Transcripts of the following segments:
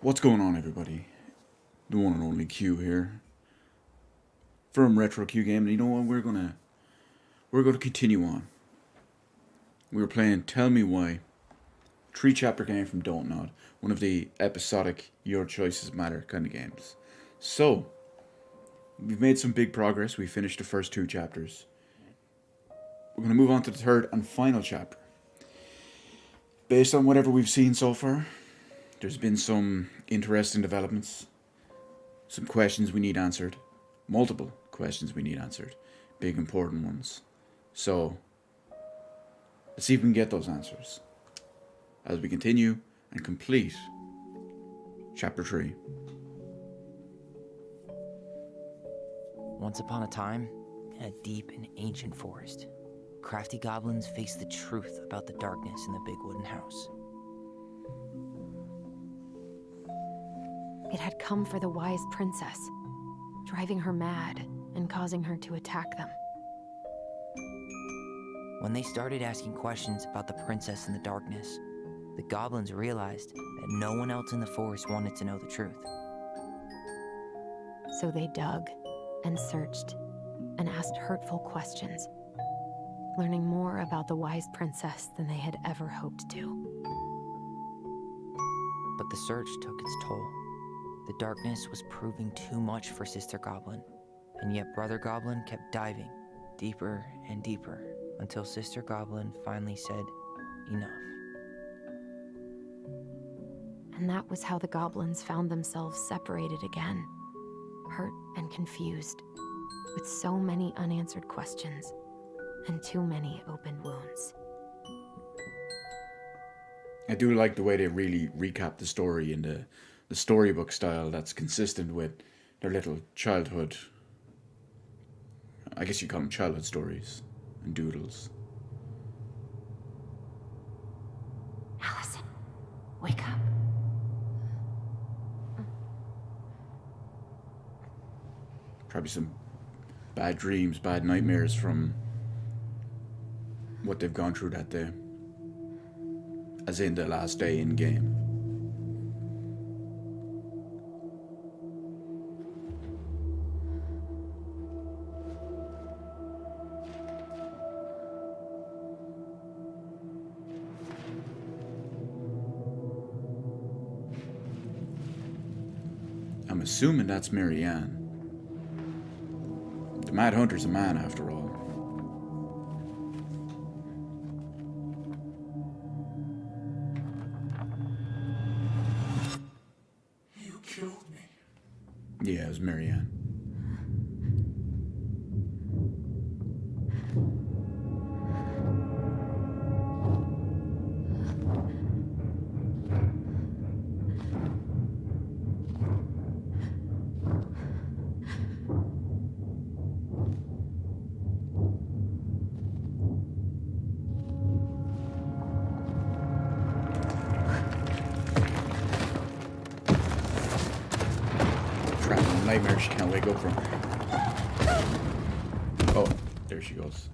What's going on, everybody? The one and only Q here from Retro Q Game, and you know what? We're gonna continue on. We were playing Tell Me Why, 3 chapter game from Dontnod, one of the episodic Your Choices Matter kind of games. So we've made some big progress. We finished the first 2 chapters. We're gonna move on to the third and final chapter. Based on whatever we've seen so far, there's been some interesting developments, some questions we need answered, multiple questions we need answered, big important ones. So, let's see if we can get those answers as we continue and complete Chapter 3. Once upon a time, in a deep and ancient forest, crafty goblins faced the truth about the darkness in the big wooden house. It had come for the wise princess, driving her mad and causing her to attack them. When they started asking questions about the princess in the darkness, the goblins realized that no one else in the forest wanted to know the truth. So they dug and searched and asked hurtful questions, learning more about the wise princess than they had ever hoped to. But the search took its toll. The darkness was proving too much for Sister Goblin, and yet Brother Goblin kept diving deeper and deeper until Sister Goblin finally said, enough. And that was how the goblins found themselves separated again, hurt and confused, with so many unanswered questions and too many open wounds. I do like the way they really recap the story in the storybook style that's consistent with their little childhood, I guess you call them childhood stories and doodles. Allison, wake up. Probably some bad dreams, bad nightmares from what they've gone through that day. As in the last day in game. I'm assuming that's Marianne. The Mad Hunter's a man, after all. You killed me. Yeah, it was Marianne. Nightmare she can't wake up from. Oh, there she goes.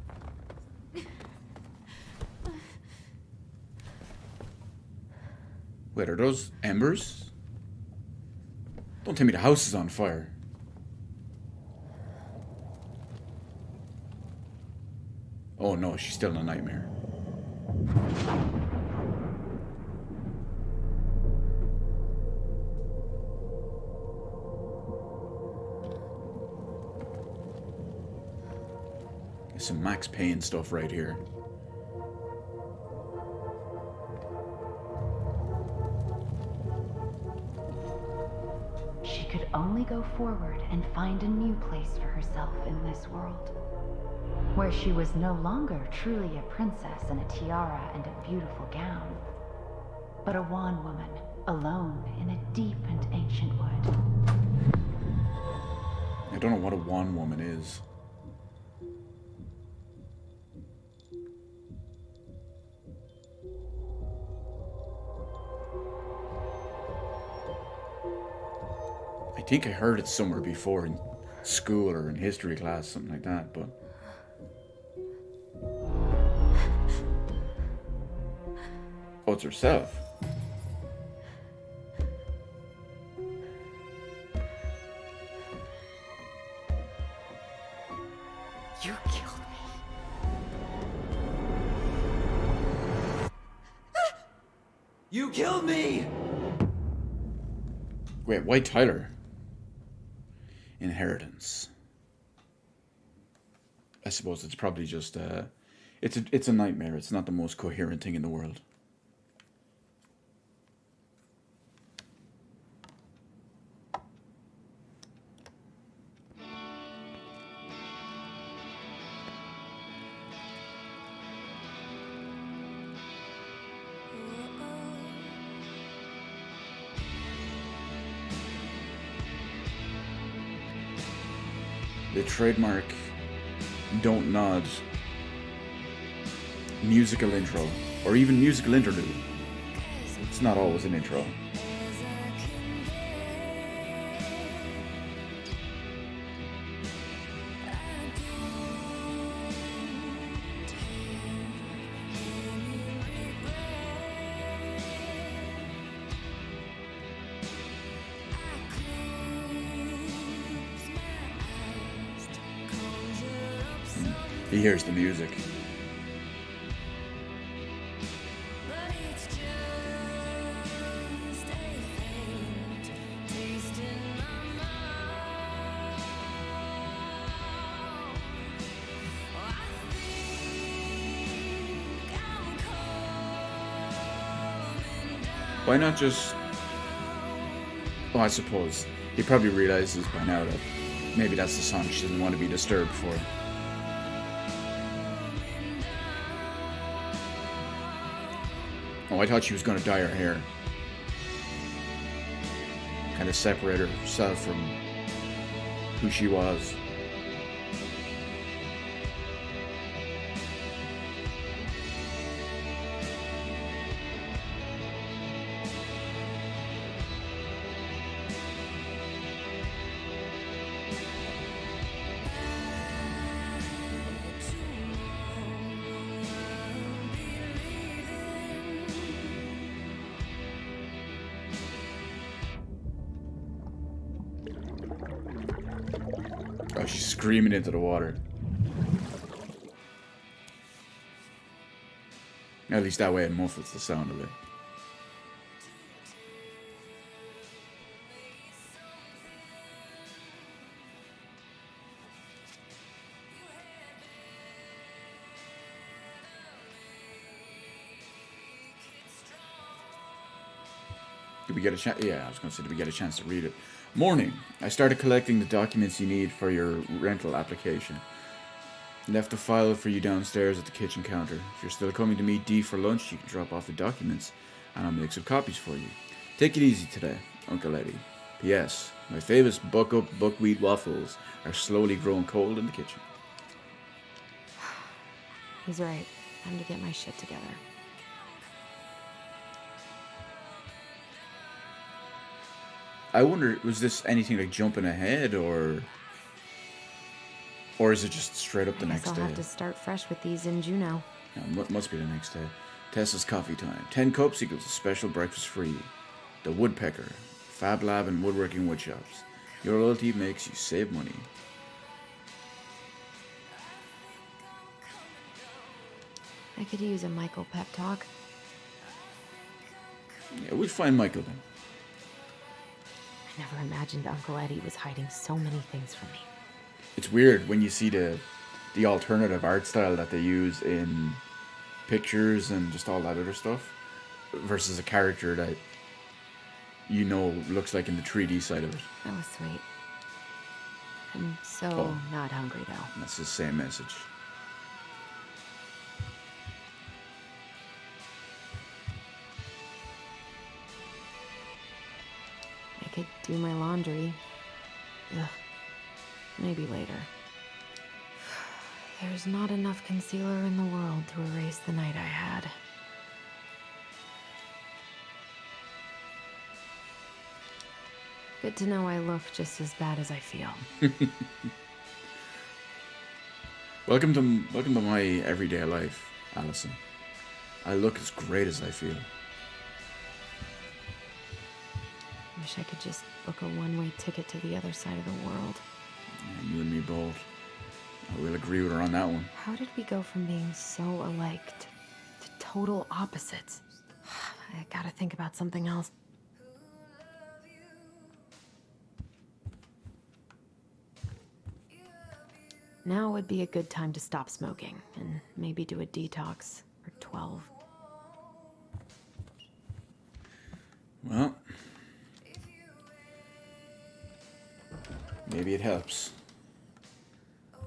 Wait, are those embers? Don't tell me the house is on fire. Oh no, she's still in a nightmare. Some Max Payne stuff right here. She could only go forward and find a new place for herself in this world, where she was no longer truly a princess in a tiara and a beautiful gown, but a wan woman, alone in a deep and ancient wood. I don't know what a wan woman is. I think I heard it somewhere before in school or in history class, something like that, but... Oh, it's herself. You killed me! Wait, why Tyler? Inheritance. I suppose it's probably just it's a nightmare. It's not the most coherent thing in the world. The trademark Dontnod musical intro, or even musical interlude. It's not always an intro. He hears the music. Why not just... Oh, I suppose. He probably realizes by now that maybe that's the song she doesn't want to be disturbed for. Oh, I thought she was going to dye her hair. Kind of separate herself from who she was. Oh, she's screaming into the water. At least that way it muffles the sound of it. Did we get a chance? Yeah, I was going to say, did we get a chance to read it? Morning. I started collecting the documents you need for your rental application. Left a file for you downstairs at the kitchen counter. If you're still coming to meet Dee for lunch, you can drop off the documents, and I'll make some copies for you. Take it easy today, Uncle Eddie. P.S. My famous buck-up buckwheat waffles are slowly growing cold in the kitchen. He's right. Time to get my shit together. I wonder, was this anything like jumping ahead, or is it just straight up the next I'll day? have to start fresh with these in Juneau. Yeah, must be the next day. Tessa's coffee time. 10 cups equals a special breakfast free. The Woodpecker. Fab Lab and Woodworking Woodshops. Your loyalty makes you save money. I could use a Michael pep talk. Yeah, we'll find Michael then. I never imagined Uncle Eddie was hiding so many things from me. It's weird when you see the alternative art style that they use in pictures and just all that other stuff versus a character that you know looks like in the 3D side of it. That was sweet. I'm so not hungry though. That's the same message. I could do my laundry. Ugh. Maybe later. There's not enough concealer in the world to erase the night I had. Good to know I look just as bad as I feel. Welcome to my everyday life, Allison. I look as great as I feel. Wish I could just book a one-way ticket to the other side of the world. Yeah, you and me both. I will agree with her on that one. How did we go from being so alike to total opposites? I gotta think about something else. Now would be a good time to stop smoking and maybe do a detox for 12. Well, maybe it helps. You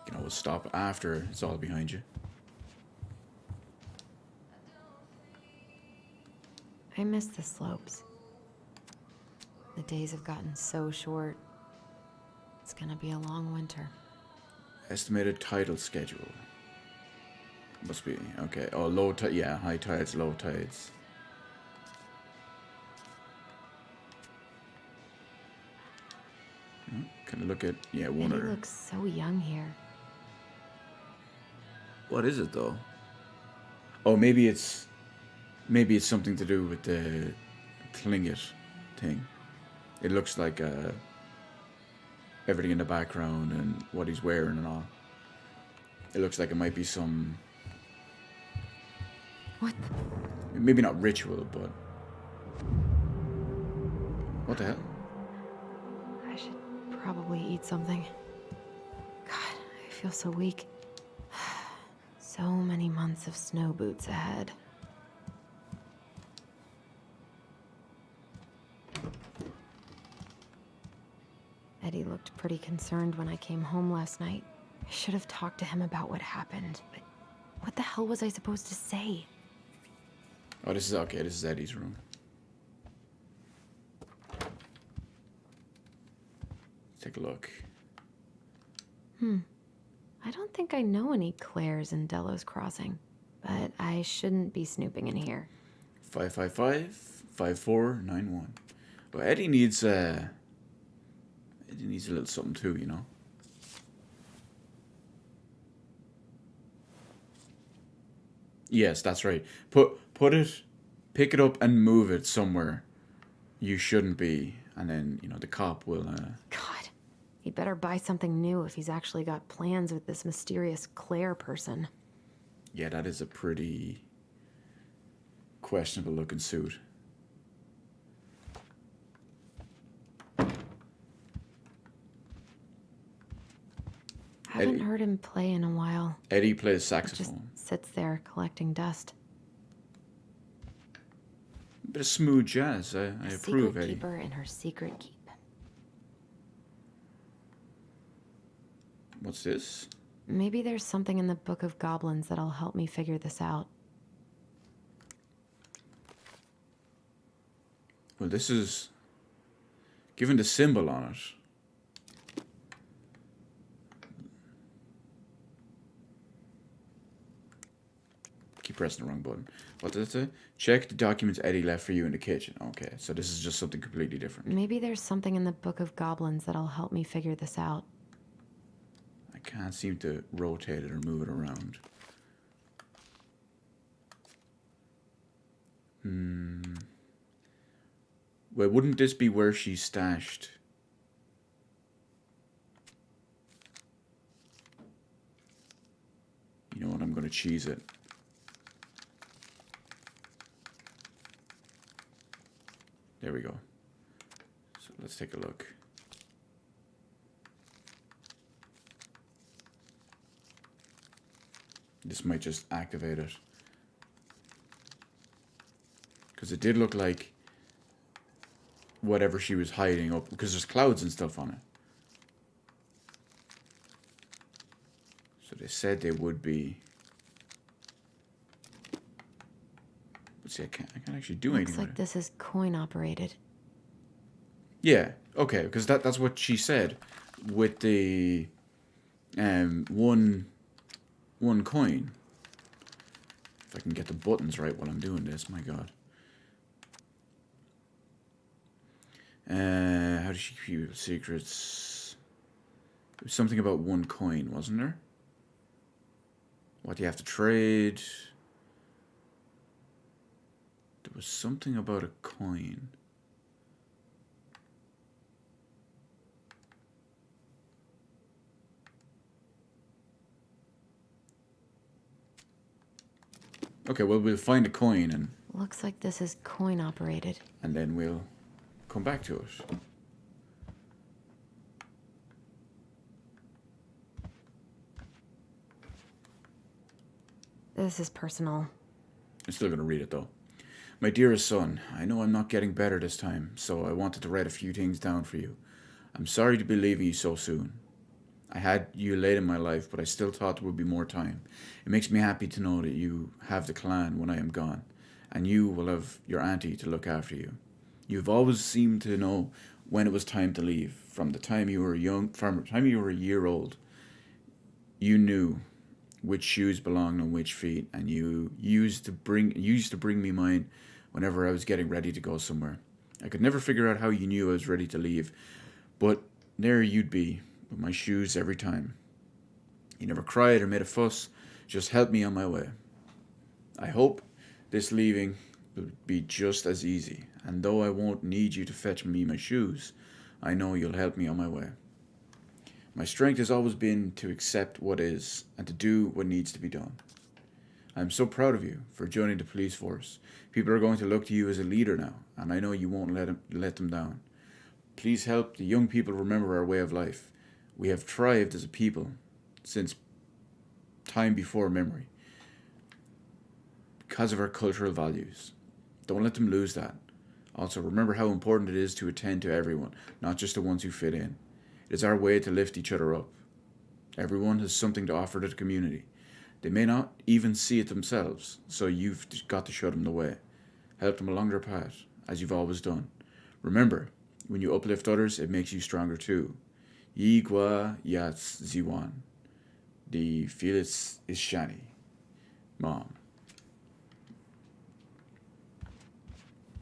can always stop after it's all behind you. I miss the slopes. The days have gotten so short. It's gonna be a long winter. Estimated tidal schedule. Must be, okay. Oh, low tide, yeah, high tides, low tides. Can I look at, yeah, one Eddie or... looks so young here. What is it, though? Oh, maybe it's something to do with the Tlingit thing. It looks like everything in the background and what he's wearing and all. It looks like it might be some... What? Maybe not ritual, but... What the hell? I should probably eat something. God, I feel so weak. So many months of snow boots ahead. Eddie looked pretty concerned when I came home last night. I should have talked to him about what happened, but what the hell was I supposed to say? Oh, this is okay. This is Eddie's room. Take a look. I don't think I know any Claires in Delos Crossing, but I shouldn't be snooping in here. 555-5491. Well, Eddie needs a little something too, you know. Yes, that's right. Pick it up and move it somewhere you shouldn't be, and then, you know, the cop will God, he'd better buy something new if he's actually got plans with this mysterious Claire person. Yeah, that is a pretty questionable looking suit. Haven't Eddie. heard him play in a while. Eddie plays Just saxophone. sits there collecting dust. A bit of smooth jazz. I A approve, secret Eddie. keeper and her secret keep. What's this? Maybe there's something in the Book of Goblins that'll help me figure this out. Well, this is given the symbol on it. Keep pressing the wrong button. What does it say? Check the documents Eddie left for you in the kitchen. Okay, so this is just something completely different. Maybe there's something in the Book of Goblins that'll help me figure this out. I can't seem to rotate it or move it around. Well, wouldn't this be where she stashed? You know what? I'm going to cheese it. There we go. So let's take a look. This might just activate it. Because it did look like whatever she was hiding up, because there's clouds and stuff on it. So they said they would be. But see, I can't actually do anything Looks like with it. this is coin operated. Yeah, okay, because that's what she said with the one coin. If I can get the buttons right while I'm doing this, my God. How does she keep secrets? There was something about one coin, wasn't there? What do you have to trade? There was something about a coin. Okay, well, we'll find a coin and... Looks like this is coin operated. And then we'll come back to it. This is personal. I'm still going to read it though. My dearest son, I know I'm not getting better this time, so I wanted to write a few things down for you. I'm sorry to be leaving you so soon. I had you late in my life, but I still thought there would be more time. It makes me happy to know that you have the clan when I am gone, and you will have your auntie to look after you. You've always seemed to know when it was time to leave. From the time you were a year old, you knew which shoes belonged on which feet, and you used to bring me mine whenever I was getting ready to go somewhere. I could never figure out how you knew I was ready to leave, but there you'd be, with my shoes every time. You never cried or made a fuss, just helped me on my way. I hope this leaving will be just as easy, and though I won't need you to fetch me my shoes, I know you'll help me on my way. My strength has always been to accept what is and to do what needs to be done. I am so proud of you for joining the police force. People are going to look to you as a leader now, and I know you won't let them down. Please help the young people remember our way of life. We have thrived as a people since time before memory because of our cultural values. Don't let them lose that. Also, remember how important it is to attend to everyone, not just the ones who fit in. It is our way to lift each other up. Everyone has something to offer to the community. They may not even see it themselves, so you've got to show them the way. Help them along their path, as you've always done. Remember, when you uplift others, it makes you stronger too. Yigwa Yats Ziwan. The Felix is Shani. Mom.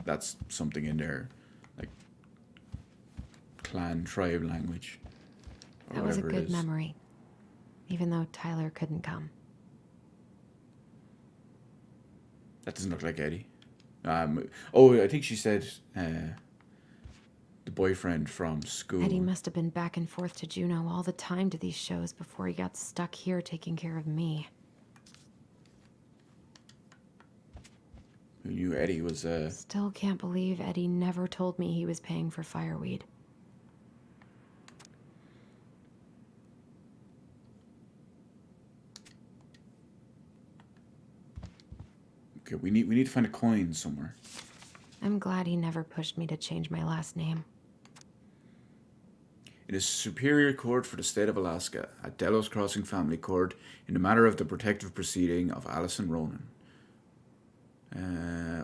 That's something in there, like clan, tribe language. That was a good memory, even though Tyler couldn't come. That doesn't look like Eddie. I think she said the boyfriend from school. Eddie must have been back and forth to Juneau all the time to these shows before he got stuck here taking care of me. Who knew Eddie was Still can't believe Eddie never told me he was paying for fireweed. Okay, we need to find a coin somewhere. I'm glad he never pushed me to change my last name. It is Superior Court for the State of Alaska, at Delos Crossing Family Court, in the matter of the protective proceeding of Allison Ronan.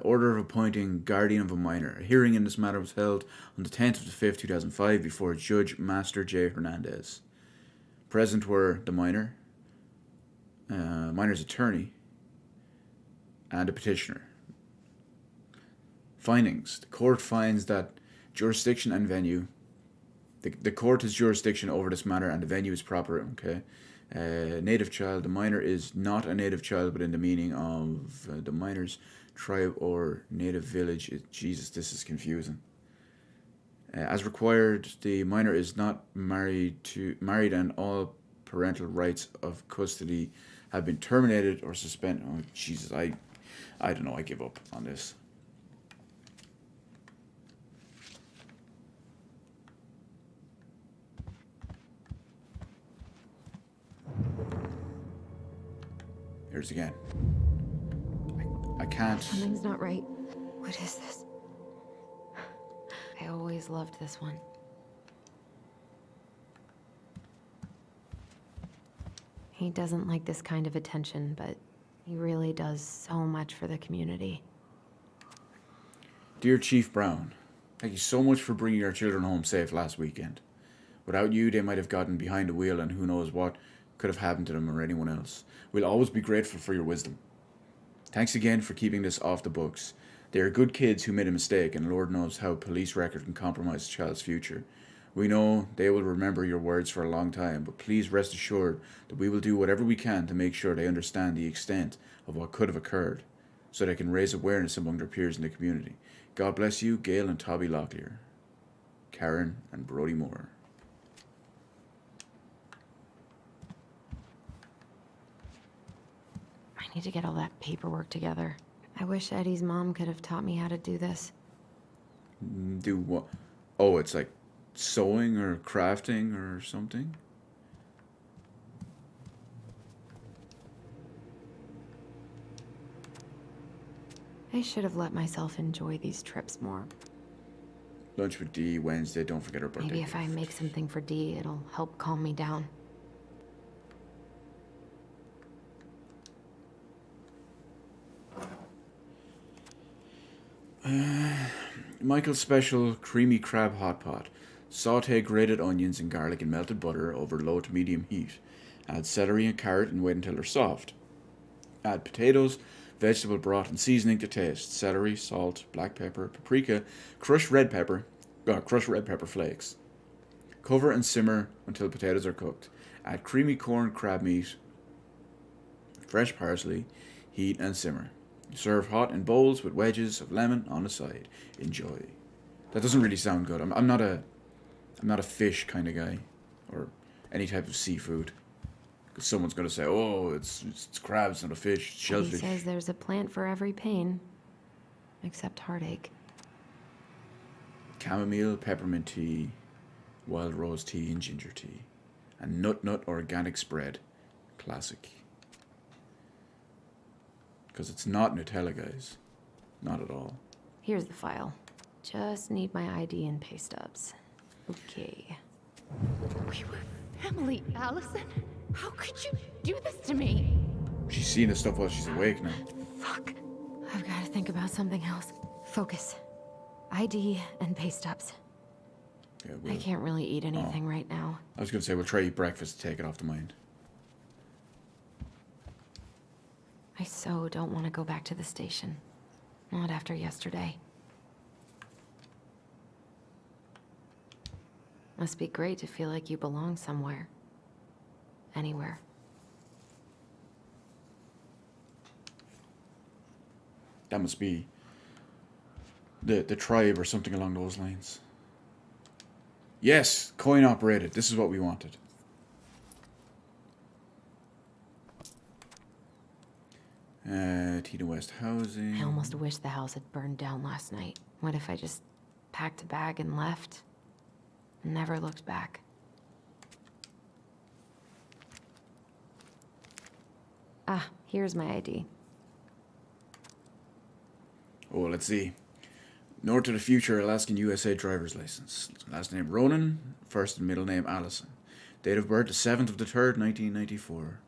Order of appointing guardian of a minor. A hearing in this matter was held on the 10th of the 5th, 2005, before Judge Master J. Hernandez. Present were the minor, minor's attorney, and a petitioner. Findings. The court finds that jurisdiction and venue. The court has jurisdiction over this matter and the venue is proper, okay? Native child. The minor is not a native child, but in the meaning of the minor's tribe or native village. Jesus, this is confusing. As required, the minor is not married and all parental rights of custody have been terminated or suspended. Oh, Jesus, I don't know. I give up on this. Here's again. I can't. Something's not right. What is this? I always loved this one. He doesn't like this kind of attention, but he really does so much for the community. Dear Chief Brown, thank you so much for bringing our children home safe last weekend. Without you, they might have gotten behind the wheel and who knows what could have happened to them or anyone else. We'll always be grateful for your wisdom. Thanks again for keeping this off the books. They are good kids who made a mistake, and Lord knows how a police record can compromise a child's future. We know they will remember your words for a long time, but please rest assured that we will do whatever we can to make sure they understand the extent of what could have occurred, so they can raise awareness among their peers in the community. God bless you, Gail and Toby Locklear. Karen and Brody Moore. I need to get all that paperwork together. I wish Eddie's mom could have taught me how to do this. Do what? Oh, it's like sewing or crafting or something? I should have let myself enjoy these trips more. Lunch with Dee Wednesday. Don't forget her birthday. Maybe if I gift. make something for Dee, it'll help calm me down. Michael's special creamy crab hot pot. Saute grated onions and garlic in melted butter over low to medium heat. Add celery and carrot and wait until they're soft. Add potatoes, vegetable broth and seasoning to taste. Celery, salt, black pepper, paprika, crushed red pepper flakes. Cover and simmer until potatoes are cooked. Add creamy corn crab meat, fresh parsley, heat and simmer. Serve hot in bowls with wedges of lemon on the side. Enjoy. That doesn't really sound good. I'm not a fish kind of guy, or any type of seafood. Because someone's gonna say, "Oh, it's crabs, not a fish, it's Eddie shellfish." says there's a plant for every pain, except heartache. Chamomile, peppermint tea, wild rose tea, and ginger tea, and nut organic spread, classic. Because it's not Nutella, guys, not at all. Here's the file. Just need my ID and pay stubs. Okay. We were family, Allison. How could you do this to me? She's seeing this stuff while she's awake now. Fuck. I've got to think about something else. Focus. ID and pay stubs. Yeah, I can't really eat anything right now. I was gonna say we'll try eat breakfast to take it off the mind. I so don't want to go back to the station. Not after yesterday. Must be great to feel like you belong somewhere. Anywhere. That must be the tribe or something along those lines. Yes, coin operated. This is what we wanted. Tita West housing. I almost wish the house had burned down last night. What if I just packed a bag and left? And never looked back. Ah, here's my ID. Oh, let's see. North to the Future Alaskan USA driver's license. Last name Ronan, first and middle name Allison. Date of birth the 7th of the 3rd, 1994.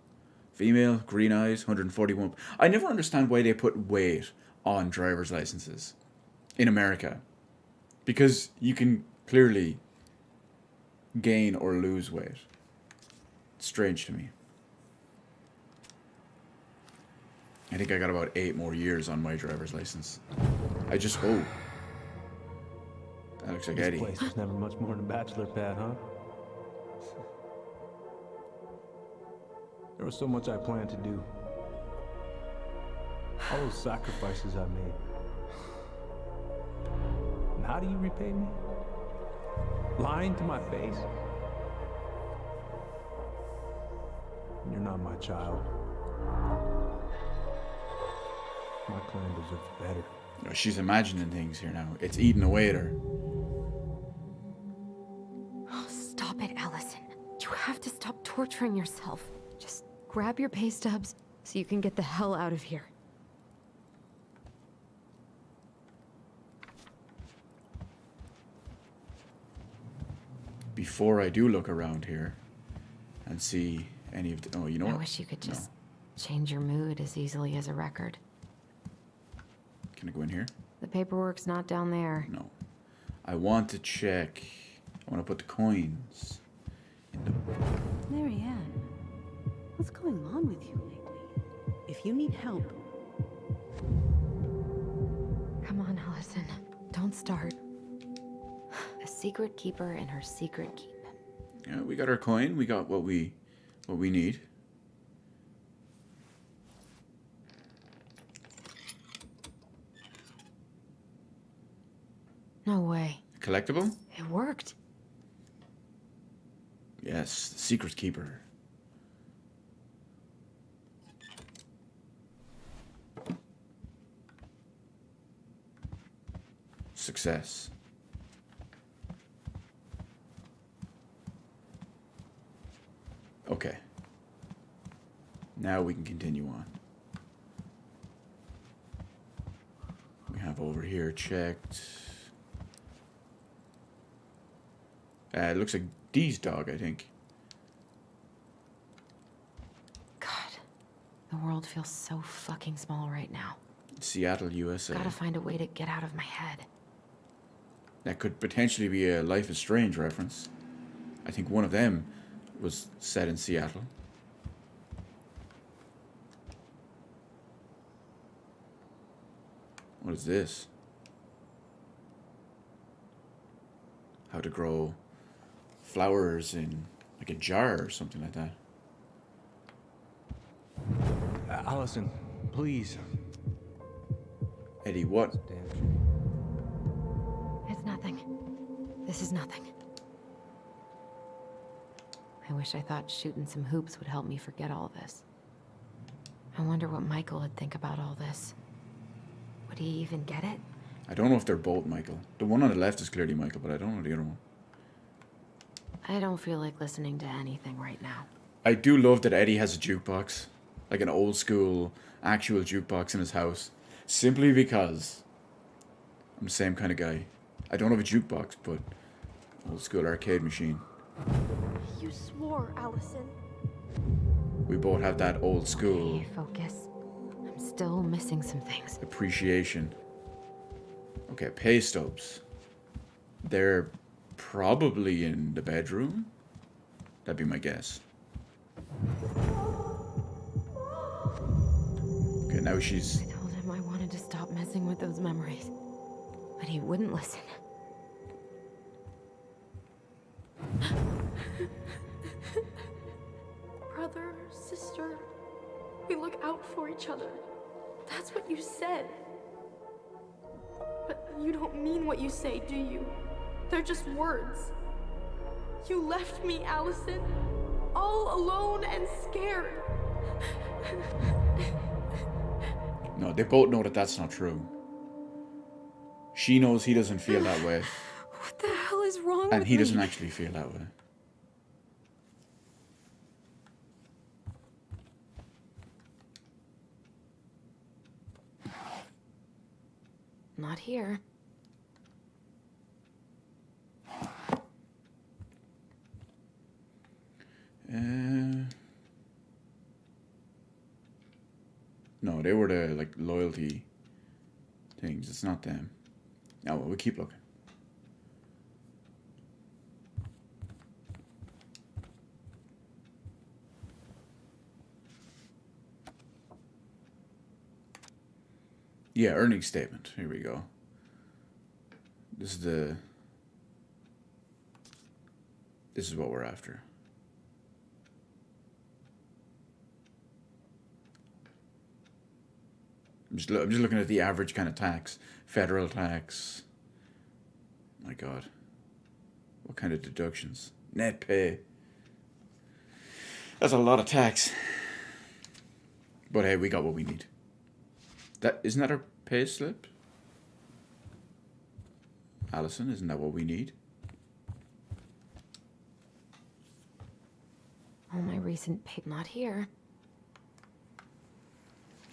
Female, green eyes, 141. I never understand why they put weight on driver's licenses in America. Because you can clearly gain or lose weight. It's strange to me. I think I got about 8 more years on my driver's license. Oh. That looks like Eddie. This place was never much more than a bachelor pad, huh? There was so much I planned to do. All those sacrifices I made. And how do you repay me? Lying to my face? You're not my child. My clan deserves better. Oh, she's imagining things here now. It's eating away at her. Oh, stop it, Allison. You have to stop torturing yourself. Just grab your pay stubs so you can get the hell out of here. Before I do look around here and see any of the... Oh, you know I what? wish you could just change your mood as easily as a record. Can I go in here? The paperwork's not down there. No. I want to check. I want to put the coins in the... Marianne, what's going on with you lately? If you need help, Come on, Allison. Don't start. A secret keeper and her secret keep. Yeah, we got our coin. We got what we need. No way. Collectible? It worked. Yes, the secret keeper. Success. Okay. Now we can continue on. We have over here checked. It looks like Dee's dog, I think. God, the world feels so fucking small right now. Seattle, USA. Gotta find a way to get out of my head. That could potentially be a Life is Strange reference. I think one of them was set in Seattle. What is this? How to grow flowers in like a jar or something like that. Allison, please. Eddie, what? It's nothing. This is nothing. I wish I thought shooting some hoops would help me forget all this. I wonder what Michael would think about all this. Would he even get it? I don't know if they're both Michael. The one on the left is clearly Michael, but I don't know the other one. I don't feel like listening to anything right now. I do love that Eddie has a jukebox. Like an old school actual jukebox in his house. Simply because I'm the same kind of guy. I don't have a jukebox, but old school arcade machine. You swore, Allison. We both have that old school Okay, focus. I'm still missing some things. appreciation. Okay, pay stubs. They're probably in the bedroom. That'd be my guess. Okay, now she's... I told him I wanted to stop messing with those memories, but he wouldn't listen. Brother, sister, we look out for each other. That's what you said. But you don't mean what you say, do you? They're just words. You left me, Allison, all alone and scared. No, they both know that that's not true. She knows he doesn't feel that way, What the hell is wrong and with he me? doesn't actually feel that way. Not here. No, they were the like loyalty things. It's not them. No, well, we keep looking. Yeah, earnings statement. Here we go. This is what we're after. I'm just looking at the average kind of tax. Federal tax. My God. What kind of deductions? Net pay. That's a lot of tax. But hey, we got what we need. Isn't that our pay slip? Allison, isn't that what we need? All my recent not here.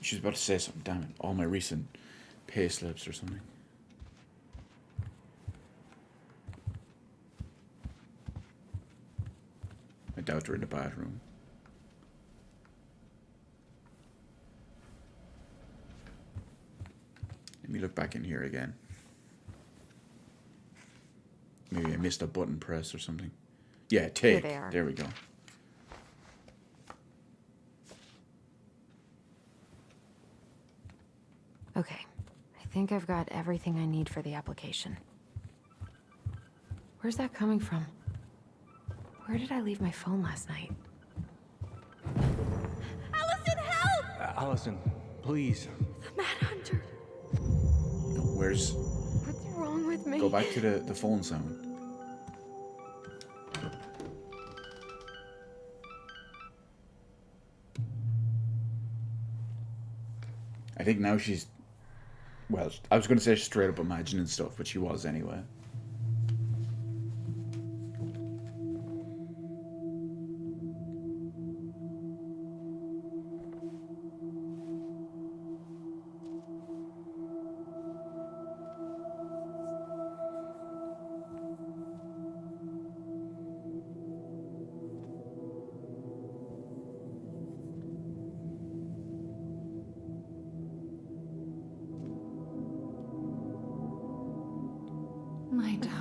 She's about to say something, damn it. All my recent pay slips or something. I doubt they're in the bathroom. Let me look back in here again. Maybe I missed a button press or something. Yeah, take. they are. There we go. Okay, I think I've got everything I need for the application. Where's that coming from? Where did I leave my phone last night? Allison, help! Allison, please. The Mad Hunter. Where's... What's wrong with me? Go back to the phone sound. I think now she's Well, I was going to say straight up imagining stuff, but she was anyway. My dove.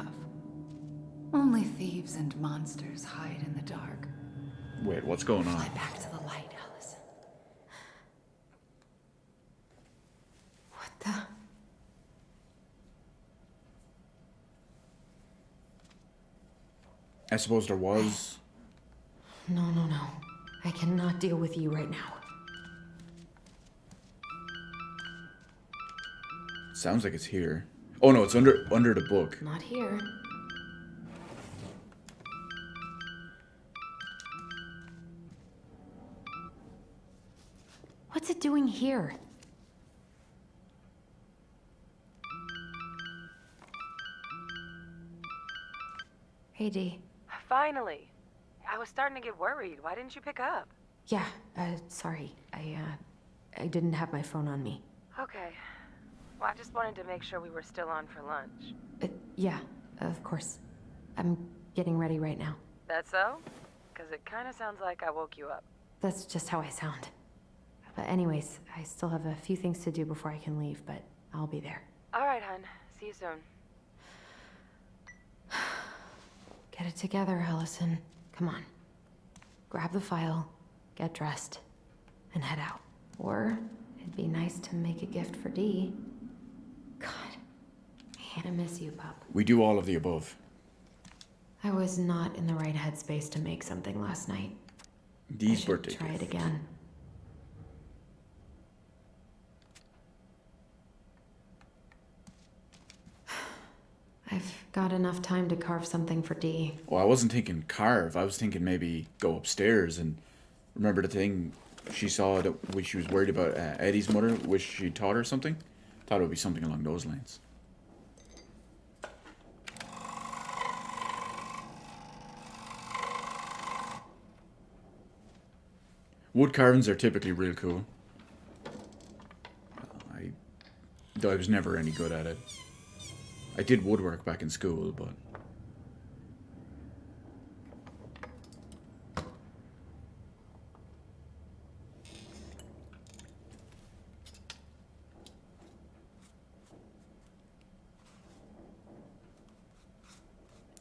Only thieves and monsters hide in the dark. Wait, what's going on? Fly back to the light, Allison. What the? I suppose there was. No. I cannot deal with you right now. Sounds like it's here. Oh no, it's under the book. Not here. What's it doing here? Hey, Dee. Finally. I was starting to get worried. Why didn't you pick up? Yeah, sorry. I didn't have my phone on me. Okay. Well, I just wanted to make sure we were still on for lunch. Yeah, of course. I'm getting ready right now. That so? Because it kind of sounds like I woke you up. That's just how I sound. But anyways, I still have a few things to do before I can leave, but I'll be there. All right, hun. See you soon. Get it together, Allison. Come on. Grab the file, get dressed, and head out. Or it'd be nice to make a gift for Dee. God, I miss you, pup. We do all of the above. I was not in the right headspace to make something last night. Dee's I should birthday try gift. it again. I've got enough time to carve something for Dee. Well, I wasn't thinking carve. I was thinking maybe go upstairs and remember the thing she saw that when she was worried about Eddie's mother. Wish she taught her something. Thought it would be something along those lines. Wood carvings are typically real cool. Though I was never any good at it. I did woodwork back in school, but...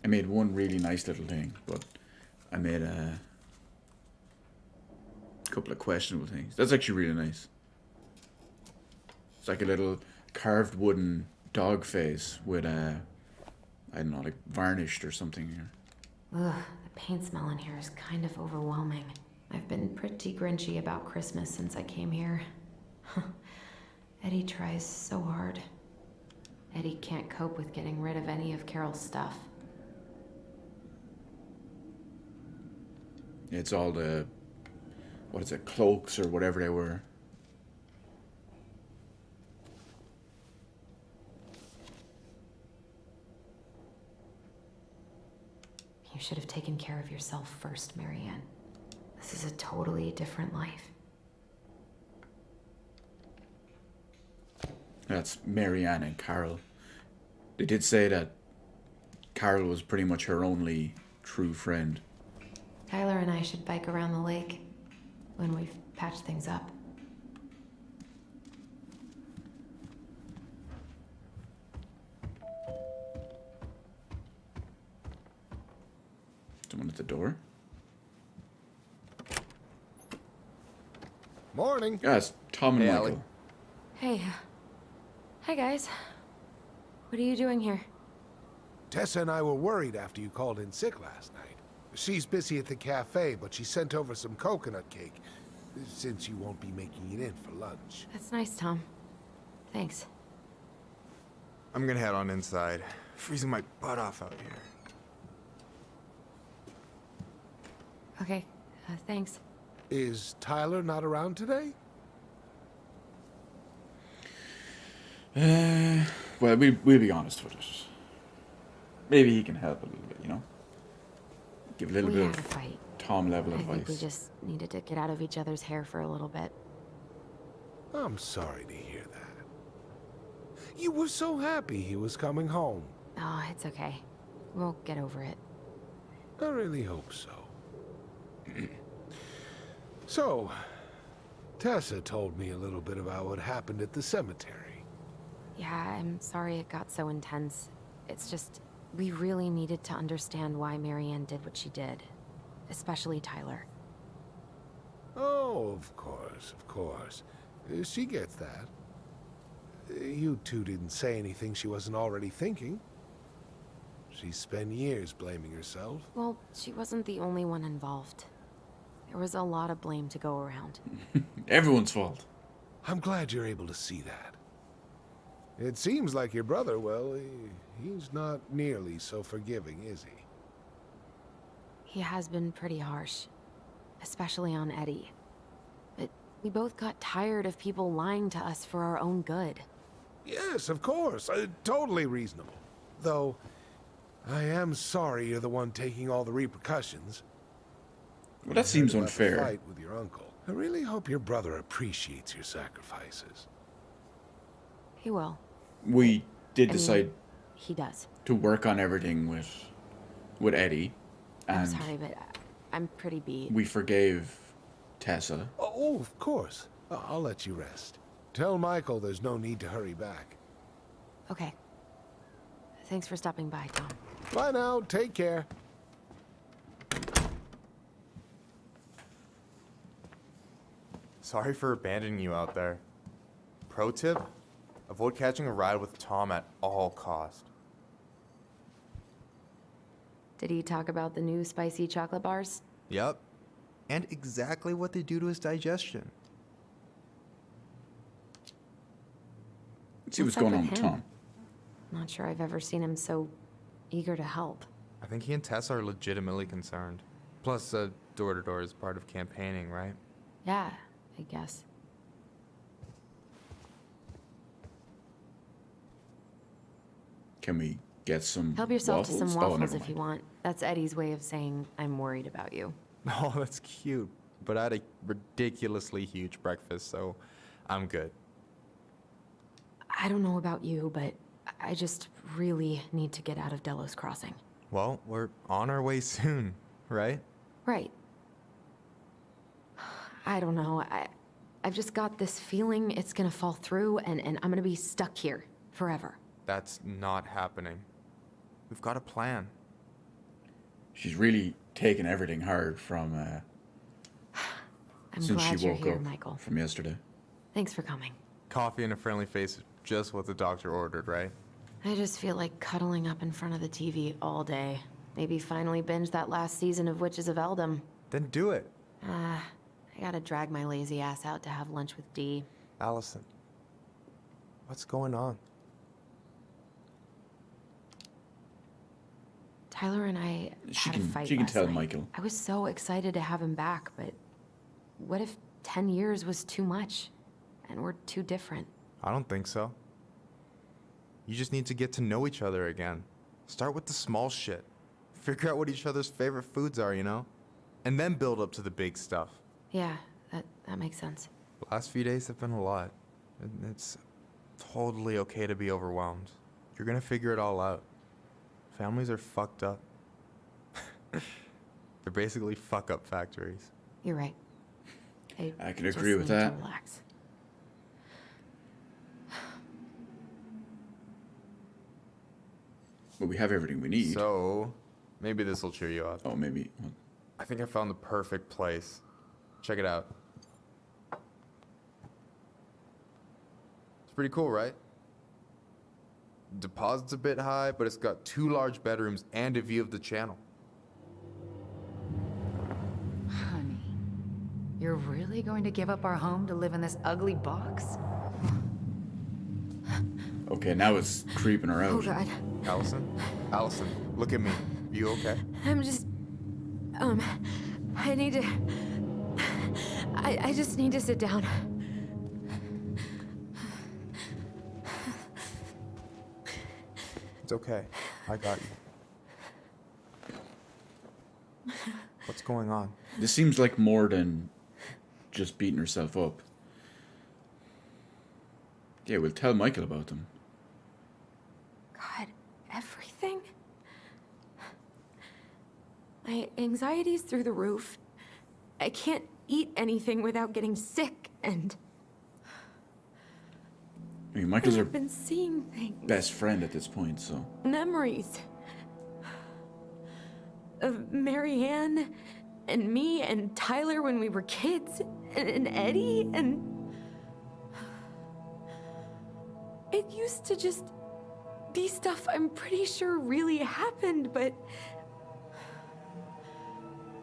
I made one really nice little thing, but I made a couple of questionable things. That's actually really nice. It's like a little carved wooden dog face with I don't know, like varnished or something here. Ugh, the paint smell in here is kind of overwhelming. I've been pretty grinchy about Christmas since I came here. Eddie tries so hard. Eddie can't cope with getting rid of any of Carol's stuff. It's all the, what is it, cloaks or whatever they were. You should have taken care of yourself first, Marianne. This is a totally different life. That's Marianne and Carol. They did say that Carol was pretty much her only true friend. Tyler and I should bike around the lake when we've patched things up. Someone at the door? Morning. Yeah, it's Tom and Hey, Michael. Allie. Hey. Hi, guys. What are you doing here? Tessa and I were worried after you called in sick last night. She's busy at the cafe, but she sent over some coconut cake, since you won't be making it in for lunch. That's nice, Tom. Thanks. I'm gonna head on inside. Freezing my butt off out here. Okay, thanks. Is Tyler not around today? Well, we'll be honest with it. Maybe he can help a little bit, you know? Give a little We bit had a of fight. Tom level I think we advice. just needed to get out of each other's hair for a little bit. I'm sorry to hear that. You were so happy he was coming home. Oh, it's okay. We'll get over it. I really hope so. So, Tessa told me a little bit about what happened at the cemetery. Yeah, I'm sorry it got so intense. It's just, we really needed to understand why Marianne did what she did. Especially Tyler. Oh, of course. She gets that. You two didn't say anything she wasn't already thinking. She spent years blaming herself. Well, she wasn't the only one involved. There was a lot of blame to go around. Everyone's fault. I'm glad you're able to see that. It seems like your brother, well, he's not nearly so forgiving, is he? He has been pretty harsh. Especially on Eddie. But we both got tired of people lying to us for our own good. Yes, of course. Totally reasonable. Though, I am sorry you're the one taking all the repercussions. Well, that seems About the unfair. fight with your uncle. I really hope your brother appreciates your sacrifices. He will. We did I mean, decide he does. to work on everything with Eddie, I'm and sorry, but I'm pretty beat. we forgave Tessa. Oh, of course. I'll let you rest. Tell Michael there's no need to hurry back. Okay. Thanks for stopping by, Tom. Bye now. Take care. Sorry for abandoning you out there. Pro tip? Avoid catching a ride with Tom at all cost. Did he talk about the new spicy chocolate bars? Yep. And exactly what they do to his digestion. Let's see what's up going with on with him? Tom. Not sure I've ever seen him so eager to help. I think he and Tess are legitimately concerned. Plus, door-to-door is part of campaigning, right? Yeah, I guess. Can we get some Help yourself to some Oh, waffles never if you mind. want. That's Eddie's way of saying I'm worried about you. Oh, that's cute. But I had a ridiculously huge breakfast, so I'm good. I don't know about you, but I just really need to get out of Delos Crossing. Well, we're on our way soon, right? Right. I don't know. I've just got this feeling it's gonna fall through and I'm gonna be stuck here forever. That's not happening. We've got a plan. She's really taken everything hard from I'm since glad she you're woke here, up Michael. from yesterday. Thanks for coming. Coffee and a friendly face is just what the doctor ordered, right? I just feel like cuddling up in front of the TV all day. Maybe finally binge that last season of Witches of Eldom. Then do it. I gotta drag my lazy ass out to have lunch with Dee. Allison, what's going on? Tyler and I had a fight She can last tell night. Michael. I was so excited to have him back, but what if 10 years was too much? And we're too different. I don't think so. You just need to get to know each other again. Start with the small shit. Figure out what each other's favorite foods are, you know? And then build up to the big stuff. Yeah, that makes sense. The last few days have been a lot. It's totally okay to be overwhelmed. You're gonna figure it all out. Families are fucked up. They're basically fuck-up factories. You're right. I can just agree with need to that. relax. But we have everything we need. So, maybe this will cheer you up. Oh, maybe. I think I found the perfect place. Check it out. It's pretty cool, right? Deposit's a bit high, but it's got 2 large bedrooms and a view of the channel. Honey, you're really going to give up our home to live in this ugly box? Okay, now it's creeping her out. Oh god. Allison, look at me. You okay? I'm just... I need to... I just need to sit down. It's okay. I got you. What's going on? This seems like more than just beating herself up. Yeah, we'll tell Michael about them. God, everything? My anxiety's through the roof. I can't eat anything without getting sick, and I mean, Michael's her I've been seeing things. best friend at this point, so... Memories of Marianne and me and Tyler when we were kids, and Eddie, and it used to just be stuff I'm pretty sure really happened, but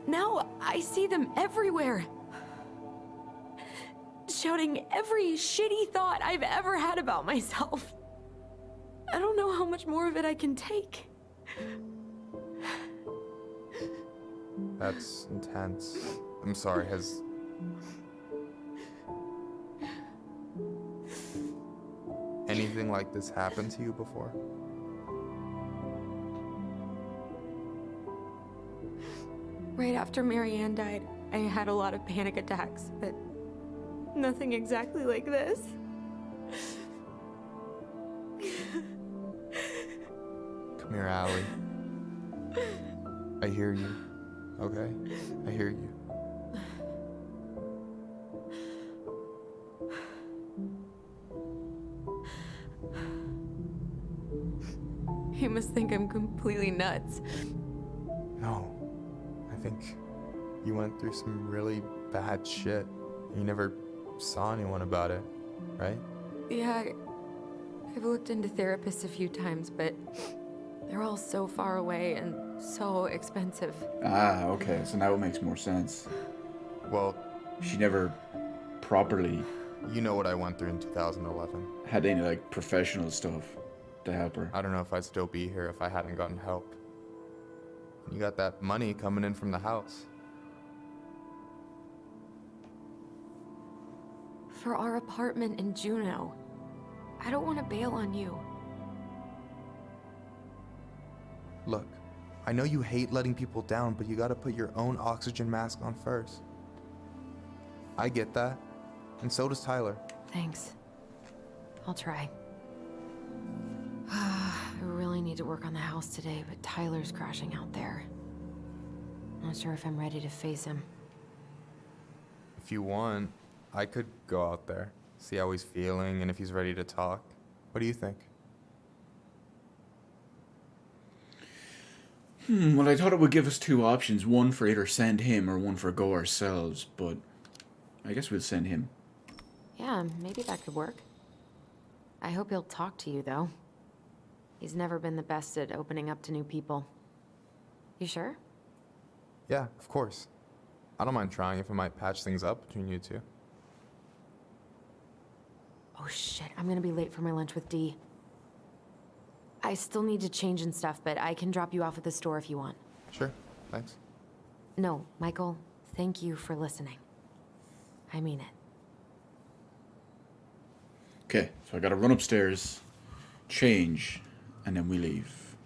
now I see them everywhere. Shouting every shitty thought I've ever had about myself. I don't know how much more of it I can take. That's intense. I'm sorry, has... anything like this happened to you before? Right after Marianne died, I had a lot of panic attacks, but nothing exactly like this. Come here, Allie. I hear you. Okay? I hear you. You must think I'm completely nuts. No. I think you went through some really bad shit. You never saw anyone about it, right? Yeah, I've looked into therapists a few times, but they're all so far away and so expensive. Ah, okay, so now it makes more sense. Well, She never properly you know what I went through in 2011. had any, like, professional stuff to help her. I don't know if I'd still be here if I hadn't gotten help. You got that money coming in from the house. For our apartment in Juneau. I don't want to bail on you. Look, I know you hate letting people down, but you gotta put your own oxygen mask on first. I get that, and so does Tyler. Thanks. I'll try. I really need to work on the house today, but Tyler's crashing out there. Not sure if I'm ready to face him. If you want, I could go out there, see how he's feeling, and if he's ready to talk. What do you think? Well, I thought it would give us two options. One for either send him or one for go ourselves, but I guess we'll send him. Yeah, maybe that could work. I hope he'll talk to you, though. He's never been the best at opening up to new people. You sure? Yeah, of course. I don't mind trying if it might patch things up between you two. Oh shit, I'm gonna be late for my lunch with Dee. I still need to change and stuff, but I can drop you off at the store if you want. Sure, thanks. No, Michael, thank you for listening. I mean it. Okay, so I gotta run upstairs, change, and then we leave.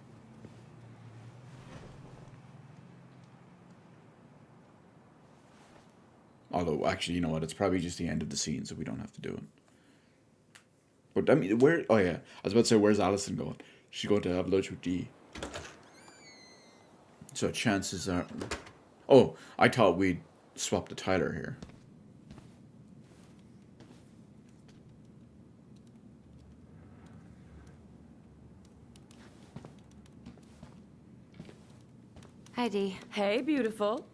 Although, actually, you know what? It's probably just the end of the scene, so we don't have to do it. But, I mean, where... Oh, yeah. I was about to say, where's Allison going? She's going to have lunch with Dee. So, chances are... Oh, I thought we'd swap to Tyler here. Hi, Dee. Hey, beautiful.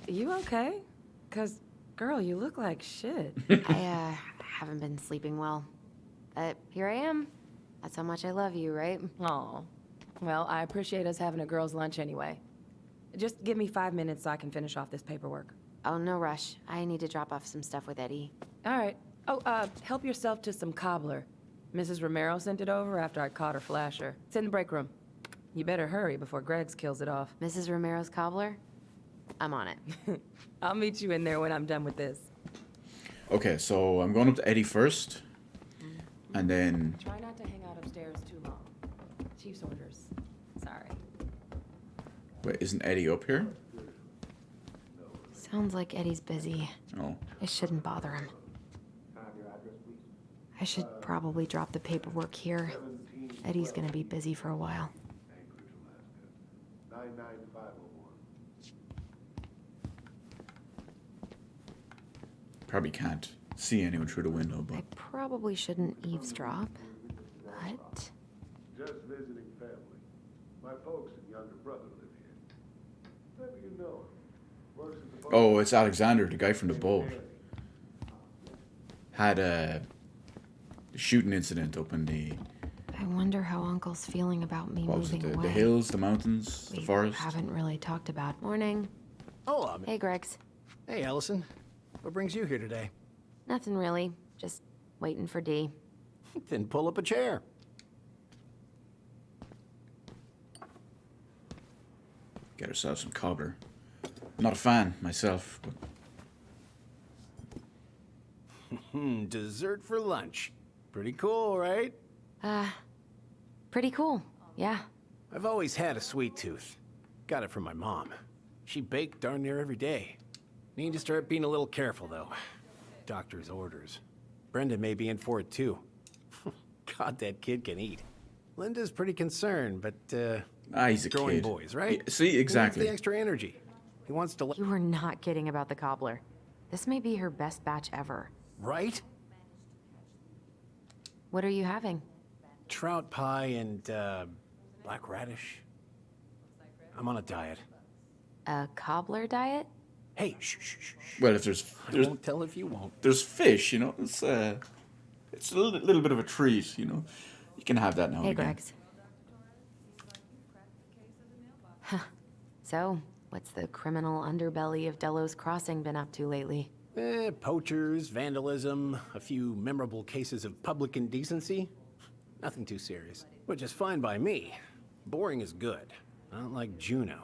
You okay? 'Cause, girl, you look like shit. I, haven't been sleeping well. But here I am. That's how much I love you, right? Aw. Well, I appreciate us having a girls' lunch anyway. Just give me 5 minutes so I can finish off this paperwork. Oh, no rush. I need to drop off some stuff with Eddie. All right. Oh, help yourself to some cobbler. Mrs. Romero sent it over after I caught her flasher. It's in the break room. You better hurry before Greggs kills it off. Mrs. Romero's cobbler? I'm on it. I'll meet you in there when I'm done with this. Okay, so I'm going up to Eddie first. And then... Try not to hang out upstairs too long. Chief's orders. Sorry. Wait, isn't Eddie up here? Sounds like Eddie's busy. Oh. I shouldn't bother him. I should probably drop the paperwork here. Eddie's gonna be busy for a while. Anchorage, Alaska. 99501. Probably can't see anyone through the window, but... I probably shouldn't eavesdrop, but... Just visiting family. My folks and younger brother live here. Maybe you know him. Works at the bar. Oh, it's Alexander, the guy from the boat. Had a shooting incident up in the... I wonder how Uncle's feeling about me What was it? moving away. The hills, the mountains, the We forest? haven't really talked about. Morning. Oh, Hey, Gregs. Hey, Allison. What brings you here today? Nothing really. Just waiting for D. Then pull up a chair. Get herself some cobbler. Not a fan myself, but Dessert for lunch. Pretty cool, right? Pretty cool. Yeah. I've always had a sweet tooth. Got it from my mom. She baked darn near every day. Need to start being a little careful, though. Doctor's orders. Brenda may be in for it, too. God, that kid can eat. Linda's pretty concerned, but, he's a growing kid. boys, right? Yeah, see, exactly. He wants the extra energy. He wants to... You were not kidding about the cobbler. This may be her best batch ever. Right? What are you having? Trout pie and, black radish. I'm on a diet. A cobbler diet? Hey, shh, shh, shh, shh. Well, if there's I won't tell if you won't. there's fish, you know, it's a little bit of a treat, you know. You can have that now Hey, and again. Gregs. Huh. So, what's the criminal underbelly of Delos Crossing been up to lately? Poachers, vandalism, a few memorable cases of public indecency. Nothing too serious, which is fine by me. Boring is good. Not like Juneau.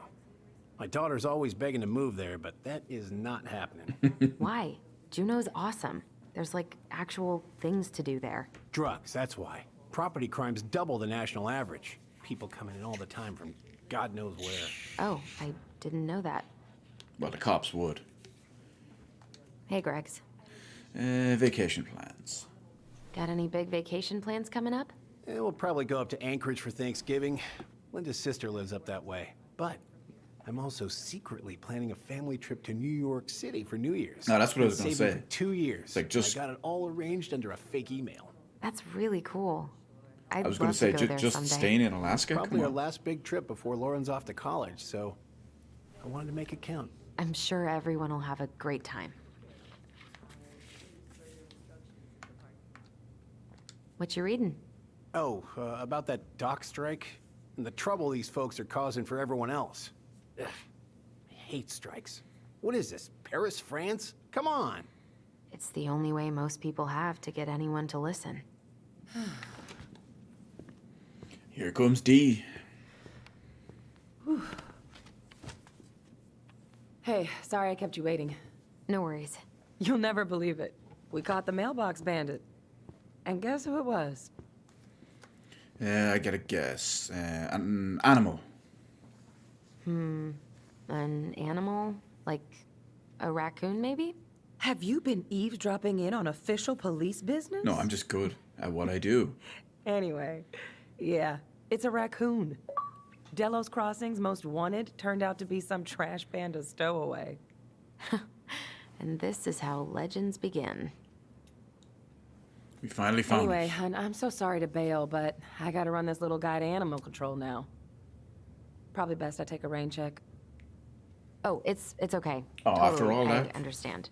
My daughter's always begging to move there, but that is not happening. Why? Juneau's awesome. There's like actual things to do there. Drugs, that's why. Property crime's double the national average. People coming in all the time from God knows where. Oh, I didn't know that. Well, the cops would. Hey, Gregs. Vacation plans. Got any big vacation plans coming up? We'll probably go up to Anchorage for Thanksgiving. Linda's sister lives up that way. But I'm also secretly planning a family trip to New York City for New Year's. No, that's what I was Been gonna saving say. For 2 years. It's like just- I got it all arranged under a fake email. That's really cool. I was going to say, just someday. staying in Alaska? Probably Come our on. last big trip before Lauren's off to college, so I wanted to make it count. I'm sure everyone will have a great time. What you reading? Oh, about that dock strike and the trouble these folks are causing for everyone else. Ugh, I hate strikes. What is this, Paris, France? Come on. It's the only way most people have to get anyone to listen. Here comes D. Hey, sorry I kept you waiting. No worries. You'll never believe it. We caught the mailbox bandit. And guess who it was? I gotta guess. An animal. An animal? Like a raccoon, maybe? Have you been eavesdropping in on official police business? No, I'm just good at what I do. Anyway, yeah, it's a raccoon. Delos Crossing's most wanted turned out to be some trash panda stowaway. And this is how legends begin. We finally found Anyway, it. hun, I'm so sorry to bail, but I gotta run this little guy to animal control now. Probably best I take a rain check. Oh, it's okay. Oh, after Totally, all I that? understand.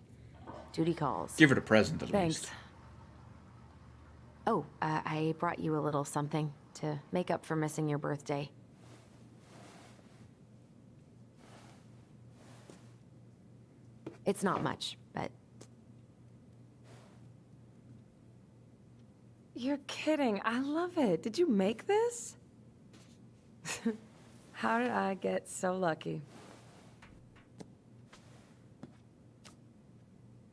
Duty calls. Give her the present at Thanks. least. Oh, I brought you a little something to make up for missing your birthday. It's not much, but You're kidding. I love it. Did you make this? How did I get so lucky?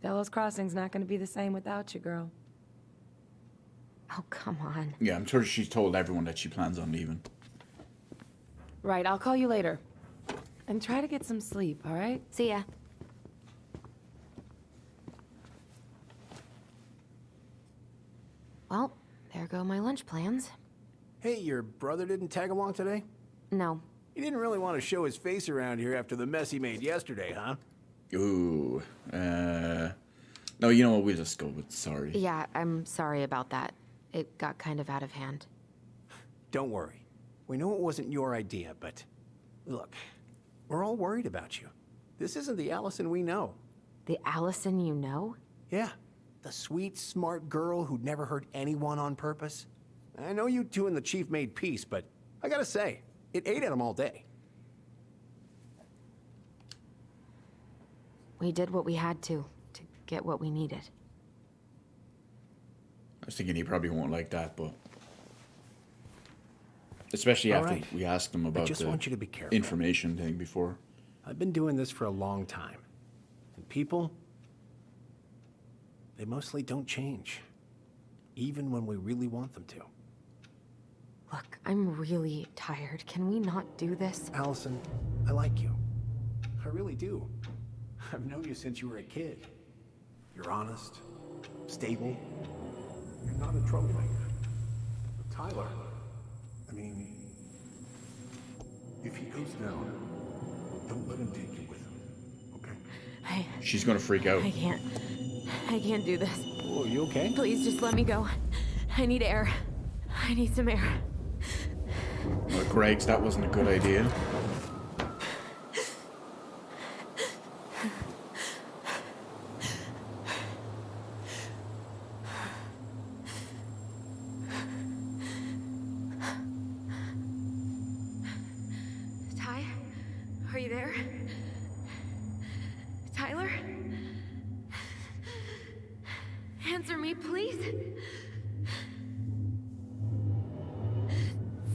Delos Crossing's not gonna be the same without you, girl. oh, come on. Yeah, I'm sure she's told everyone that she plans on leaving. Right, I'll call you later. And try to get some sleep, all right? See ya. Well, there go my lunch plans. Hey, your brother didn't tag along today? No. He didn't really want to show his face around here after the mess he made yesterday, huh? Ooh. No, you know what? We'll just go with sorry. Yeah, I'm sorry about that. It got kind of out of hand. Don't worry. We know it wasn't your idea, but look, we're all worried about you. This isn't the Allison we know. The Allison you know? Yeah, the sweet, smart girl who'd never hurt anyone on purpose. I know you two and the chief made peace, but I gotta say, it ate at him all day. We did what we had to get what we needed. I was thinking he probably won't like that, but... Especially after we asked him about I just want you to be the careful. information thing before. I've been doing this for a long time. And people, they mostly don't change. Even when we really want them to. Look, I'm really tired. Can we not do this? Allison, I like you. I really do. I've known you since you were a kid. You're honest, stable. You're not a troublemaker. But Tyler, I mean, if he goes down, don't let him take you with him, okay? She's gonna freak out. I can't do this. Oh, you okay? Please just let me go. I need air. I need some air. Well, Greg's, that wasn't a good idea. Ty? Are you there? Tyler? Answer me, please.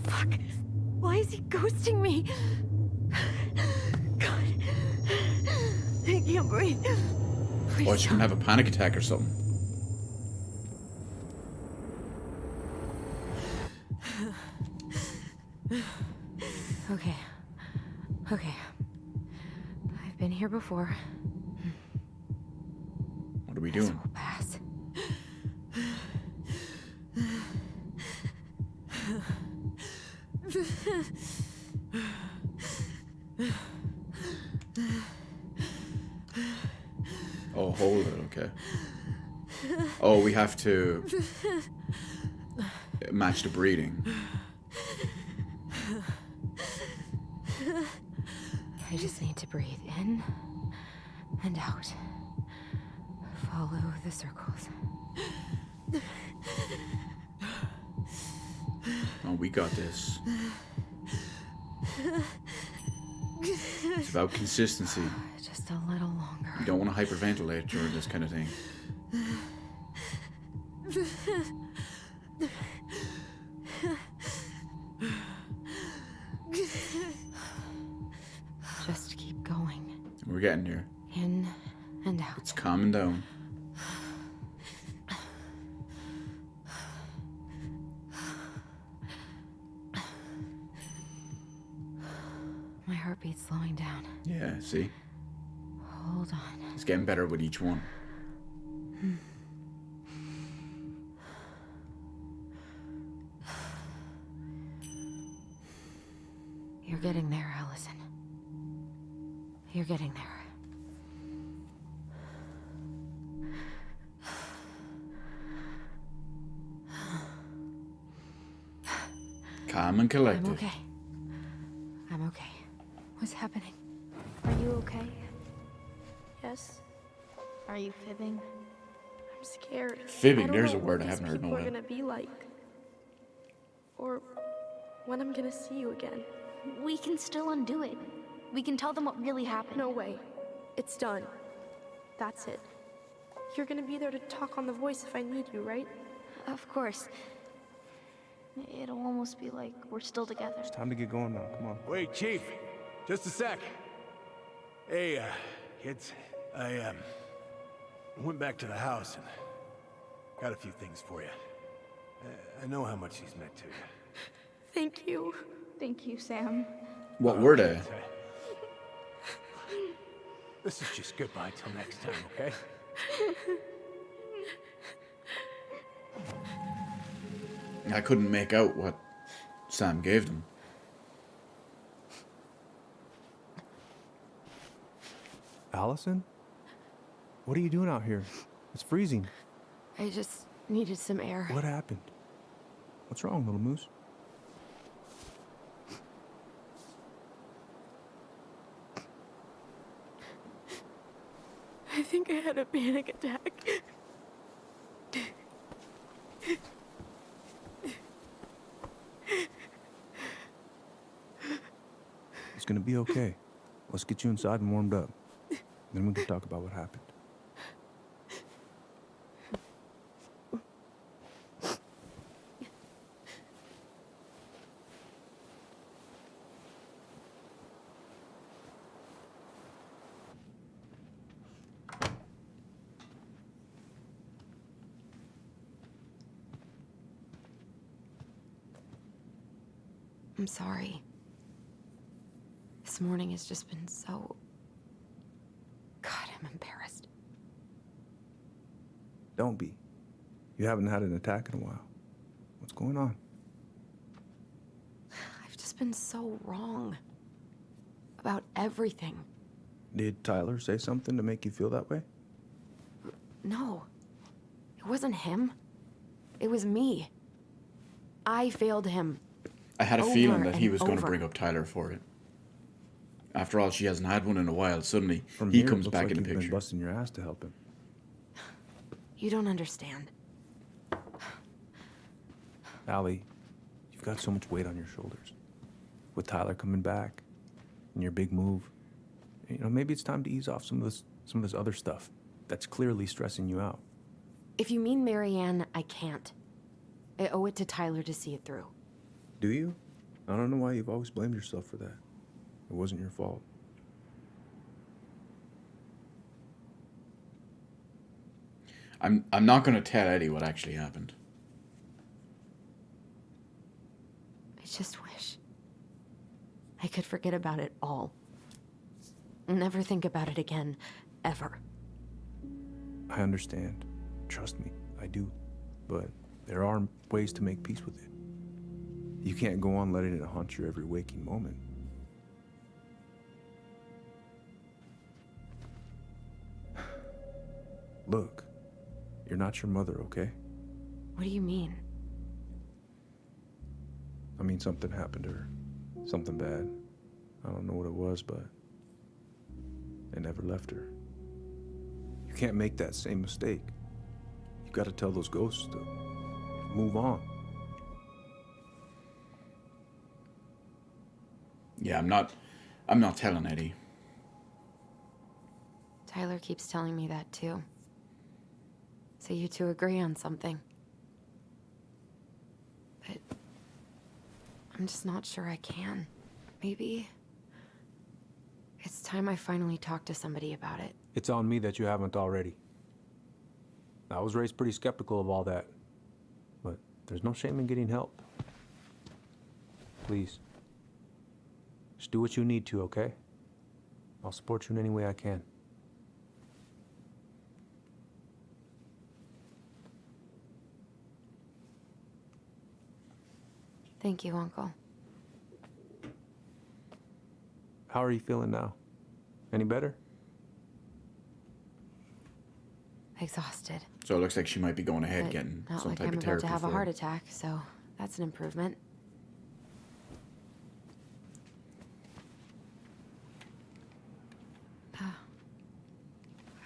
Fuck. Why is he ghosting me? God. I can't breathe. Please Or she's gonna have a panic attack or something. Okay. Okay. I've been here before. What are we This doing? will pass. Oh, hold it, okay. Oh, we have to match the breathing. I just need to breathe in and out. Follow the circles. Oh, we got this. It's about consistency. Just a little longer. You don't want to hyperventilate during this kind of thing. Just keep going. We're getting there. In and out. It's calming down. My heartbeat's slowing down. Yeah, see? Hold on. It's getting better with each one. You're getting there, Allison. You're getting there. Calm and collected. I'm okay. I'm okay. What's happening? Are you okay? Yes? Are you fibbing? I'm scared. Fibbing, I don't there's know a word what I haven't these heard in a people are while. gonna be like. Or when I'm gonna see you again. We can still undo it. We can tell them what really happened. No way. It's done. That's it. You're gonna be there to talk on the voice if I need you, right? Of course. It'll almost be like we're still together. It's time to get going now. Come on. Wait, Chief. Just a sec. Hey, kids. I went back to the house and got a few things for you. I know how much he's meant to you. Thank you. Thank you, Sam. What were they? This is just goodbye till next time, okay? I couldn't make out what Sam gave them. Allison? What are you doing out here? It's freezing. I just needed some air. What happened? What's wrong, little moose? I think I had a panic attack. It's gonna be okay. Let's get you inside and warmed up. Then we can talk about what happened. I'm sorry. This morning has just been so... God, I'm embarrassed. Don't be. You haven't had an attack in a while. What's going on? I've just been so wrong. About everything. Did Tyler say something to make you feel that way? No. It wasn't him. It was me. I failed him. I had a feeling that he and was going to over. bring up Tyler for it. After all, she hasn't had one in a while. Suddenly, From he here, it comes looks back like in the you've been picture. busting your ass to help him. You don't understand. Allie, you've got so much weight on your shoulders. With Tyler coming back, and your big move, you know, maybe it's time to ease off some of this other stuff that's clearly stressing you out. If you mean Marianne, I can't. I owe it to Tyler to see it through. Do you? I don't know why you've always blamed yourself for that. It wasn't your fault. I'm not going to tell Eddie what actually happened. I just wish I could forget about it all. Never think about it again, ever. I understand. Trust me, I do. But there are ways to make peace with it. You can't go on letting it haunt your every waking moment. Look, you're not your mother, okay? What do you mean? I mean, something happened to her. Something bad. I don't know what it was, but it never left her. You can't make that same mistake. You gotta tell those ghosts to move on. Yeah, I'm not telling Eddie. Tyler keeps telling me that too. So you two agree on something. But I'm just not sure I can. Maybe it's time I finally talk to somebody about it. It's on me that you haven't already. I was raised pretty skeptical of all that. But there's no shame in getting help. Please. Just do what you need to, okay? I'll support you in any way I can. Thank you, Uncle. How are you feeling now? Any better? Exhausted. So it looks like she might be going ahead But getting not some like type I'm of about therapy to have a for heart her. attack, so that's an improvement.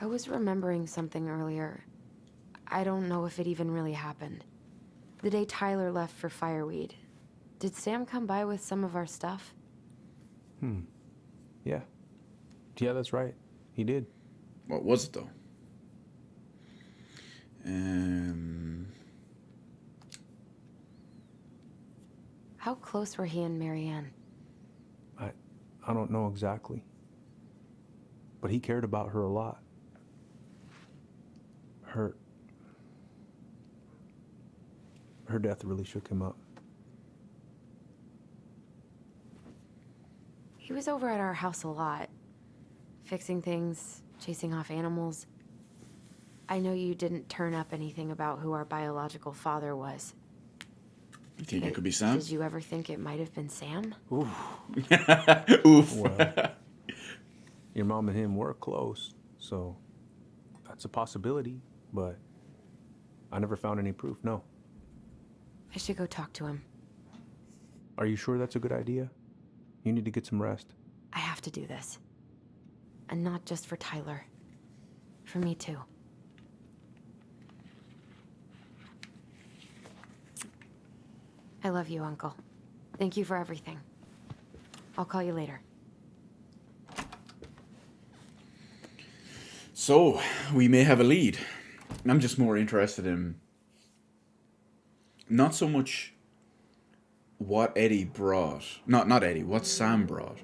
I was remembering something earlier. I don't know if it even really happened. The day Tyler left for Fireweed, did Sam come by with some of our stuff? Yeah. Yeah, that's right. He did. What was it though? How close were he and Marianne? I don't know exactly. But he cared about her a lot. Her death really shook him up. He was over at our house a lot. Fixing things, chasing off animals. I know you didn't turn up anything about who our biological father was. You think it could be Sam? Did you ever think it might have been Sam? Oof. Oof. Well, your mom and him were close, so that's a possibility, but I never found any proof, no. I should go talk to him. Are you sure that's a good idea? You need to get some rest. I have to do this. And not just for Tyler. For me too. I love you, Uncle. Thank you for everything. I'll call you later. So, we may have a lead. I'm just more interested in not so much what Eddie brought. Not Eddie, what Sam brought.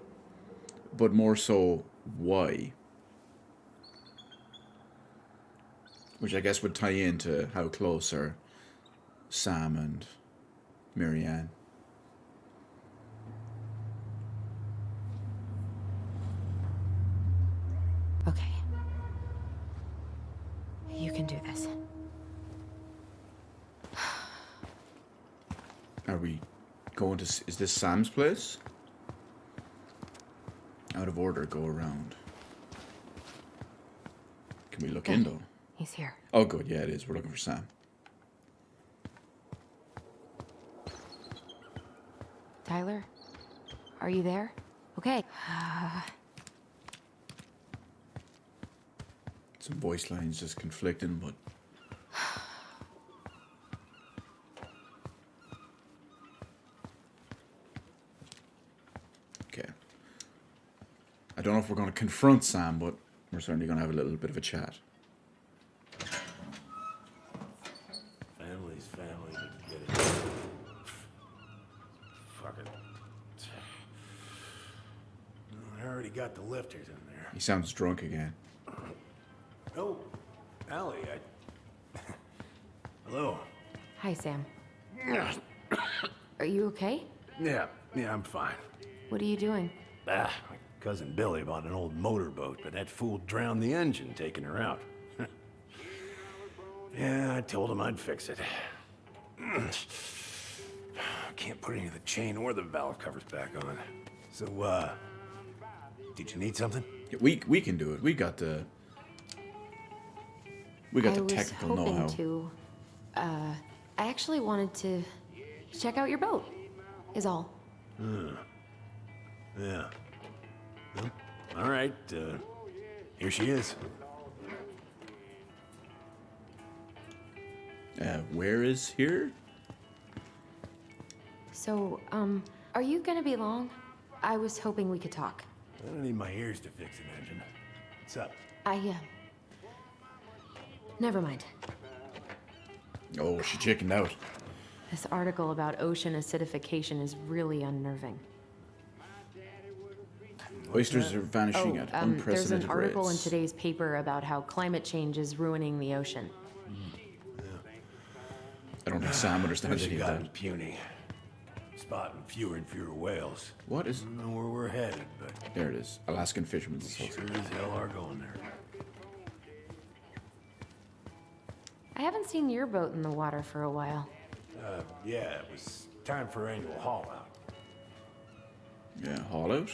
But more so, why. Which I guess would tie into how close are Sam and Marianne. Okay. You can do this. Are we going to... Is this Sam's place? Out of order, go around. Can we look in, though? He's here. Oh, good. Yeah, it is. We're looking for Sam. Tyler? Are you there? Okay. Some voice lines just conflicting, but... Okay. I don't know if we're going to confront Sam, but we're certainly going to have a little bit of a chat. Family's family, but get it. Fuck it. I already got the lifters in there. He sounds drunk again. Oh, Allie, Hello. Hi, Sam. Are you okay? Yeah, I'm fine. What are you doing? My cousin Billy bought an old motorboat, but that fool drowned the engine taking her out. Yeah, I told him I'd fix it. Can't put any of the chain or the valve covers back on. So, did you need something? Yeah, we can do it. We got the technical know-how. I was hoping to. I actually wanted to check out your boat, is all. Yeah. Well, all right, here she is. Where is here? So, are you gonna be long? I was hoping we could talk. I don't need my ears to fix an engine. What's up? Never mind. Oh, she chickened out. This article about ocean acidification is really unnerving. Oysters are vanishing at unprecedented there's an article rates. in today's paper about how climate change is ruining the ocean. I don't think Sam understands any of gotten that. puny. Spotting fewer and fewer whales. What is... I don't know where we're headed, but... There it is. Alaskan Fishermen's Association. Sure as hell are going there. I haven't seen your boat in the water for a while. Yeah, it was time for annual haul out. Yeah, haul out?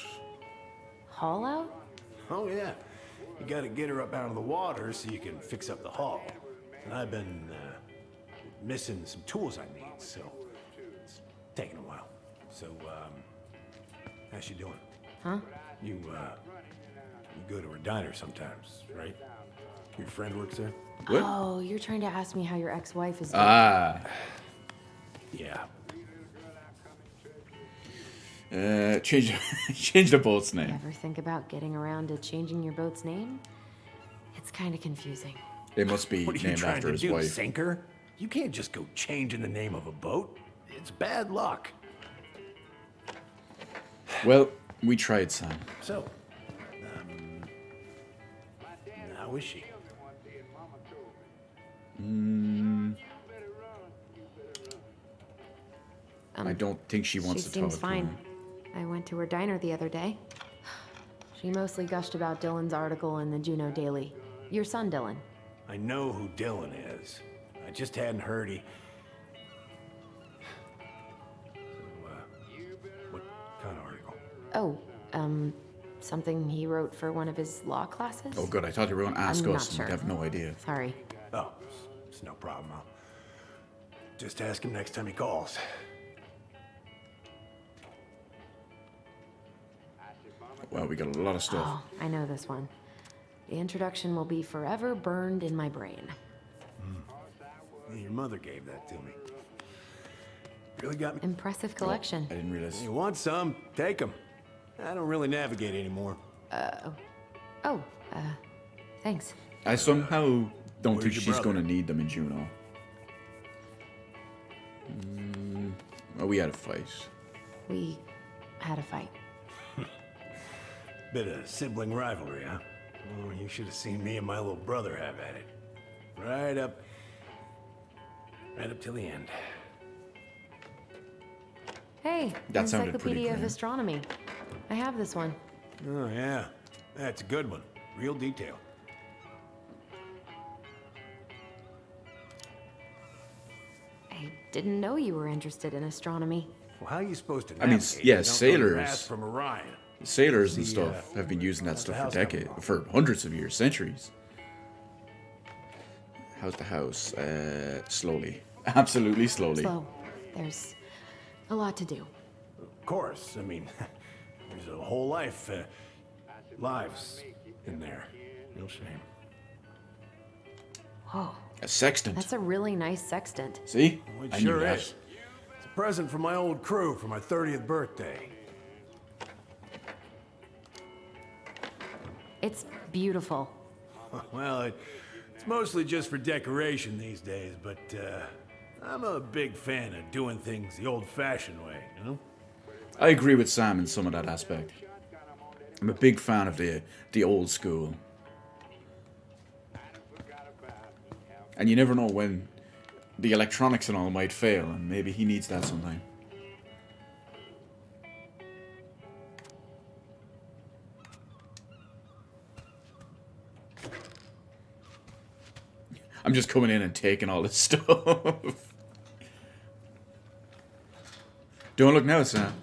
Haul out? Oh, yeah. You gotta get her up out of the water so you can fix up the hull. And I've been, missing some tools I need, so it's taking a while. So, how's she doing? Huh? You go to her diner sometimes, right? Your friend works there? What? Oh, you're trying to ask me how your ex-wife is doing. Ah. Yeah. Change the boat's name. Ever think about getting around to changing your boat's name? It's kind of confusing. It must be What are you named trying after to his do, wife. sink her? You can't just go changing the name of a boat. It's bad luck. Well, we tried, Sam. So, how is she? I don't think she wants to talk She seems fine. to him. I went to her diner the other day. She mostly gushed about Dylan's article in the Juneau Daily. Your son, Dylan. I know who Dylan is. I just hadn't heard he... what kind of article? Oh, something he wrote for one of his law classes? Oh, good. I thought you were going to ask I'm us. not sure. I have no idea. Sorry. Oh, it's no problem. I'll just ask him next time he calls. Well, we got a lot of stuff. Oh, I know this one. The introduction will be forever burned in my brain. Yeah, your mother gave that to me. Really got me. Impressive collection. I didn't realize. You want some? Take them. I don't really navigate anymore. Thanks. I somehow don't Where's think your she's brother? going to need them in Juneau. Well, we had a fight. We had a fight. Bit of sibling rivalry, huh? Oh, you should have seen me and my little brother have at it. Right up till the end. Hey, That sounded pretty Encyclopedia of grim. Astronomy. I have this one. Oh, yeah. That's a good one. Real detail. I didn't know you were interested in astronomy. Well, how are you supposed to I mean, navigate yeah, if you don't know your sailors- ass from Orion? Sailors and The, stuff have been using that how's the stuff for house coming decades, along? for hundreds of years, centuries. How's the house? Slowly. Absolutely slowly. Slow. There's a lot to do. Of course. I mean, there's a whole lives in there. Real shame. Whoa, A sextant. that's a really nice sextant. See? Well, it I knew sure that. is. It's a present from my old crew for my 30th birthday. It's beautiful. Well, it's mostly just for decoration these days, but I'm a big fan of doing things the old-fashioned way, you know? I agree with Sam in some of that aspect. I'm a big fan of the old school. And you never know when the electronics and all might fail, and maybe he needs that sometime. I'm just coming in and taking all this stuff. Don't look now, Sam.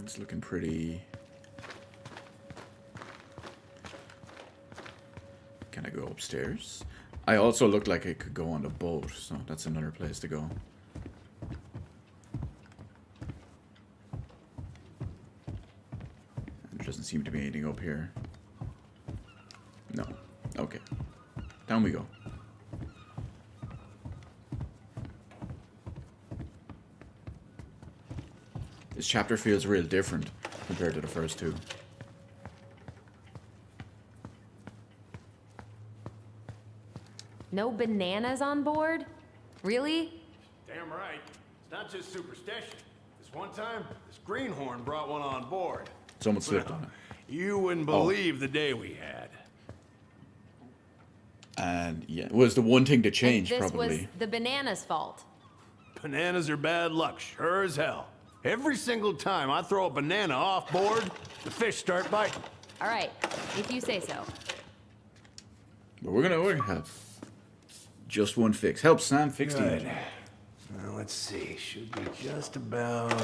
It's looking pretty. Can I go upstairs? I also look like I could go on the boat, so that's another place to go. There doesn't seem to be anything up here. No. Okay. Down we go. This chapter feels real different compared to the first two. No bananas on board? Really? Damn right. It's not just superstition. This one time, this greenhorn brought one on board. Someone slipped on it. You wouldn't believe the day we had. And yeah, it was the one thing to change, This probably. was the banana's fault. Bananas are bad luck, sure as hell. Every single time I throw a banana off board, the fish start biting. All right, if you say so. But we're gonna have just one fix. Help Sam fix the Good. engine. Well, let's see. Should be just about.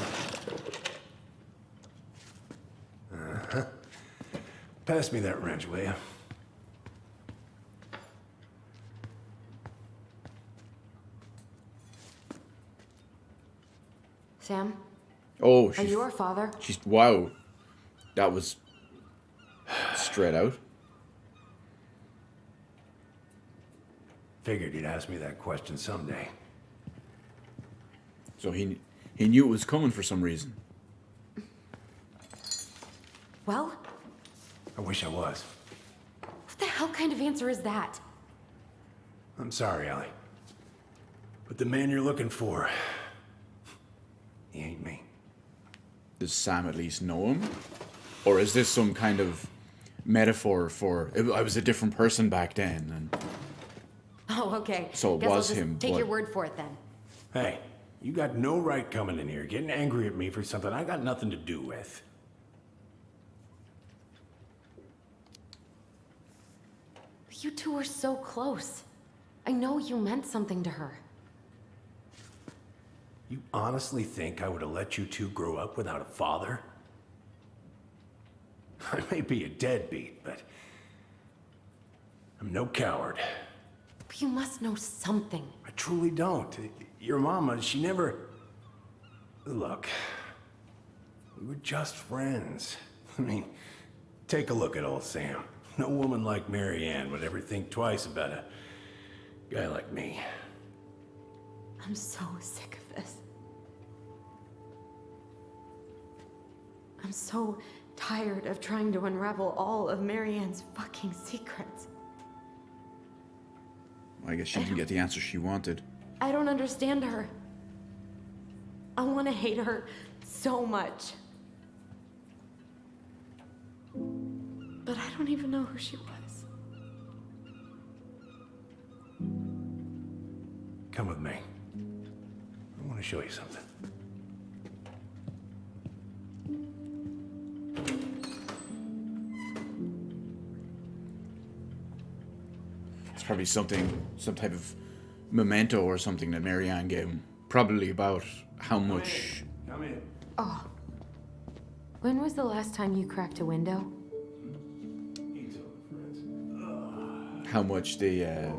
Pass me that wrench, will you? Sam, Oh, are she's, you our father? she's wow. That was straight out. Figured you'd ask me that question someday. So he knew it was coming for some reason. Well, I wish I was. what the hell kind of answer is that? I'm sorry, Ellie. But the man you're looking for, he ain't me. Does Sam at least know him? Or is this some kind of metaphor for I was a different person back then? And Oh, okay. So it Guess I'll was just him, take but- your word for it then. Hey, you got no right coming in here getting angry at me for something I got nothing to do with. You two were so close. I know you meant something to her. You honestly think I would have let you two grow up without a father? I may be a deadbeat, but I'm no coward. But you must know something. I truly don't. Your mama, she never... Look, we were just friends. I mean, take a look at old Sam. No woman like Mary Ann would ever think twice about a guy like me. I'm so sick of this. I'm so tired of trying to unravel all of Mary Ann's fucking secrets. I guess she didn't get the answer she wanted. I don't understand her. I want to hate her so much. But I don't even know who she was. Come with me. I want to show you something. It's probably some type of memento or something that Mary Ann gave him. Probably about how much... Come in. Oh. When was the last time you cracked a window? How much they,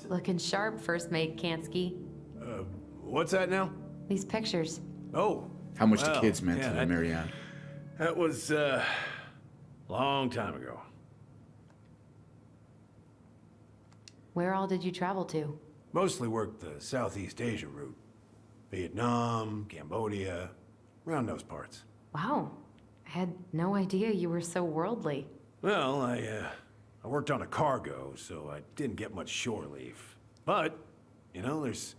Looking sharp, First Mate Kansky. What's that now? These pictures. Oh. How much the well, kids meant yeah, to Mary Ann. That was, long time ago. Where all did you travel to? Mostly worked the Southeast Asia route. Vietnam, Cambodia, around those parts. Wow. I had no idea you were so worldly. Well, I worked on a cargo, so I didn't get much shore leave. But, you know, there's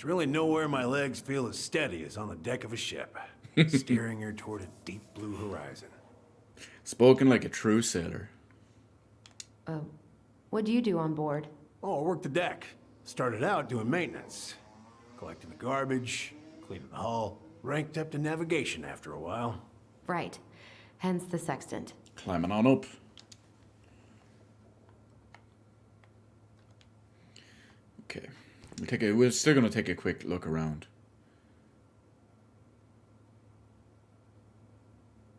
really nowhere my legs feel as steady as on the deck of a ship, steering her toward a deep blue horizon. Spoken like a true sailor. What do you do on board? Oh, I worked the deck. Started out doing maintenance. Collecting the garbage, cleaning the hull. Ranked up to navigation after a while. Right. Hence the sextant. Climbing on up. Okay. We're still gonna take a quick look around.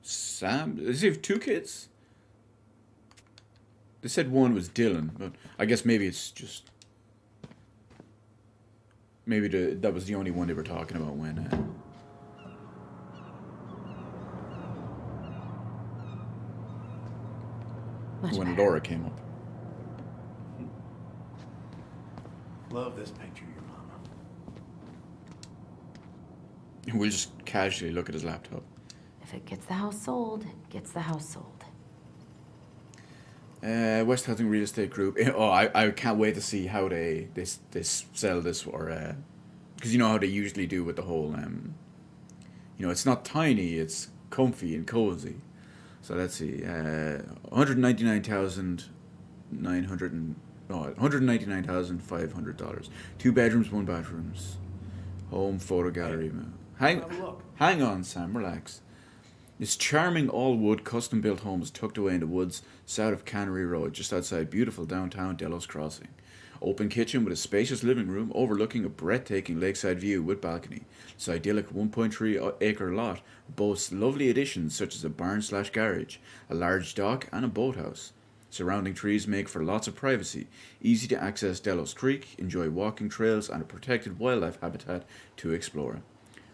Sam? Does he have two kids? They said one was Dylan, but I guess maybe it's just... Maybe that was the only one they were talking about when... when Laura came up. Love this picture of your mama. We'll just casually look at his laptop. If it gets the house sold, it gets the house sold. West Housing Real Estate Group. Oh, I can't wait to see how they sell this, or because you know how they usually do with the whole you know, it's not tiny, it's comfy and cozy. So let's see, $199,500. 2 bedrooms, 1 bathrooms, home photo gallery. Hang on, Sam, relax. This charming all-wood, custom-built home is tucked away in the woods south of Cannery Road, just outside beautiful downtown Delos Crossing. Open kitchen with a spacious living room overlooking a breathtaking lakeside view with balcony. This idyllic 1.3-acre lot boasts lovely additions such as a barn/garage, a large dock, and a boathouse. Surrounding trees make for lots of privacy, easy to access Delos Creek, enjoy walking trails, and a protected wildlife habitat to explore.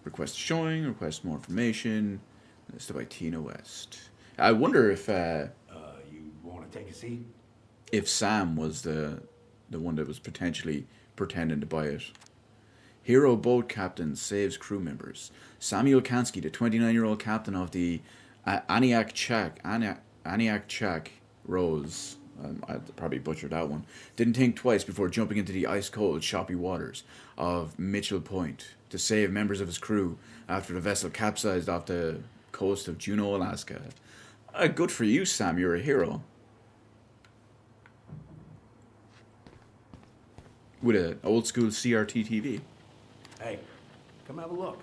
Request showing, request more information. Listed by Tina West. I wonder if you want to take a seat? If Sam was the one that was potentially pretending to buy it. Hero boat captain saves crew members. Samuel Kansky, the 29-year-old captain of the Aniak Chak Rose, I probably butchered that one, didn't think twice before jumping into the ice-cold, choppy waters of Mitchell Point to save members of his crew after the vessel capsized off the coast of Juneau, Alaska. Good for you, Sam. You're a hero. With an old-school CRT TV. Come have a look.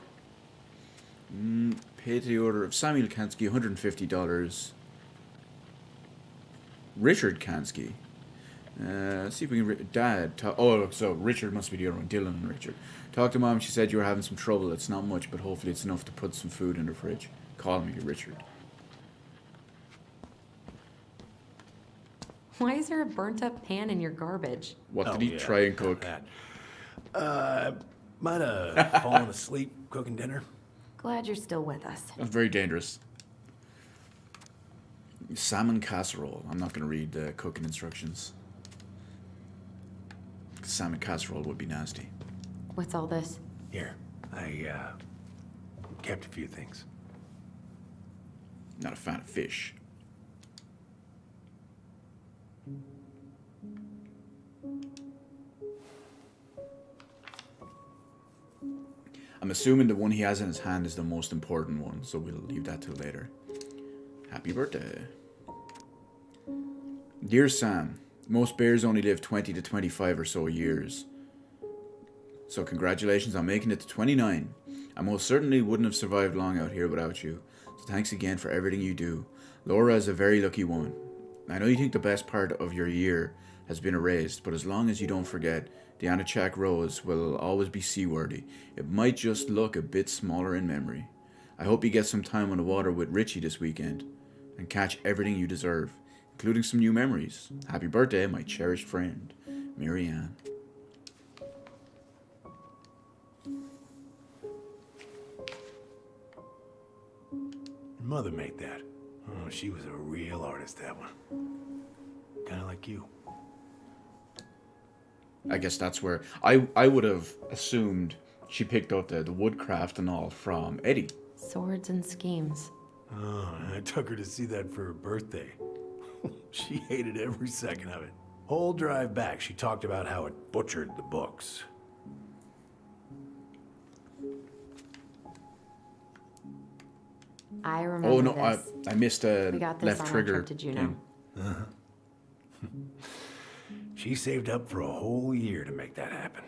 Pay to the order of Samuel Kansky, $150. Richard Kansky. Let's see if we can... Dad. Oh, so Richard must be the other one. Dylan and Richard. Talked to Mom. She said you were having some trouble. It's not much, but hopefully it's enough to put some food in the fridge. Call me Richard. Why is there a burnt up pan in your garbage? What did he try and cook? Might have fallen asleep cooking dinner. Glad you're still with us. That's very dangerous. Salmon casserole. I'm not going to read the cooking instructions. Salmon casserole would be nasty. What's all this? Here, I kept a few things. Not a fan of fish. I'm assuming the one he has in his hand is the most important one, so we'll leave that till later. Happy birthday. Dear Sam, most bears only live 20 to 25 or so years. So congratulations on making it to 29. I most certainly wouldn't have survived long out here without you. So thanks again for everything you do. Laura is a very lucky woman. I know you think the best part of your year has been erased, but as long as you don't forget, the Anichak Rose will always be seaworthy. It might just look a bit smaller in memory. I hope you get some time on the water with Richie this weekend and catch everything you deserve, including some new memories. Happy birthday, my cherished friend, Marianne. Your mother made that. Oh, she was a real artist, that one. Kind of like you. I guess that's where I would have assumed she picked up the woodcraft and all from Eddie. Swords and schemes. Oh, I took her to see that for her birthday. She hated every second of it. Whole drive back, she talked about how it butchered the books. I remember. Oh no, this. I missed a We got this left on our trigger. trip to Juneau. She saved up for a whole year to make that happen.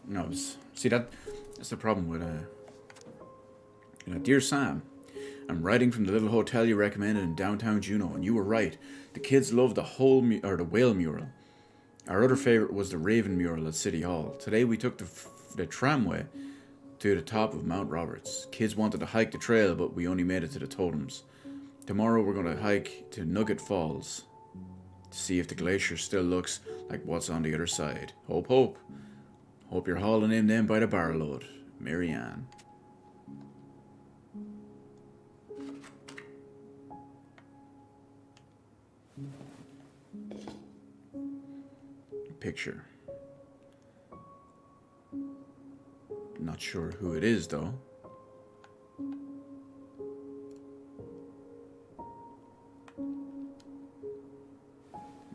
No, see that's the problem with dear Sam, I'm writing from the little hotel you recommended in downtown Juneau, and you were right. The kids loved the the whale mural. Our other favorite was the raven mural at City Hall. Today we took the tramway to the top of Mount Roberts. Kids wanted to hike the trail, but we only made it to the totems. Tomorrow we're going to hike to Nugget Falls to see if the glacier still looks like what's on the other side. Hope, hope. Hope you're hauling in them by the barrowload. Marianne. Picture. Not sure who it is, though.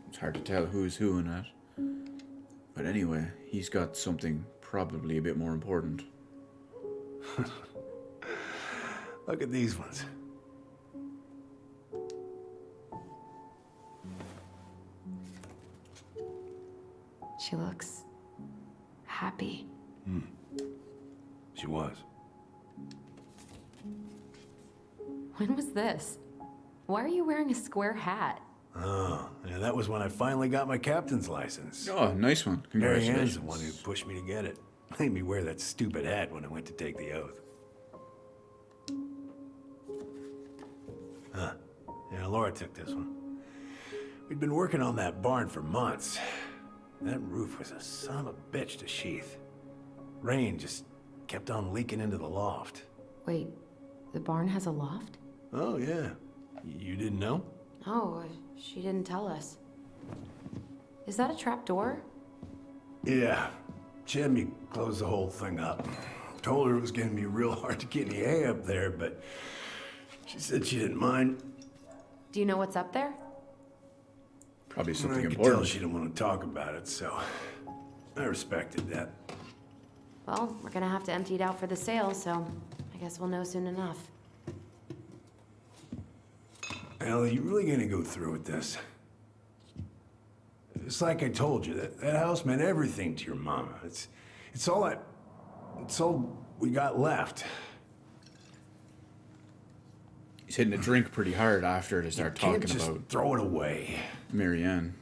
It's hard to tell who's who in that. But anyway, he's got something probably a bit more important. Look at these ones. She looks happy. She was. When was this? Why are you wearing a square hat? Oh, yeah, that was when I finally got my captain's license. Oh, nice one. Marianne's Congratulations. the one who pushed me to get it. Made me wear that stupid hat when I went to take the oath. Huh. Yeah, Laura took this one. We'd been working on that barn for months. That roof was a son of a bitch to sheath. Rain just kept on leaking into the loft. Wait, the barn has a loft? Oh, yeah. You didn't know? Oh, she didn't tell us. Is that a trap door? Yeah. She had me close the whole thing up. Told her it was gonna be real hard to get any hay up there, but she said she didn't mind. Do you know what's up there? Probably something I could important. tell she didn't want to talk about it, so I respected that. Well, we're gonna have to empty it out for the sale, so I guess we'll know soon enough. Ellie, you really gonna go through with this? It's like I told you, that house meant everything to your mama. It's all I... It's all we got left. He's hitting a drink pretty hard after they start Can't talking just about throw it away. Marianne.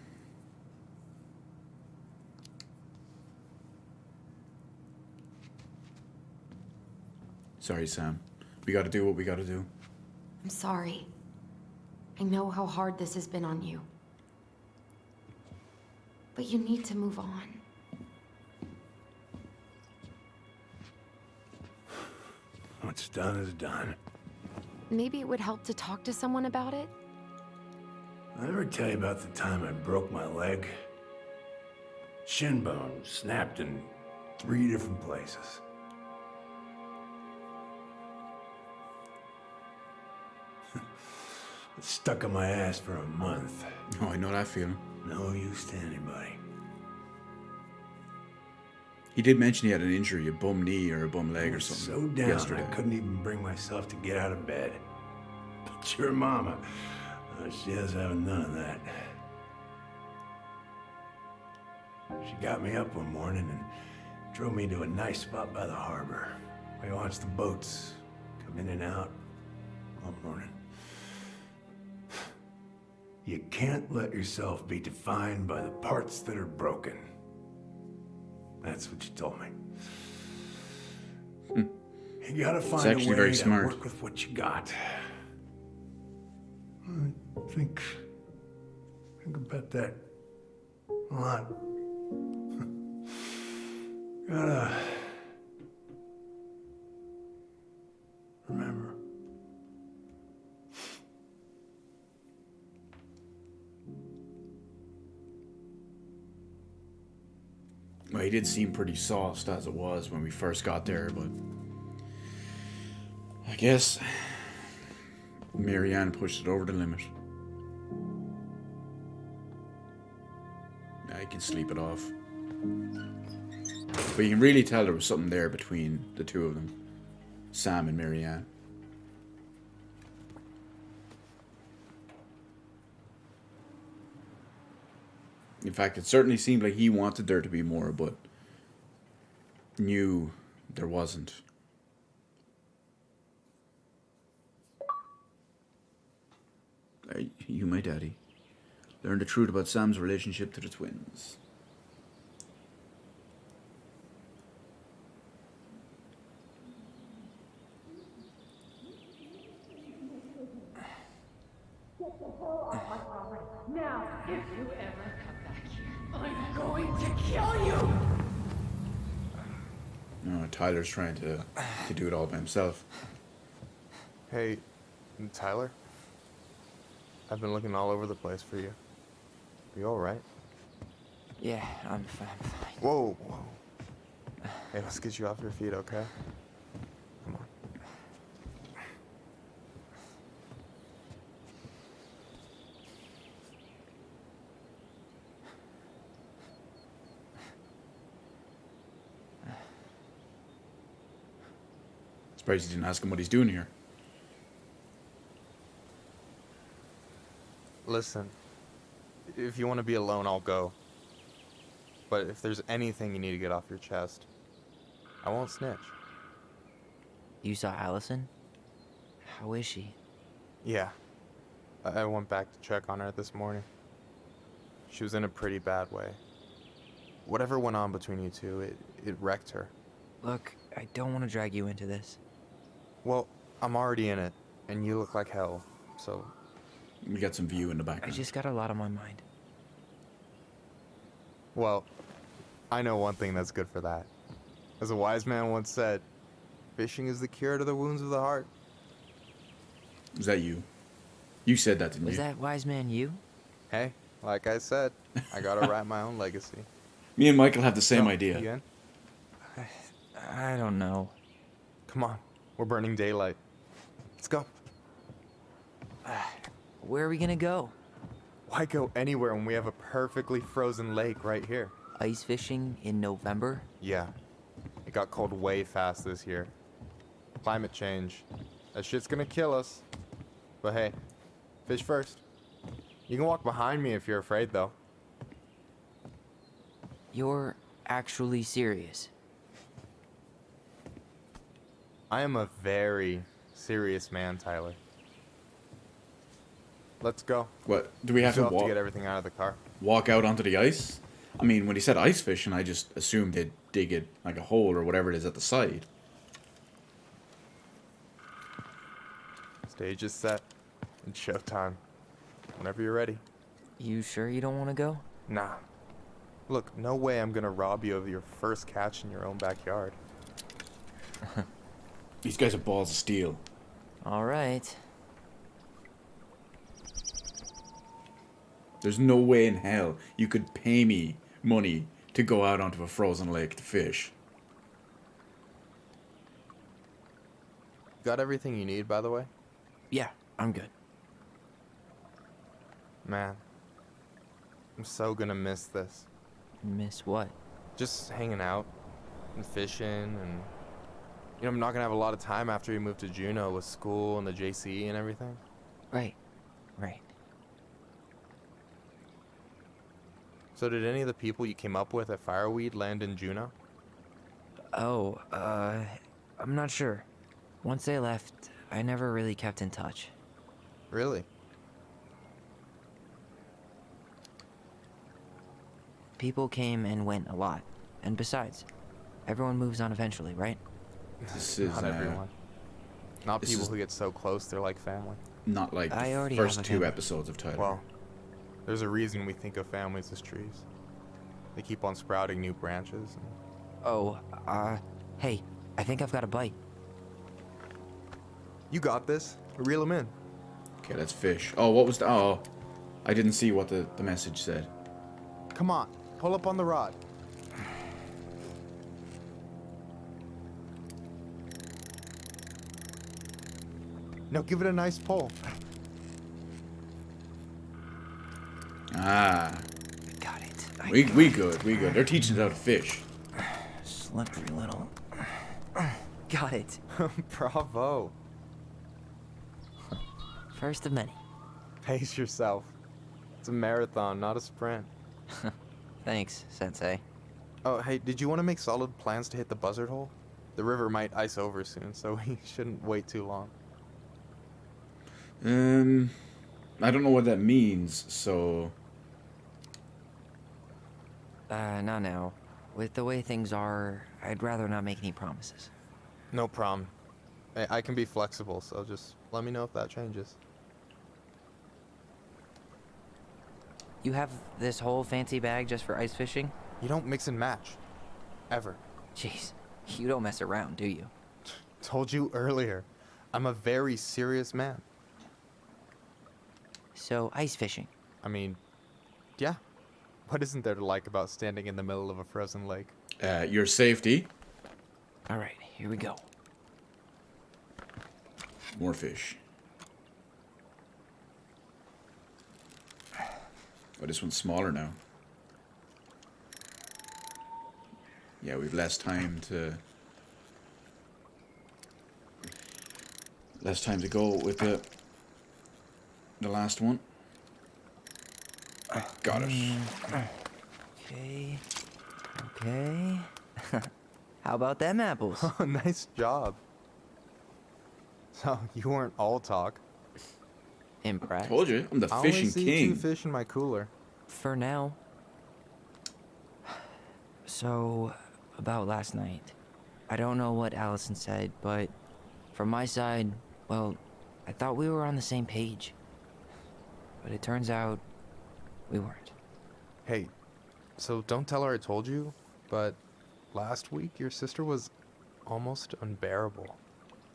Sorry, Sam. We gotta do what we gotta do. I'm sorry. I know how hard this has been on you. But you need to move on. What's done is done. Maybe it would help to talk to someone about it? I ever tell you about the time I broke my leg? Shin bone snapped in 3 different places. It stuck in my ass for a month. Oh, I know that feeling. No use to anybody. He did mention he had an injury, a bum knee or a bum leg or something. So down, yesterday. I couldn't even bring myself to get out of bed. But your mama, she has having none of that. She got me up one morning and drove me to a nice spot by the harbor. We watched the boats come in and out all morning. You can't let yourself be defined by the parts that are broken. That's what you told me. You gotta find a way very to smart. work with what you got. I think about that a lot. Gotta remember. Well, he did seem pretty sauced as it was when we first got there, but I guess Marianne pushed it over the limit. I can sleep it off. But you can really tell there was something there between the two of them, Sam and Marianne. In fact, it certainly seemed like he wanted there to be more, but knew there wasn't. Are you my daddy? Learn the truth about Sam's relationship to the twins. Now, if you ever come back here, I'm going to kill you! No, Tyler's trying to do it all by himself. Hey, Tyler? I've been looking all over the place for you. You alright? Yeah, I'm fine. Whoa, whoa. Hey, let's get you off your feet, okay? Come on. Surprised you didn't ask him what he's doing here. Listen, if you want to be alone, I'll go. But if there's anything you need to get off your chest, I won't snitch. You saw Allison? How is she? Yeah. I went back to check on her this morning. She was in a pretty bad way. Whatever went on between you two, it wrecked her. Look, I don't want to drag you into this. Well, I'm already in it, and you look like hell, so... We got some view in the background. I just got a lot on my mind. Well, I know one thing that's good for that. As a wise man once said, fishing is the cure to the wounds of the heart. Was that you? You said that, didn't you? Was that wise man you? Hey, like I said, I gotta write my own legacy. Me and Michael have the same idea. You in? I don't know. Come on, we're burning daylight. Let's go. Where are we gonna go? Why go anywhere when we have a perfectly frozen lake right here? Ice fishing in November? Yeah. It got cold way fast this year. Climate change. That shit's gonna kill us. But hey, fish first. You can walk behind me if you're afraid, though. You're actually serious? I am a very serious man, Tyler. Let's go. What? Do we have still to walk? get everything out of the car. Walk out onto the ice? I mean, when he said ice fishing, I just assumed they'd dig it like a hole or whatever it is at the side. Stage is set. It's showtime. Whenever you're ready. You sure you don't want to go? Nah. Look, no way I'm gonna rob you of your first catch in your own backyard. These guys are balls of steel. All right. There's no way in hell you could pay me money to go out onto a frozen lake to fish. Got everything you need, by the way? Yeah, I'm good. Man, I'm so gonna miss this. Miss what? Just hanging out and fishing and... You know, I'm not gonna have a lot of time after you move to Juneau with school and the JC and everything. Right. So did any of the people you came up with at Fireweed land in Juneau? Oh, I'm not sure. Once they left, I never really kept in touch. Really? People came and went a lot. And besides, everyone moves on eventually, right? This is Not everyone. Not this people is who get so close they're like family. not like I the already first have a 2 family. episodes of Tyler. Well, there's a reason we think of families as trees. They keep on sprouting new branches. Oh, hey, I think I've got a bite. You got this. Reel them in. Okay, let's fish. Oh, what was the... Oh, I didn't see what the message said. Come on, pull up on the rod. No, give it a nice pull. Ah. Got it. We good. They're teaching us how to fish. Slippery little. Got it. Bravo. First of many. Pace yourself. It's a marathon, not a sprint. Thanks, Sensei. Oh, hey, did you want to make solid plans to hit the buzzard hole? The river might ice over soon, so we shouldn't wait too long. I don't know what that means, so... Not now. With the way things are, I'd rather not make any promises. No problem. I can be flexible, so just let me know if that changes. You have this whole fancy bag just for ice fishing? You don't mix and match. Ever. Jeez, you don't mess around, do you? Told you earlier. I'm a very serious man. So, ice fishing. I mean, yeah. What isn't there to like about standing in the middle of a frozen lake? Your safety. Alright, here we go. More fish. Oh, this one's smaller now. Yeah, we've less time to go with the last one. Got it. Okay. How about them apples? Oh, nice job. So, you weren't all talk. Impressed. Told you, I'm the I fishing only see king. 2 fish in my cooler. For now. So, about last night. I don't know what Allison said, but from my side, well, I thought we were on the same page. But it turns out we weren't. Hey, so don't tell her I told you, but last week your sister was almost unbearable.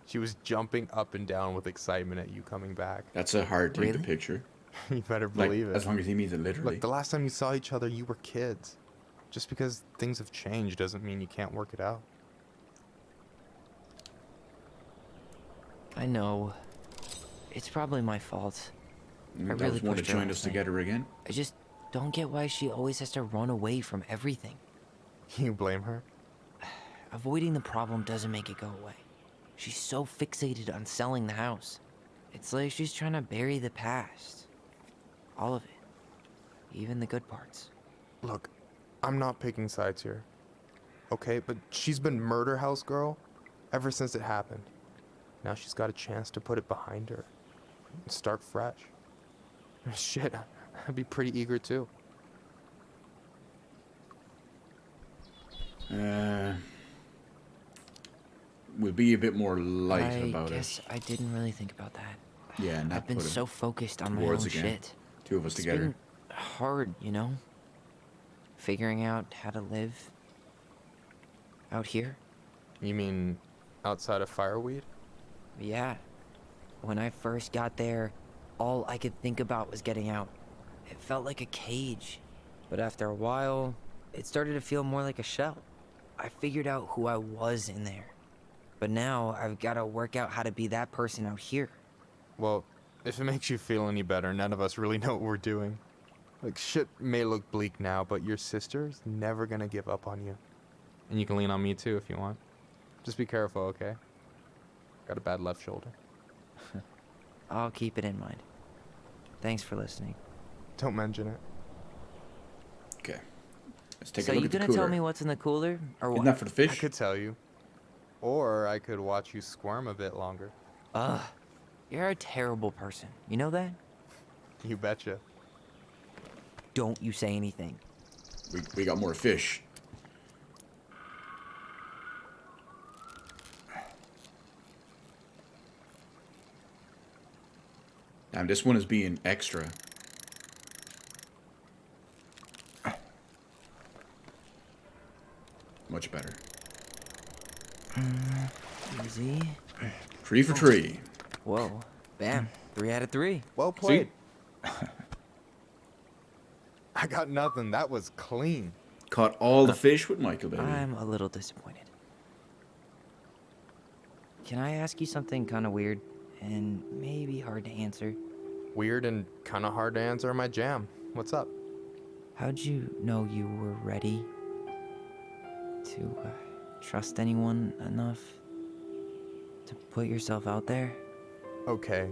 She was jumping up and down with excitement at you coming back. That's a hard thing to Really? picture. You better Like, believe it. as long as he means it literally. Look, the last time you saw each other, you were kids. Just because things have changed doesn't mean you can't work it out. I know. It's probably my fault. I that really was one to pushed her join last us night. together again. I just don't get why she always has to run away from everything. You blame her? Avoiding the problem doesn't make it go away. She's so fixated on selling the house. It's like she's trying to bury the past. All of it. Even the good parts. Look, I'm not picking sides here. Okay, but she's been murder house girl ever since it happened. Now she's got a chance to put it behind her and start fresh. Shit, I'd be pretty eager too. We'll be a bit more light about I guess it. I didn't really think about that. Yeah, and I've been put so focused on my towards own again. shit. Two of us It's together. been hard, you know? Figuring out how to live out here. You mean outside of fireweed? Yeah. When I first got there, all I could think about was getting out. It felt like a cage. But after a while, it started to feel more like a shell. I figured out who I was in there. But now I've got to work out how to be that person out here. Well, if it makes you feel any better, none of us really know what we're doing. Like, shit may look bleak now, but your sister's never gonna give up on you. And you can lean on me too if you want. Just be careful, okay? Got a bad left shoulder. I'll keep it in mind. Thanks for listening. Don't mention it. Okay. Let's take So a look you at the gonna cooler. tell me what's in the cooler, or what? Isn't that for the fish? I could tell you. Or I could watch you squirm a bit longer. Ugh. You're a terrible person. You know that? You betcha. Don't you say anything. We got more fish. Damn, this one is being extra. Much better. Easy. Tree for tree. Whoa. Bam. 3 out of 3. Well played. I got nothing. That was clean. Caught all the fish with Michael, baby. I'm a little disappointed. Can I ask you something kind of weird and maybe hard to answer? Weird and kind of hard to answer my jam. What's up? How'd you know you were ready to trust anyone enough to put yourself out there? Okay.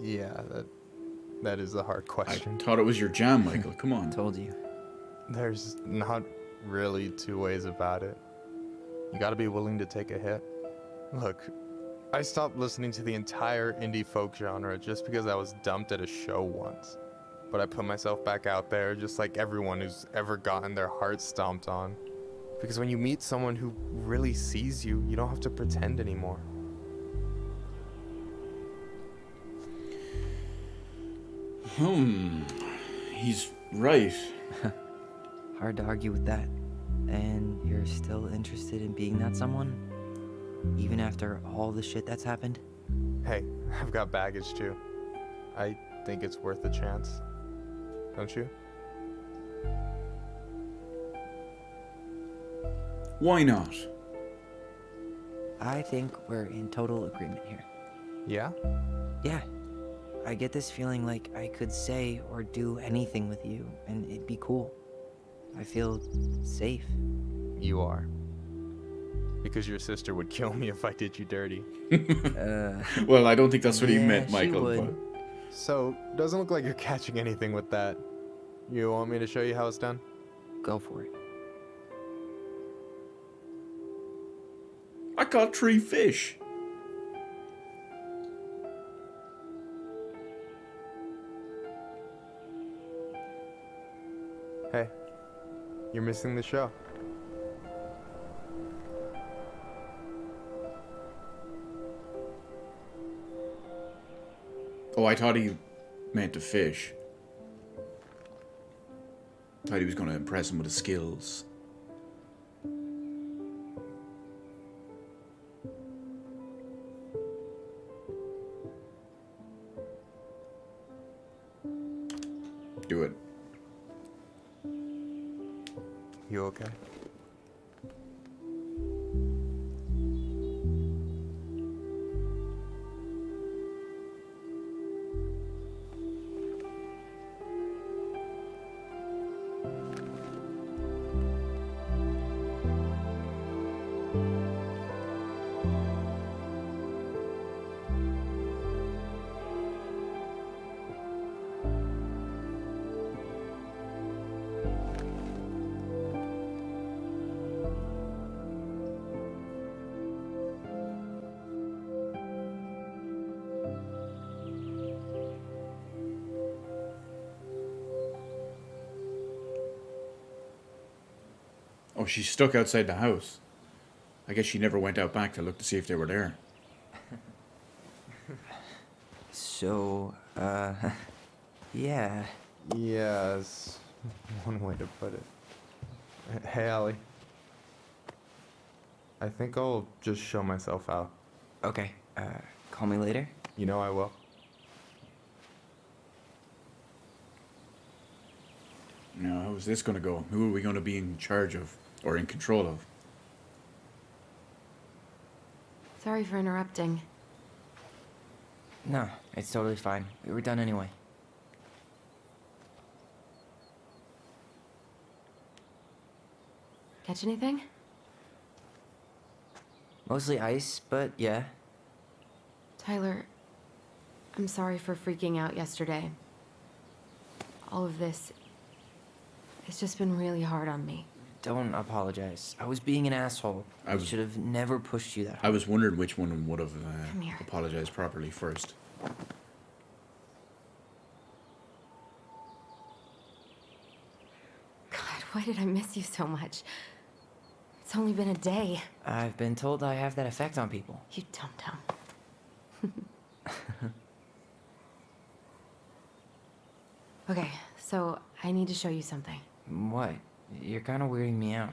Yeah, that is a hard question. I thought it was your jam, Michael. Come on. Told you. There's not really two ways about it. You gotta be willing to take a hit. Look, I stopped listening to the entire indie folk genre just because I was dumped at a show once. But I put myself back out there just like everyone who's ever gotten their heart stomped on. Because when you meet someone who really sees you, you don't have to pretend anymore. He's right. Hard to argue with that. And you're still interested in being that someone? Even after all the shit that's happened? Hey, I've got baggage too. I think it's worth a chance. Don't you? Why not? I think we're in total agreement here. Yeah? Yeah. I get this feeling like I could say or do anything with you, and it'd be cool. I feel safe. You are. Because your sister would kill me if I did you dirty. Well, I don't think that's what he meant, she Michael. would. But So, doesn't look like you're catching anything with that. You want me to show you how it's done? Go for it. I caught 3 fish. Hey, you're missing the show. Oh, I thought he meant to fish. Thought he was going to impress him with his skills. Do it. You okay? Oh, she's stuck outside the house. I guess she never went out back to look to see if they were there. So, yeah. Yes, one way to put it. Hey, Allie. I think I'll just show myself out. Okay, call me later? You know I will. Now, how's this gonna go? Who are we gonna be in charge of, or in control of? Sorry for interrupting. No, it's totally fine. We were done anyway. Catch anything? Mostly ice, but yeah. Tyler, I'm sorry for freaking out yesterday. All of this, it's just been really hard on me. Don't apologize. I was being an asshole. I should have never pushed you that hard. I was wondering which one would have Come here. apologized properly first. God, why did I miss you so much? It's only been a day. I've been told I have that effect on people. You dum-dum. Okay, so I need to show you something. What? You're kind of weirding me out.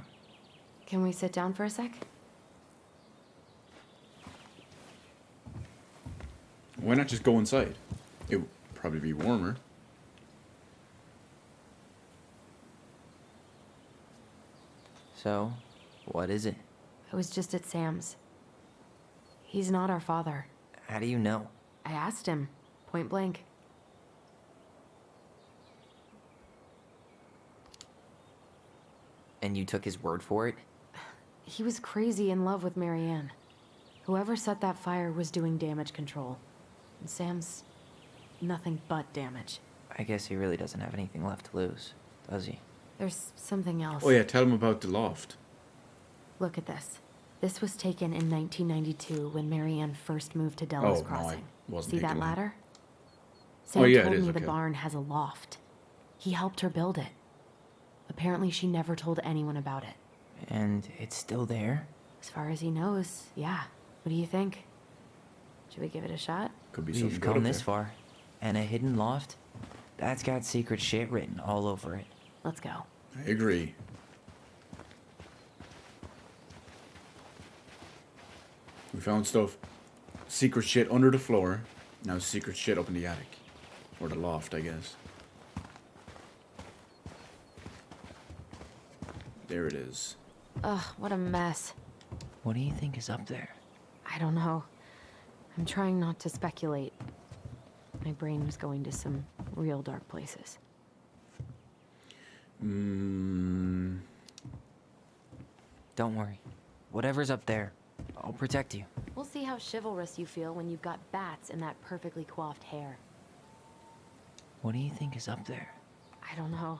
Can we sit down for a sec? Why not just go inside? It would probably be warmer. So, what is it? I was just at Sam's. He's not our father. How do you know? I asked him, point blank. And you took his word for it? He was crazy in love with Marianne. Whoever set that fire was doing damage control. And Sam's nothing but damage. I guess he really doesn't have anything left to lose, does he? There's something else. Oh yeah, tell him about the loft. Look at this. This was taken in 1992 when Marianne first moved to Delos Oh, no, I Crossing. wasn't See that thinking that. ladder? Sam Yeah, it told is, me the okay. barn has a loft. He helped her build it. Apparently she never told anyone about it. And it's still there? As far as he knows, yeah. What do you think? Should we give it a shot? Could be something We've good come up this there. far. And a hidden loft? That's got secret shit written all over it. Let's go. I agree. We found stuff. Secret shit under the floor. Now secret shit up in the attic. Or the loft, I guess. There it is. Ugh, what a mess. What do you think is up there? I don't know. I'm trying not to speculate. My brain was going to some real dark places. Don't worry. Whatever's up there, I'll protect you. We'll see how chivalrous you feel when you've got bats in that perfectly coiffed hair. What do you think is up there? I don't know.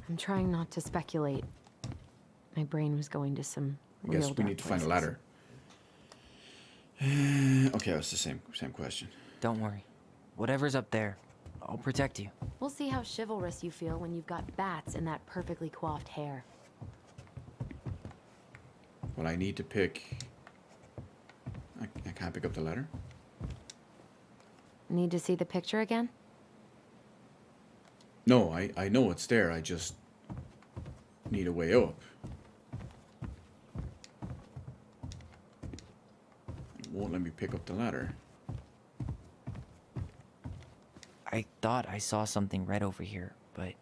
I'm trying not to speculate. My brain was going to some I real guess we dark need to find a places. ladder. Okay, that's the same question. Don't worry. Whatever's up there, I'll protect you. We'll see how chivalrous you feel when you've got bats in that perfectly coiffed hair. Well, I need to pick... I can't pick up the ladder. Need to see the picture again? No, I know it's there. I just need a way up. It won't let me pick up the ladder. I thought I saw something red over here, but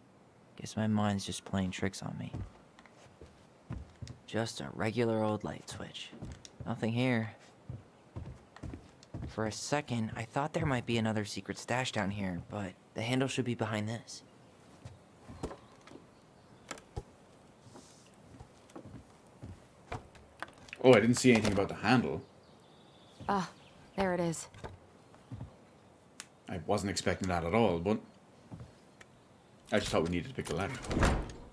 guess my mind's just playing tricks on me. Just a regular old light switch. Nothing here. For a second, I thought there might be another secret stash down here, but the handle should be behind this. Oh, I didn't see anything about the handle. Ah, there it is. I wasn't expecting that at all, but... I just thought we needed to pick the ladder.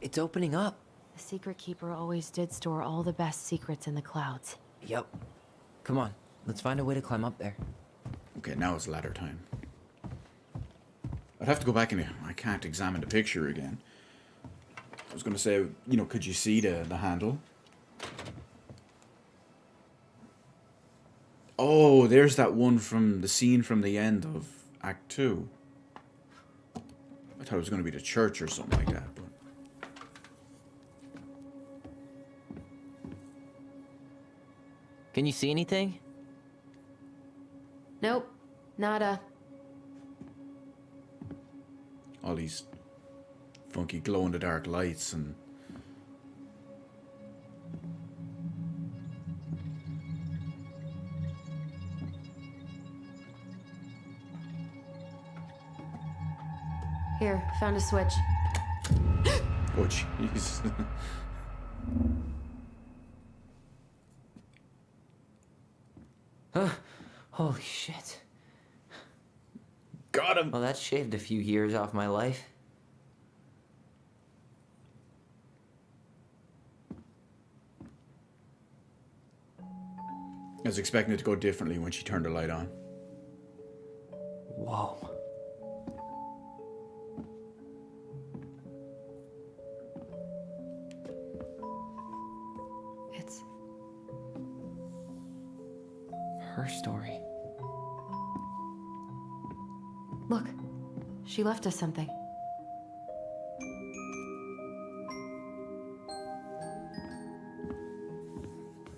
It's opening up. The secret keeper always did store all the best secrets in the clouds. Yep. Come on, let's find a way to climb up there. Okay, now it's ladder time. I'd have to go back and... I can't examine the picture again. I was gonna say, you know, could you see the handle? Oh, there's that one from the scene from the end of Act 2. I thought it was gonna be the church or something like that, but... Can you see anything? Nope. Nada. All these funky glow-in-the-dark lights and... Here, found a switch. Oh, jeez. Holy shit. Got him! Well, that shaved a few years off my life. I was expecting it to go differently when she turned the light on. Whoa. It's her story. Look, she left us something.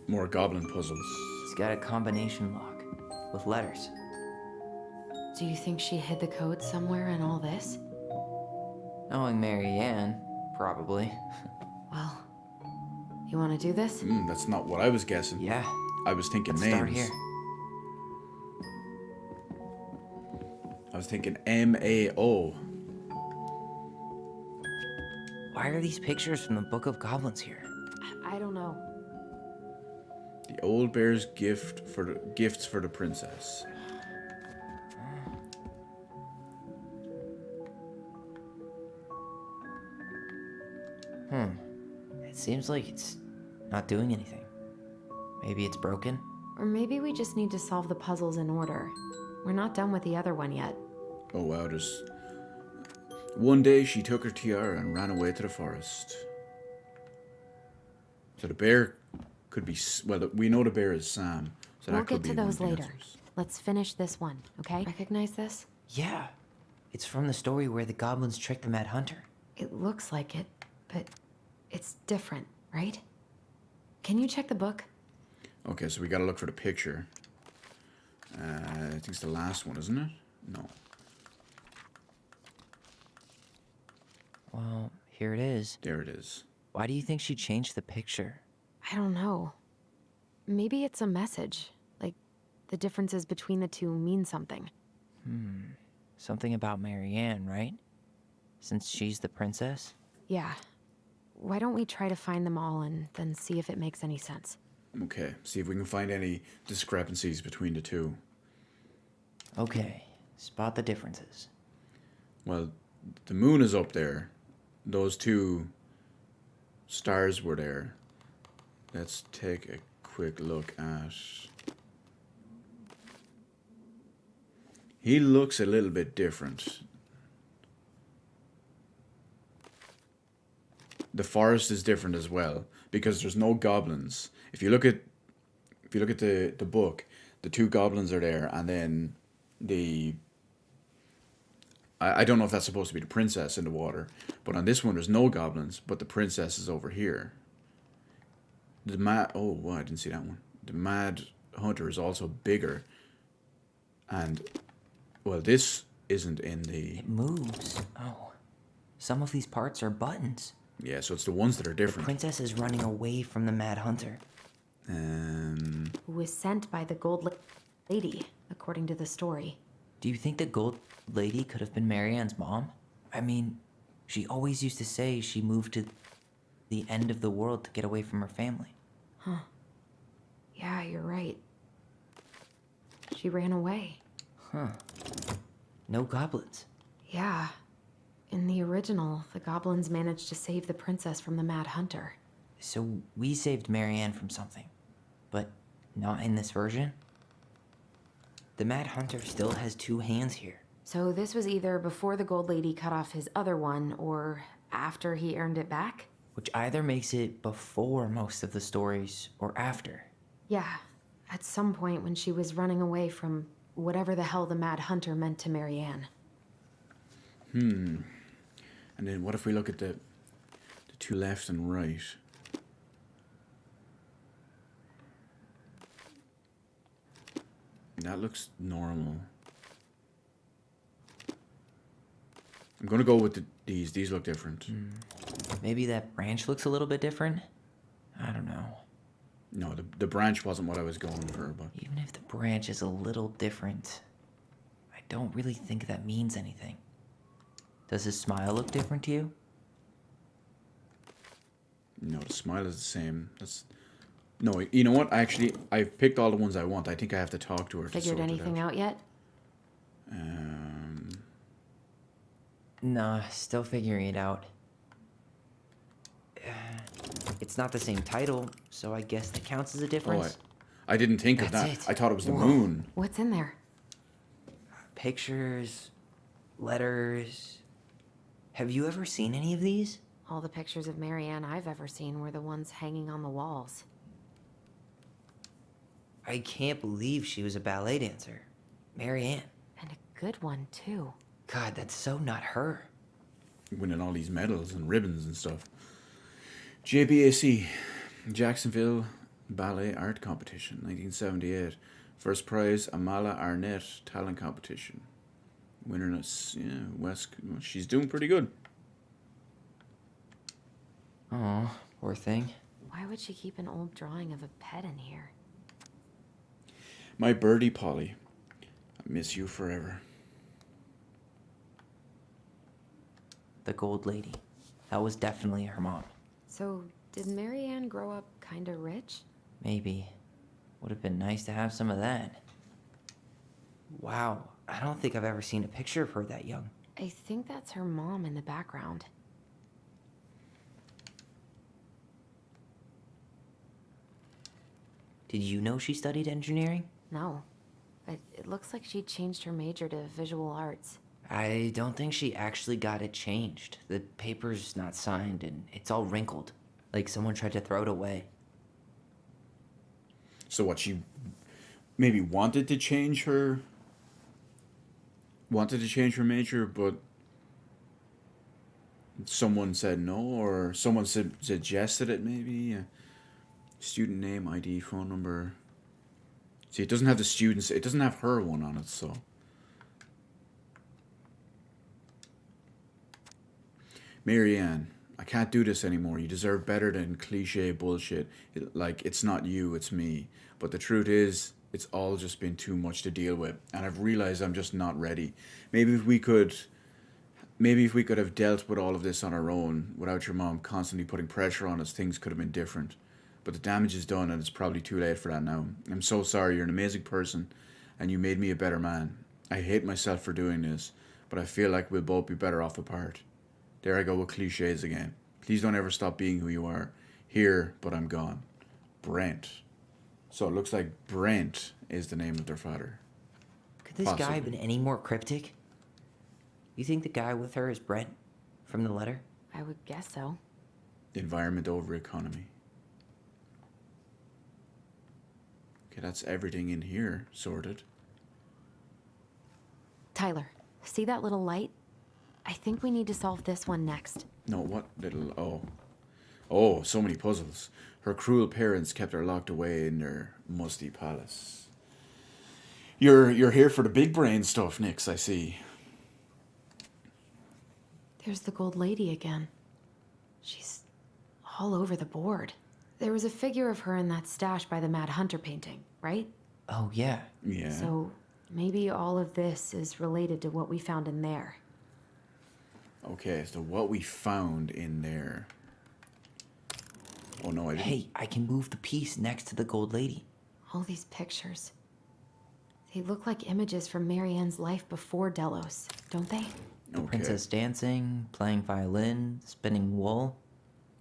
More goblin puzzles. It's got a combination lock with letters. Do you think she hid the code somewhere in all this? Knowing Mary Ann, probably. Well, you want to do this? That's not what I was guessing. Yeah. I was thinking Let's names. start here. I was thinking M-A-O. Why are these pictures from the Book of Goblins here? I don't know. The old bear's gifts for the princess. It seems like it's not doing anything. Maybe it's broken? Or maybe we just need to solve the puzzles in order. We're not done with the other one yet. Oh wow, there's... One day she took her tiara and ran away to the forest. So the bear could be... Well, we know the bear is Sam. So We'll that could get to be one those of the later. answers. Let's finish this one, okay? Recognize this? Yeah. It's from the story where the goblins tricked the Mad Hunter. It looks like it, but it's different, right? Can you check the book? Okay, so we gotta look for the picture. I think it's the last one, isn't it? No. Well, here it is. There it is. Why do you think she changed the picture? I don't know. Maybe it's a message. Like, the differences between the two mean something. Something about Mary Ann, right? Since she's the princess? Yeah. Why don't we try to find them all and then see if it makes any sense? Okay, see if we can find any discrepancies between the two. Okay, spot the differences. Well, the moon is up there. Those two stars were there. Let's take a quick look at... He looks a little bit different. The forest is different as well because there's no goblins. If you look at the book, the two goblins are there, and then the... I don't know if that's supposed to be the princess in the water, but on this one there's no goblins, but the princess is over here. The mad... Oh, wow, I didn't see that one. The Mad Hunter is also bigger. And, well, this isn't in the... It moves. Oh. Some of these parts are buttons. Yeah, so it's the ones that are The different. princess is running away from the Mad Hunter. Who was sent by the Gold Lady, according to the story. Do you think the Gold Lady could have been Mary Ann's mom? I mean, she always used to say she moved to the end of the world to get away from her family. Huh. Yeah, you're right. She ran away. Huh. No goblins. Yeah. In the original, the goblins managed to save the princess from the Mad Hunter. So we saved Mary Ann from something, but not in this version? The Mad Hunter still has two hands here. So this was either before the Gold Lady cut off his other one, or after he earned it back? Which either makes it before most of the stories or after. Yeah, at some point when she was running away from whatever the hell the Mad Hunter meant to Marianne. And then what if we look at the two left and right? That looks normal. I'm gonna go with these. These look different. Maybe that branch looks a little bit different? I don't know. No, the branch wasn't what I was going for, but... Even if the branch is a little different, I don't really think that means anything. Does his smile look different to you? No, the smile is the same. That's... No, you know what? Actually, I've picked all the ones I want. I think I have to talk to her to Figured sort it anything out yet? Nah, still figuring it out. It's not the same title, so I guess that counts as a difference. I didn't think of That's that. it. I thought it was the Whoa. moon. What's in there? Pictures, letters. Have you ever seen any of these? All the pictures of Marianne I've ever seen were the ones hanging on the walls. I can't believe she was a ballet dancer. Marianne. And a good one, too. God, that's so not her. Winning all these medals and ribbons and stuff. JBAC, Jacksonville Ballet Art Competition, 1978. First prize, Amala Arnett Talent Competition. Winner, West. She's doing pretty good. Oh, poor thing. Why would she keep an old drawing of a pet in here? My birdie Polly, I miss you forever. The Gold Lady. That was definitely her mom. So, did Marianne grow up kinda rich? Maybe. Would have been nice to have some of that. Wow, I don't think I've ever seen a picture of her that young. I think that's her mom in the background. Did you know she studied engineering? No, but it looks like she changed her major to visual arts. I don't think she actually got it changed. The paper's not signed and it's all wrinkled. Like someone tried to throw it away. So what, she maybe wanted to change her major, but someone said no, or someone suggested it maybe? Student name, ID, phone number. See, it doesn't have the students, it doesn't have her one on it, so... Marianne, I can't do this anymore. You deserve better than cliche bullshit. It's not you, it's me. But the truth is, it's all just been too much to deal with. And I've realized I'm just not ready. Maybe if we could have dealt with all of this on our own, without your mom constantly putting pressure on us, things could have been different. But the damage is done and it's probably too late for that now. I'm so sorry, you're an amazing person. And you made me a better man. I hate myself for doing this. But I feel like we'll both be better off apart. There I go with cliches again. Please don't ever stop being who you are. Here, but I'm gone. Brent. So it looks like Brent is the name of their father. Could this guy have been any more cryptic? You think the guy with her is Brent from the letter? I would guess so. Environment over economy. Okay, that's everything in here sorted. Tyler, see that little light? I think we need to solve this one next. No, what little... Oh, so many puzzles. Her cruel parents kept her locked away in their musty palace. You're here for the big brain stuff, Nix, I see. There's the Gold Lady again. She's all over the board. There was a figure of her in that stash by the Mad Hunter painting, right? Oh, yeah. Yeah. So maybe all of this is related to what we found in there. Okay, so what we found in there... Oh, no, I didn't. Hey, I can move the piece next to the Gold Lady. All these pictures. They look like images from Marianne's life before Delos, don't they? The princess dancing, playing violin, spinning wool.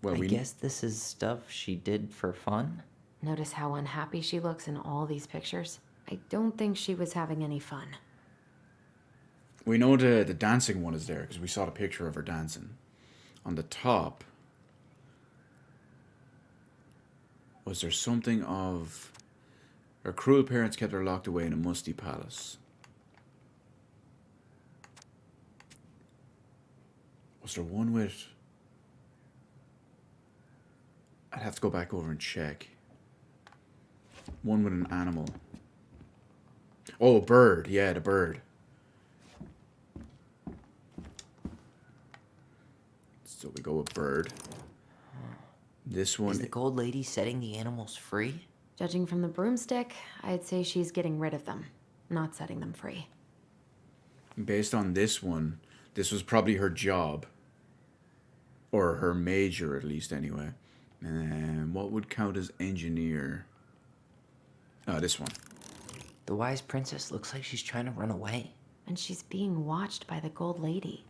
Well, I guess this is stuff she did for fun? Notice how unhappy she looks in all these pictures? I don't think she was having any fun. We know the dancing one is there because we saw the picture of her dancing. on the top, was there something of her cruel parents kept her locked away in a musty palace? Was there one with... I'd have to go back over and check. One with an animal. Oh, a bird. Yeah, the bird. So we go with bird. This one... Is the gold lady setting the animals free? Judging from the broomstick, I'd say she's getting rid of them, not setting them free. Based on this one, this was probably her job. Or her major, at least, anyway. And what would count as engineer? Oh, this one. The wise princess looks like she's trying to run away. And she's being watched by the gold lady.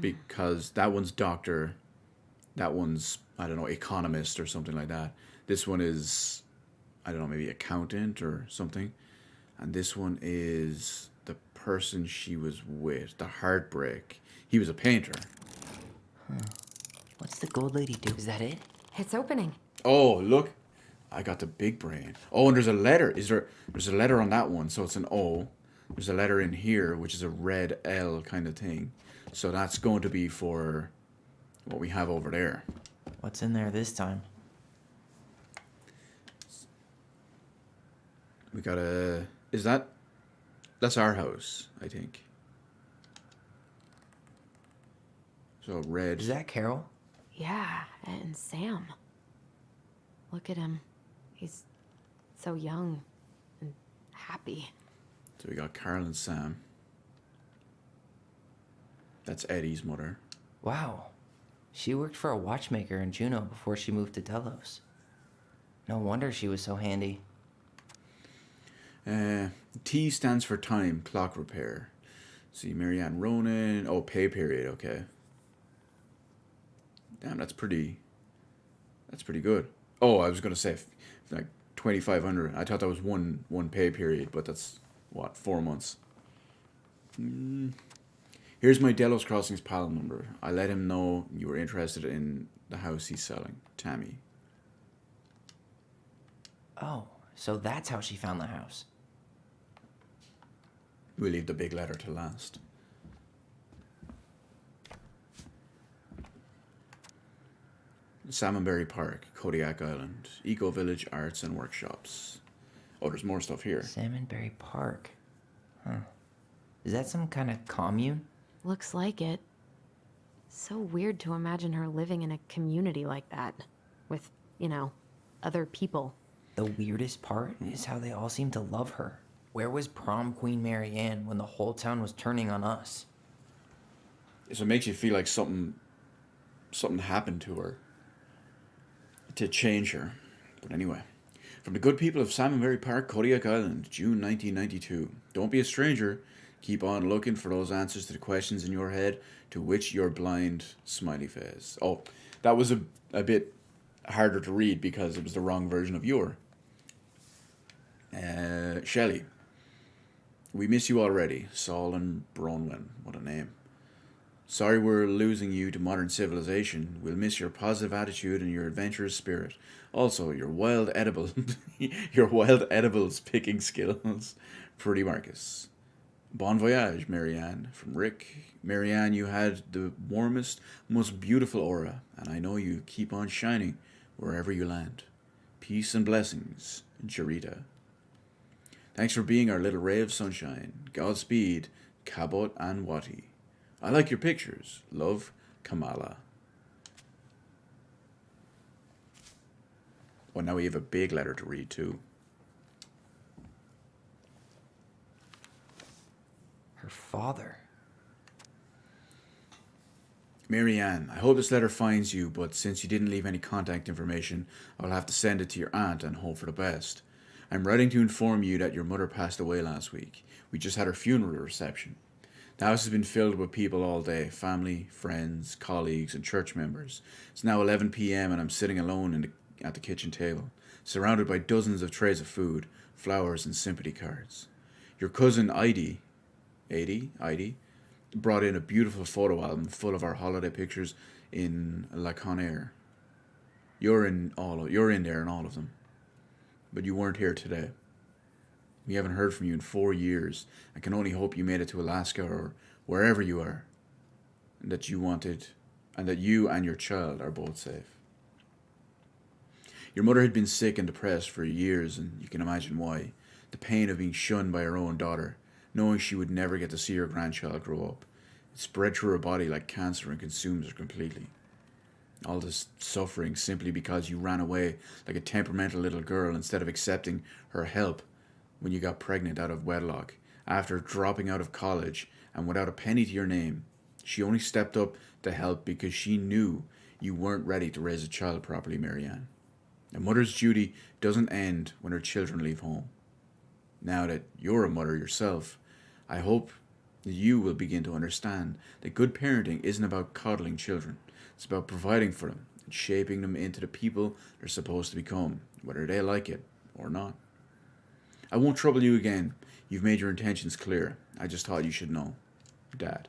Because that one's doctor. That one's, I don't know, economist or something like that. This one is, I don't know, maybe accountant or something. And this one is the person she was with, the heartbreak. He was a painter. What's the gold lady do? Is that it? It's opening. Oh, look. I got the big brain. Oh, and there's a letter. There's a letter on that one, so it's an O. There's a letter in here, which is a red L kind of thing. So that's going to be for what we have over there. What's in there this time? We got a... That's our house, I think. So red... Is that Carol? Yeah, and Sam. Look at him. He's so young and happy. So we got Carl and Sam. That's Eddie's mother. Wow. She worked for a watchmaker in Juneau before she moved to Delos. No wonder she was so handy. T stands for time, clock repair. See, Marianne Ronan. Oh, pay period, okay. Damn, that's pretty good. Oh, I was going to say, like, 2,500. I thought that was one pay period, but that's, what, 4 months. Here's my Delos Crossings pal number. I let him know you were interested in the house he's selling. Tammy. Oh, so that's how she found the house. We'll leave the big letter to last. Salmonberry Park, Kodiak Island, Eco Village Arts and Workshops. Oh, there's more stuff here. Salmonberry Park. Huh. Is that some kind of commune? Looks like it. So weird to imagine her living in a community like that. With, other people. The weirdest part is how they all seem to love her. Where was prom queen Mary Ann when the whole town was turning on us? So it makes you feel like something happened to her to change her. But anyway, from the good people of Salmonberry Park, Kodiak Island, June 1992. Don't be a stranger. Keep on looking for those answers to the questions in your head to which you're blind, smiley face. Oh, that was a bit harder to read because it was the wrong version of your. Shelley. We miss you already. Saul and Bronwyn. What a name. Sorry we're losing you to modern civilization. We'll miss your positive attitude and your adventurous spirit. Also, your wild edibles picking skills. Pretty Marcus. Bon voyage, Marianne. From Rick. Marianne, you had the warmest, most beautiful aura, and I know you keep on shining wherever you land. Peace and blessings, Jarita. Thanks for being our little ray of sunshine. Godspeed, Cabot and Wati. I like your pictures. Love, Kamala. Well, now we have a big letter to read, too. Her father. Marianne, I hope this letter finds you, but since you didn't leave any contact information, I'll have to send it to your aunt and hope for the best. I'm writing to inform you that your mother passed away last week. We just had her funeral reception. The house has been filled with people all day, family, friends, colleagues, and church members. It's now 11 p.m. and I'm sitting alone at the kitchen table, surrounded by dozens of trays of food, flowers, and sympathy cards. Your cousin Idy, brought in a beautiful photo album full of our holiday pictures in La Conair. You're in there in all of them. But you weren't here today. We haven't heard from you in 4 years. I can only hope you made it to Alaska or wherever you are. And that you and your child are both safe. Your mother had been sick and depressed for years, and you can imagine why. The pain of being shunned by her own daughter, knowing she would never get to see her grandchild grow up. It spread through her body like cancer and consumes her completely. All this suffering simply because you ran away like a temperamental little girl instead of accepting her help when you got pregnant out of wedlock. After dropping out of college and without a penny to your name, she only stepped up to help because she knew you weren't ready to raise a child properly, Marianne. A mother's duty doesn't end when her children leave home. Now that you're a mother yourself, I hope that you will begin to understand that good parenting isn't about coddling children. It's about providing for them and shaping them into the people they're supposed to become, whether they like it or not. I won't trouble you again. You've made your intentions clear. I just thought you should know. Dad.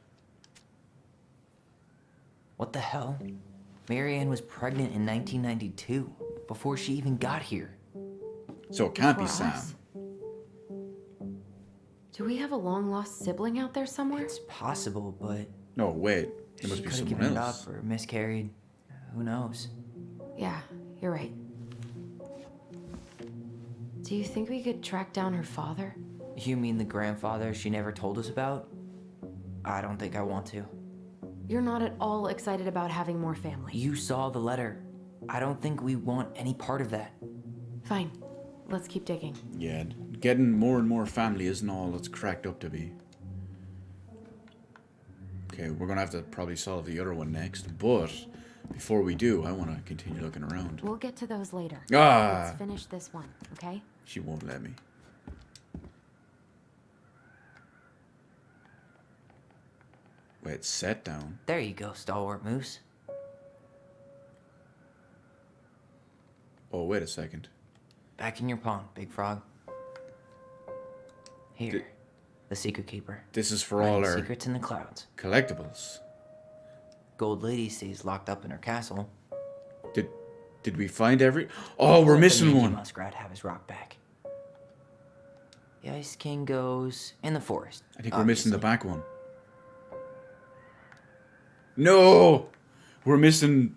What the hell? Marianne was pregnant in 1992, before she even got here. So it can't be Before Sam. us? Do we have a long-lost sibling out there somewhere? It's possible, but No, wait. There must she be could have someone given else. it up or miscarried. Who knows? Yeah, you're right. Do you think we could track down her father? You mean the grandfather she never told us about? I don't think I want to. You're not at all excited about having more family. You saw the letter. I don't think we want any part of that. Fine. Let's keep digging. Yeah, getting more and more family isn't all it's cracked up to be. Okay, we're gonna have to probably solve the other one next, but before we do, I want to continue looking around. We'll get to those later. Ah! Let's finish this one, okay? She won't let me. Wait, set down. There you go, stalwart moose. Oh, wait a second. Back in your pond, big frog. Here, the secret keeper. This is for all Hiding our secrets in the clouds. collectibles. Gold Lady stays locked up in her castle. Did we find every? Oh, we're Let the missing mangy one. Muskrat have his rock back. The Ice King goes in the forest. I think we're missing the obviously. back one. No, we're missing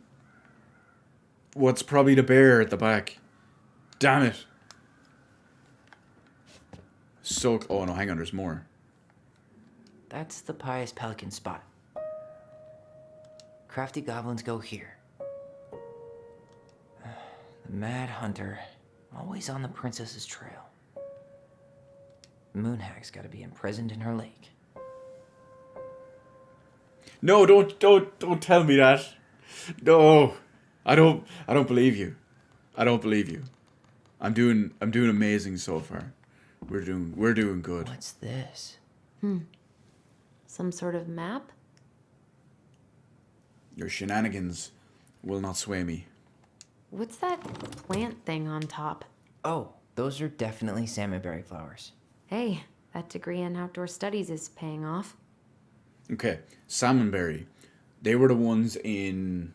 what's probably the bear at the back. Damn it. So, oh no, hang on, there's more. That's the Pious Pelican spot. Crafty goblins go here. The Mad Hunter, always on the princess's trail. Moonhag's gotta be imprisoned in her lake. No, don't tell me that. No, I don't believe you. I don't believe you. I'm doing amazing so far. We're doing good. What's this? Some sort of map? Your shenanigans will not sway me. What's that plant thing on top? Oh, those are definitely salmonberry flowers. Hey, that degree in outdoor studies is paying off. Okay, salmonberry. They were the ones in.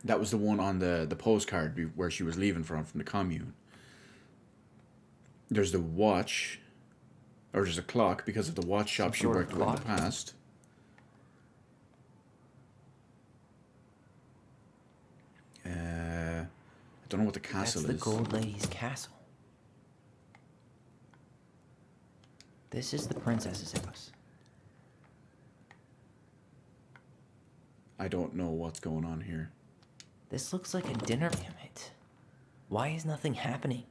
That was the one on the postcard where she was leaving from the commune. There's the watch, or there's a clock because of the watch shop she sort of worked with in the clock? past. I don't know what the castle That's the is. Gold Lady's castle. This is the princess's house. I don't know what's going on here. This looks like a dinner. Damn it. Why is nothing happening?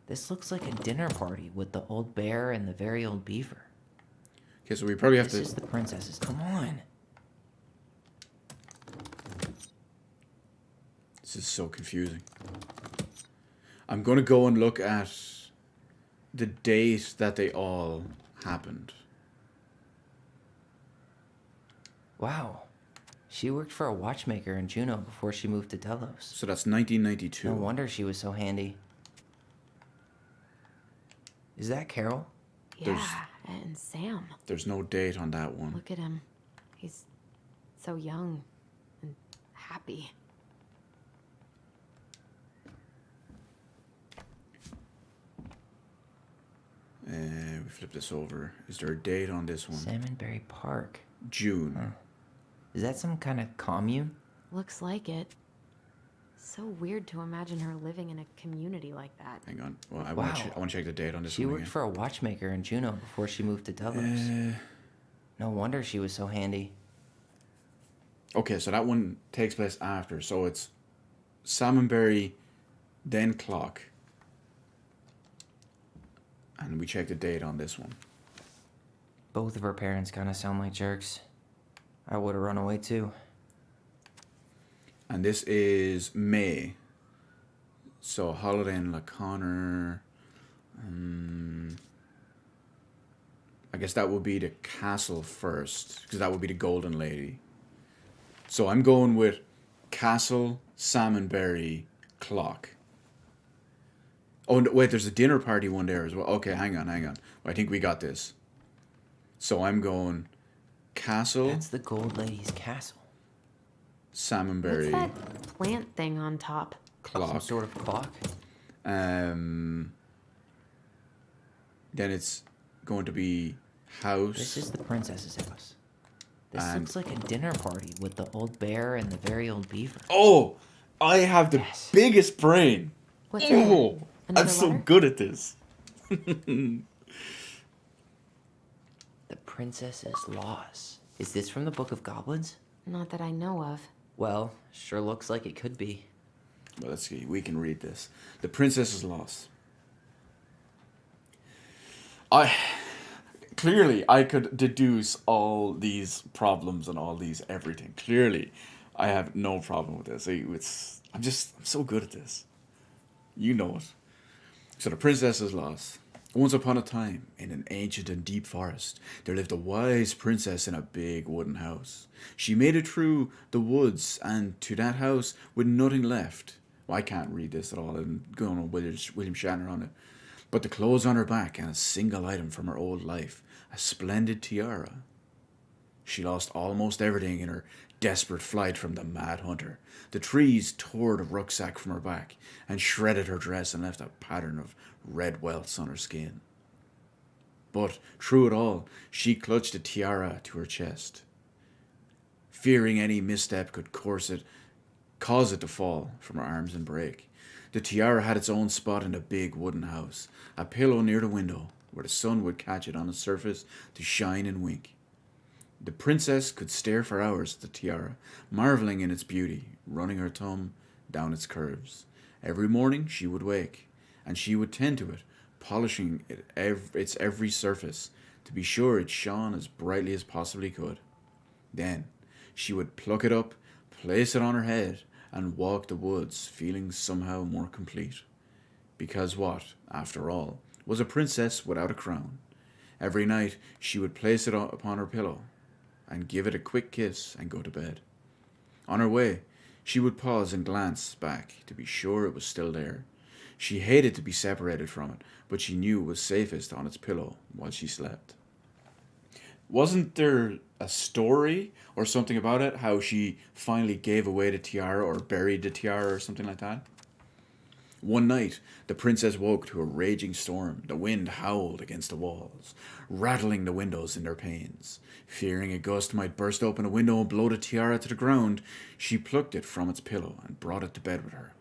This looks like a dinner party with the old bear and the very old beaver. Okay, so we probably have This to. is the princess's. Come on. This is so confusing. I'm gonna go and look at the date that they all happened. Wow. She worked for a watchmaker in Juneau before she moved to Delos. So that's 1992. No wonder she was so handy. Is that Carol? Yeah, and Sam. There's no date on that one. Look at him. He's so young and happy. We flip this over. Is there a date on this one? Salmonberry Park. June. Huh. Is that some kind of commune? Looks like it. So weird to imagine her living in a community like that. Hang on. Well, I Wow. want to check the date on this She one worked again. for a watchmaker in Juneau before she moved to Delos. No wonder she was so handy. Okay, so that one takes place after. So it's Salmonberry, then Clock. And we check the date on this one. Both of her parents kind of sound like jerks. I would have run away too. And this is May. So Holiday and LaConnor. I guess that would be the castle first, because that would be the Golden Lady. So I'm going with Castle, Salmonberry, Clock. Oh, no, wait, there's a dinner party one there as well. Okay, hang on. I think we got this. So I'm going Castle. That's the Gold Lady's castle. Salmonberry. What's that plant thing on top? Clock. Some sort of clock? Then it's going to be house. This is the princess's house. This And- looks like a dinner party with the old bear and the very old beaver. Oh, I have the biggest brain. What's Oh, that? I'm Another so letter? good at this. The princess's loss. Is this from the Book of Goblins? Not that I know of. Well, sure looks like it could be. Well, let's see. We can read this. The princess's loss. Clearly, I could deduce all these problems and all these everything. Clearly, I have no problem with this. I'm so good at this. You know it. So the princess's loss. Once upon a time, in an ancient and deep forest, there lived a wise princess in a big wooden house. She made it through the woods and to that house with nothing left. Well, I can't read this at all. I'm going on William Shatner on it. But the clothes on her back and a single item from her old life, a splendid tiara. She lost almost everything in her desperate flight from the mad hunter. The trees tore the rucksack from her back and shredded her dress and left a pattern of red welts on her skin. But through it all, she clutched the tiara to her chest, fearing any misstep could cause it to fall from her arms and break. The tiara had its own spot in the big wooden house, a pillow near the window where the sun would catch it on its surface to shine and wink. The princess could stare for hours at the tiara, marveling in its beauty, running her thumb down its curves. Every morning she would wake, and she would tend to it, polishing its every surface to be sure it shone as brightly as possibly could. Then she would pluck it up, place it on her head, and walk the woods, feeling somehow more complete. Because what, after all, was a princess without a crown? Every night she would place it upon her pillow, and give it a quick kiss and go to bed. On her way, she would pause and glance back to be sure it was still there. She hated to be separated from it, but she knew it was safest on its pillow while she slept. Wasn't there a story or something about it, how she finally gave away the tiara or buried the tiara or something like that? One night, the princess woke to a raging storm. The wind howled against the walls, rattling the windows in their panes. Fearing a gust might burst open a window and blow the tiara to the ground, she plucked it from its pillow and brought it to bed with her.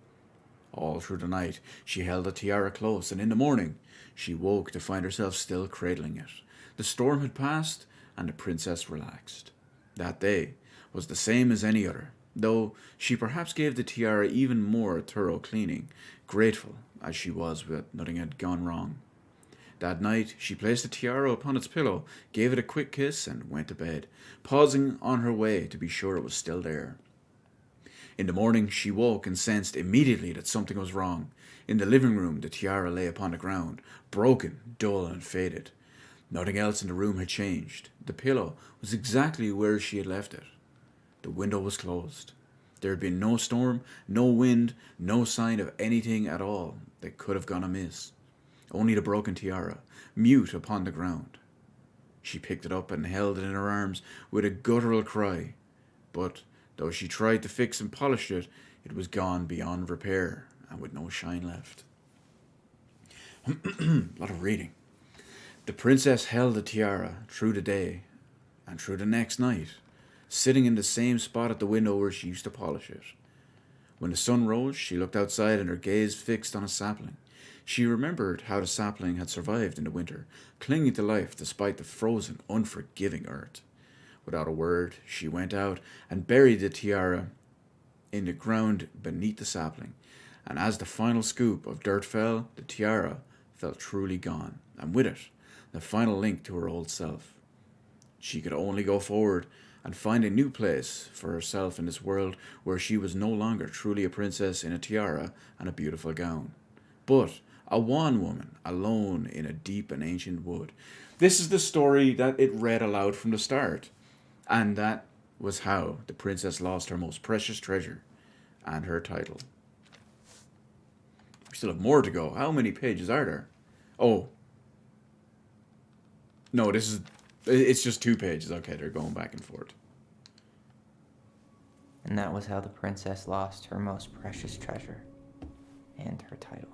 All through the night, she held the tiara close, and in the morning, she woke to find herself still cradling it. The storm had passed, and the princess relaxed. That day was the same as any other, though she perhaps gave the tiara even more thorough cleaning, grateful as she was that nothing had gone wrong. That night, she placed the tiara upon its pillow, gave it a quick kiss, and went to bed, pausing on her way to be sure it was still there. In the morning, she woke and sensed immediately that something was wrong. In the living room, the tiara lay upon the ground, broken, dull, and faded. Nothing else in the room had changed. The pillow was exactly where she had left it. The window was closed. There had been no storm, no wind, no sign of anything at all that could have gone amiss. Only the broken tiara, mute upon the ground. She picked it up and held it in her arms with a guttural cry. But though she tried to fix and polish it, it was gone beyond repair and with no shine left. A lot of reading. The princess held the tiara through the day and through the next night, sitting in the same spot at the window where she used to polish it. When the sun rose, she looked outside and her gaze fixed on a sapling. She remembered how the sapling had survived in the winter, clinging to life despite the frozen, unforgiving earth. Without a word, she went out and buried the tiara in the ground beneath the sapling. And as the final scoop of dirt fell, the tiara felt truly gone, and with it, the final link to her old self. She could only go forward and find a new place for herself in this world where she was no longer truly a princess in a tiara and a beautiful gown, but a wan woman alone in a deep and ancient wood. This is the story that it read aloud from the start, and that was how the princess lost her most precious treasure and her title. We still have more to go. How many pages are there? Oh. No, it's just 2 pages. Okay, they're going back and forth. And that was how the princess lost her most precious treasure and her title.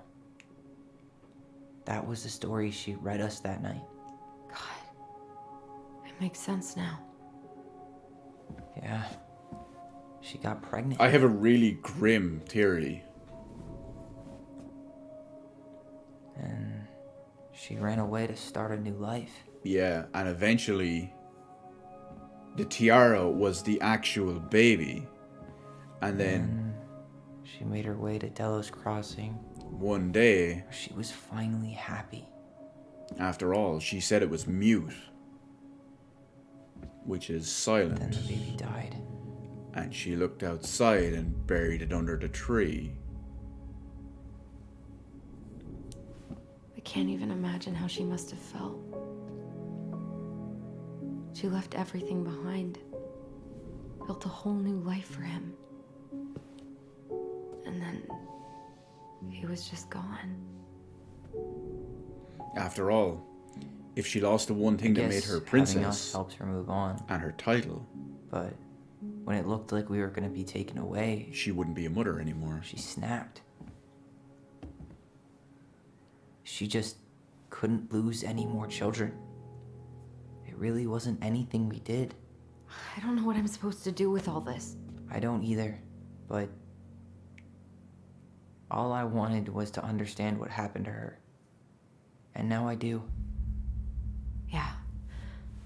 That was the story she read us that night. God, it makes sense now. Yeah, she got pregnant. I have a really grim theory. And she ran away to start a new life. Yeah, and eventually the tiara was the actual baby. And then she made her way to Delos Crossing. One day, she was finally happy. After all, she said it was mute, which is silent. Then the baby died. And she looked outside and buried it under the tree. I can't even imagine how she must have felt. She left everything behind, built a whole new life for him. And then he was just gone. After all, if she lost the one thing that made her princess, having us helped her move on. And her title, but when it looked like we were going to be taken away, she wouldn't be a mother anymore. She snapped. She just couldn't lose any more children. It really wasn't anything we did. I don't know what I'm supposed to do with all this. I don't either, but all I wanted was to understand what happened to her. And now I do. Yeah.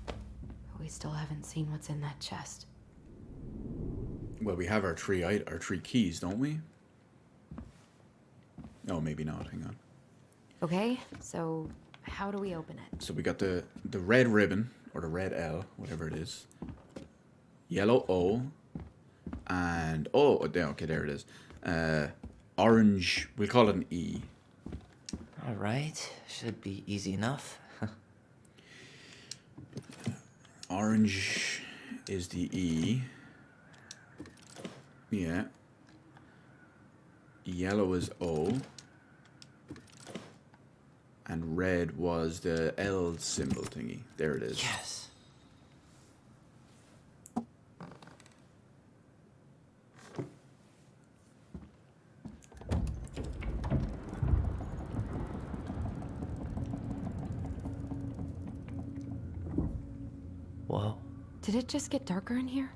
But we still haven't seen what's in that chest. Well, we have our three keys, don't we? No, maybe not. Hang on. Okay, so how do we open it? So we got the red ribbon, or the red L, whatever it is. Yellow O. And, okay, there it is. Orange, we'll call it an E. All right, should be easy enough. Orange is the E. Yeah. Yellow is O. And red was the L symbol thingy. There it is. Yes. Whoa. Did it just get darker in here?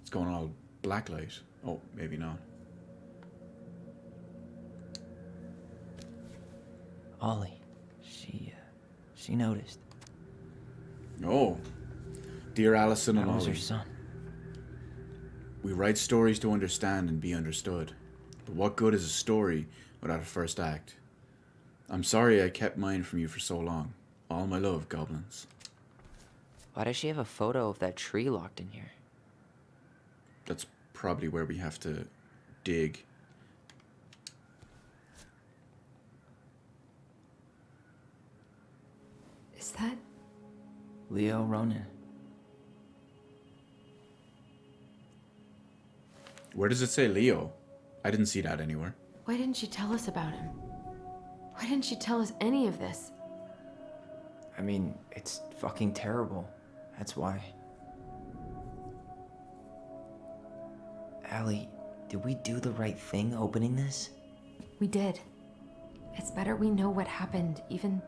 It's going all black light. Oh, maybe not. Ollie, she noticed. Oh, dear Allison and That was Ollie. her son. We write stories to understand and be understood. But what good is a story without a first act? I'm sorry I kept mine from you for so long. All my love, goblins. Why does she have a photo of that tree locked in here? That's probably where we have to dig. Is that... Leo Ronan. Where does it say Leo? I didn't see that anywhere. Why didn't she tell us about him? Why didn't she tell us any of this? I mean, it's fucking terrible. That's why. Allie, did we do the right thing opening this? We did. It's better we know what happened, even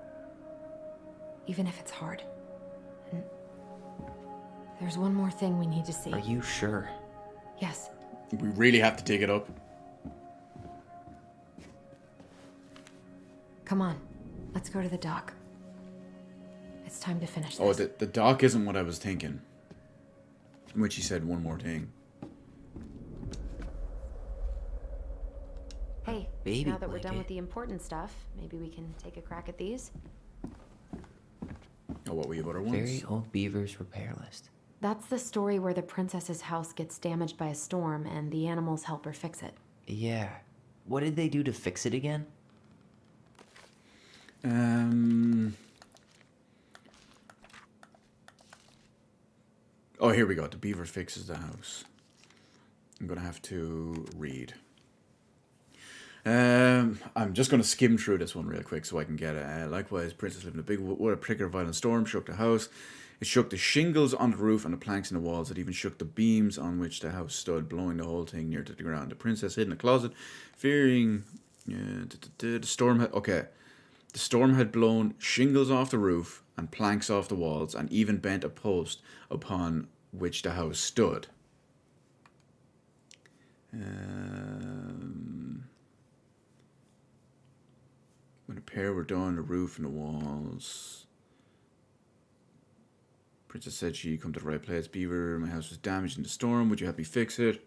if it's hard. And there's one more thing we need to see. Are you sure? Yes. We really have to dig it up. Come on. Let's go to the dock. It's time to finish this. Oh, the dock isn't what I was thinking. When she said one more thing. Hey, baby now that we're done blanket. with the important stuff, maybe we can take a crack at these? Oh, what were you other ones? Very old beaver's repair list. That's the story where the princess's house gets damaged by a storm and the animals help her fix it. Yeah. What did they do to fix it again? Oh, here we go. The beaver fixes the house. I'm gonna have to read. I'm just gonna skim through this one real quick so I can get it. Likewise, princess lived in a big wood. A particular violent storm shook the house. It shook the shingles on the roof and the planks in the walls. It even shook the beams on which the house stood, blowing the whole thing near to the ground. The princess hid in a closet, fearing the storm had... Okay. The storm had blown shingles off the roof and planks off the walls and even bent a post upon which the house stood. When a pair were done, the roof and the walls... Princess said she'd come to the right place. Beaver, my house was damaged in the storm. Would you help me fix it?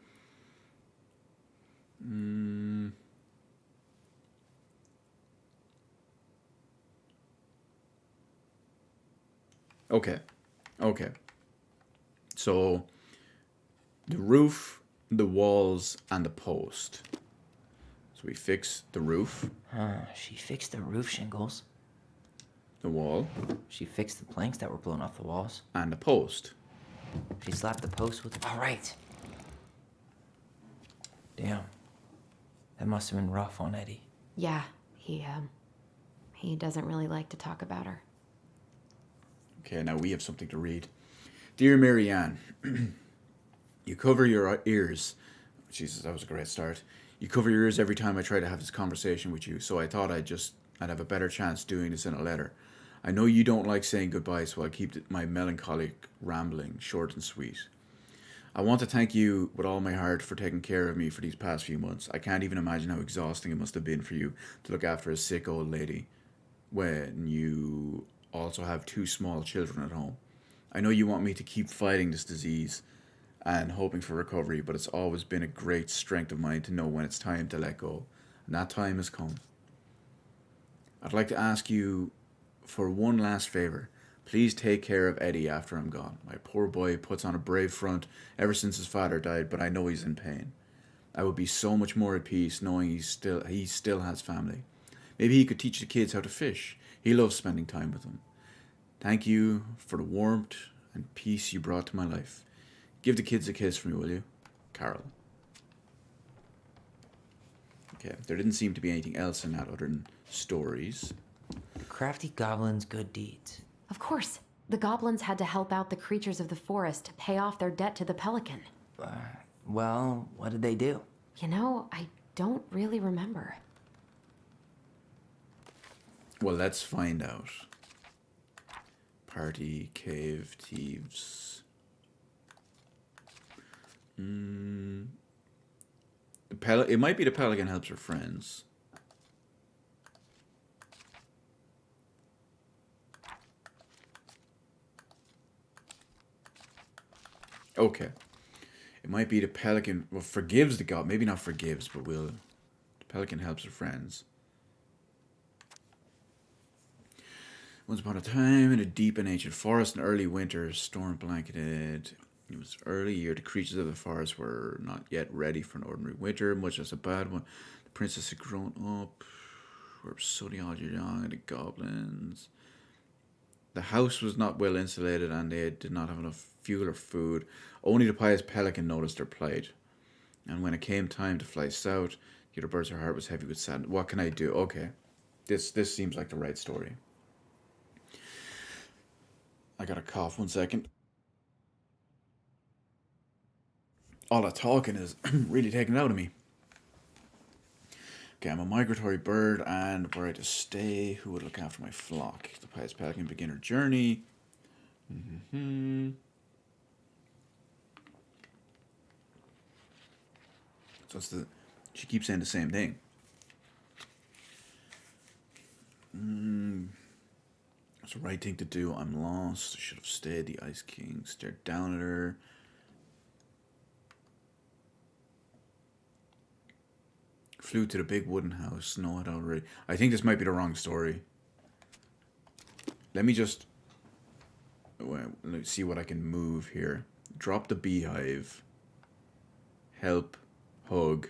Okay. So, the roof, the walls, and the post. So we fix the roof. She fixed the roof shingles. The wall. She fixed the planks that were blown off the walls. And the post. She slapped the post with... All right. Damn. That must have been rough on Eddie. Yeah, he doesn't really like to talk about her. Okay, now we have something to read. Dear Marianne, you cover your ears. Jesus, that was a great start. You cover your ears every time I try to have this conversation with you, so I thought I'd have a better chance doing this in a letter. I know you don't like saying goodbye, so I'll keep my melancholic rambling short and sweet. I want to thank you with all my heart for taking care of me for these past few months. I can't even imagine how exhausting it must have been for you to look after a sick old lady when you also have 2 small children at home. I know you want me to keep fighting this disease and hoping for recovery, but it's always been a great strength of mine to know when it's time to let go. And that time has come. I'd like to ask you for one last favor. Please take care of Eddie after I'm gone. My poor boy puts on a brave front ever since his father died, but I know he's in pain. I would be so much more at peace knowing he still has family. Maybe he could teach the kids how to fish. He loves spending time with them. Thank you for the warmth and peace you brought to my life. Give the kids a kiss for me, will you? Carol. Okay, there didn't seem to be anything else in that other than stories. The crafty goblin's good deeds. Of course. The goblins had to help out the creatures of the forest to pay off their debt to the pelican. Well, what did they do? You know, I don't really remember. Well, let's find out. Party, cave, thieves. It might be the pelican helps her friends. Okay. It might be the pelican, well, forgives the god. Maybe not forgives, but will. The pelican helps her friends. Once upon a time, in a deep and ancient forest in early winter, storm blanketed. It was early year. The creatures of the forest were not yet ready for an ordinary winter, much less a bad one. The princess had grown up. Were sunny all year long, and the goblins. The house was not well insulated, and they did not have enough fuel or food. Only the pious pelican noticed their plight. And when it came time to fly south, the other bird's heart was heavy with sadness. What can I do? Okay. This seems like the right story. I got a cough, 1 second. All that talking is really taking it out of me. Okay, I'm a migratory bird, and were I to stay, who would look after my flock? The pious pelican begin her journey. So it's she keeps saying the same thing. It's the right thing to do. I'm lost. I should have stayed. The Ice King stared down at her. Flew to the big wooden house. Snow had already... I think this might be the wrong story. Let me just... Well, let's see what I can move here. Drop the beehive. Help. Hug.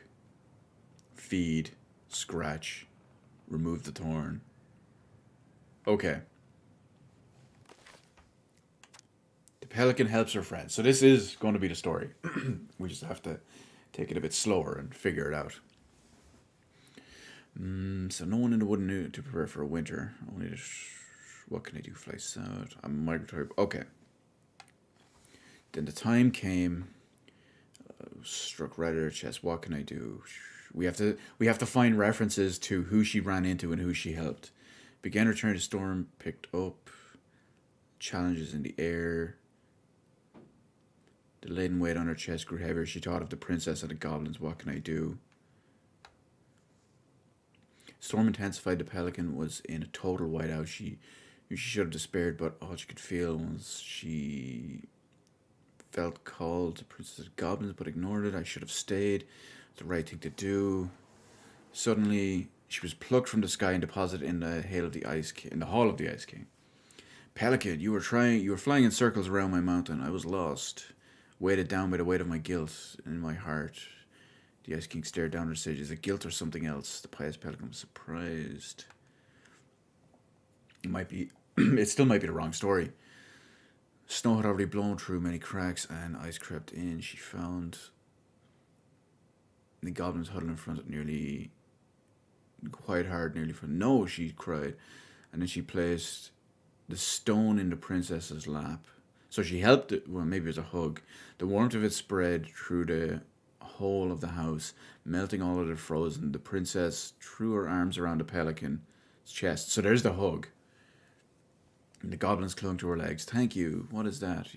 Feed. Scratch. Remove the thorn. Okay. The pelican helps her friend. So this is going to be the story. We just have to take it a bit slower and figure it out. So no one in the wood knew to prepare for a winter. Only to what can I do? Fly south. I'm migratory. Okay. Then the time came. Struck right at her chest. What can I do? We have to find references to who she ran into and who she helped. Began returning to storm. Picked up. Challenges in the air. The laden weight on her chest grew heavier. She thought of the princess and the goblins. What can I do? Storm intensified. The pelican was in a total whiteout. She should have despaired, but all she could feel was she felt called to princess of goblins, but ignored it. I should have stayed. The right thing to do. Suddenly, she was plucked from the sky and deposited in the hall of the Ice King. Pelican, you were flying in circles around my mountain. I was lost, weighted down by the weight of my guilt in my heart. The Ice King stared down at her and said, "Is it guilt or something else?" The pious pelican was surprised. It still might be the wrong story. Snow had already blown through many cracks and ice crept in. She found the goblins huddled in front of nearly quite hard, nearly for no, she cried. And then she placed the stone in the princess's lap. So she helped it, well, maybe it was a hug. The warmth of it spread through the whole of the house, melting all of it frozen. The princess threw her arms around the pelican's chest. So there's the hug. And the goblins clung to her legs. "Thank you. What is that?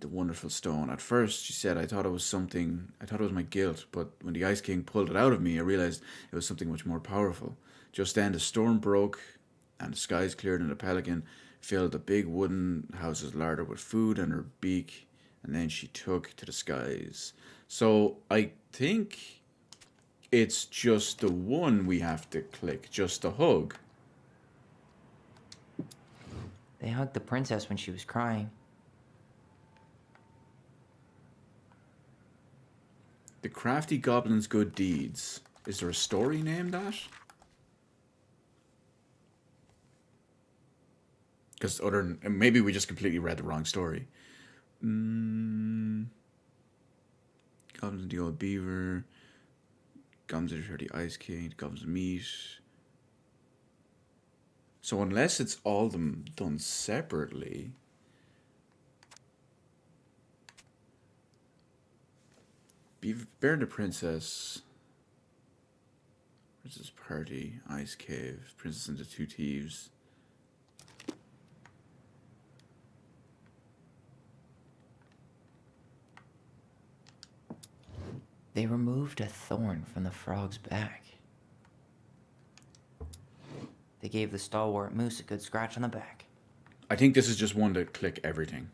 The wonderful stone." At first, she said, I thought it was my guilt, but when the Ice King pulled it out of me, I realized it was something much more powerful. Just then, the storm broke, and the skies cleared, and the pelican filled the big wooden house's larder with food and her beak, and then she took to the skies. So, I think it's just the one we have to click, just the hug. They hugged the princess when she was crying. The Crafty Goblin's Good Deeds. Is there a story named that? Because maybe we just completely read the wrong story. Goblins and the Old Beaver. Goblins are the Ice King. Goblins meet. So unless it's all of them done separately... Bear and the Princess, Princess Party, Ice Cave, Princess and the Two Thieves. They removed a thorn from the frog's back. They gave the stalwart moose a good scratch on the back. I think this is just one to click everything.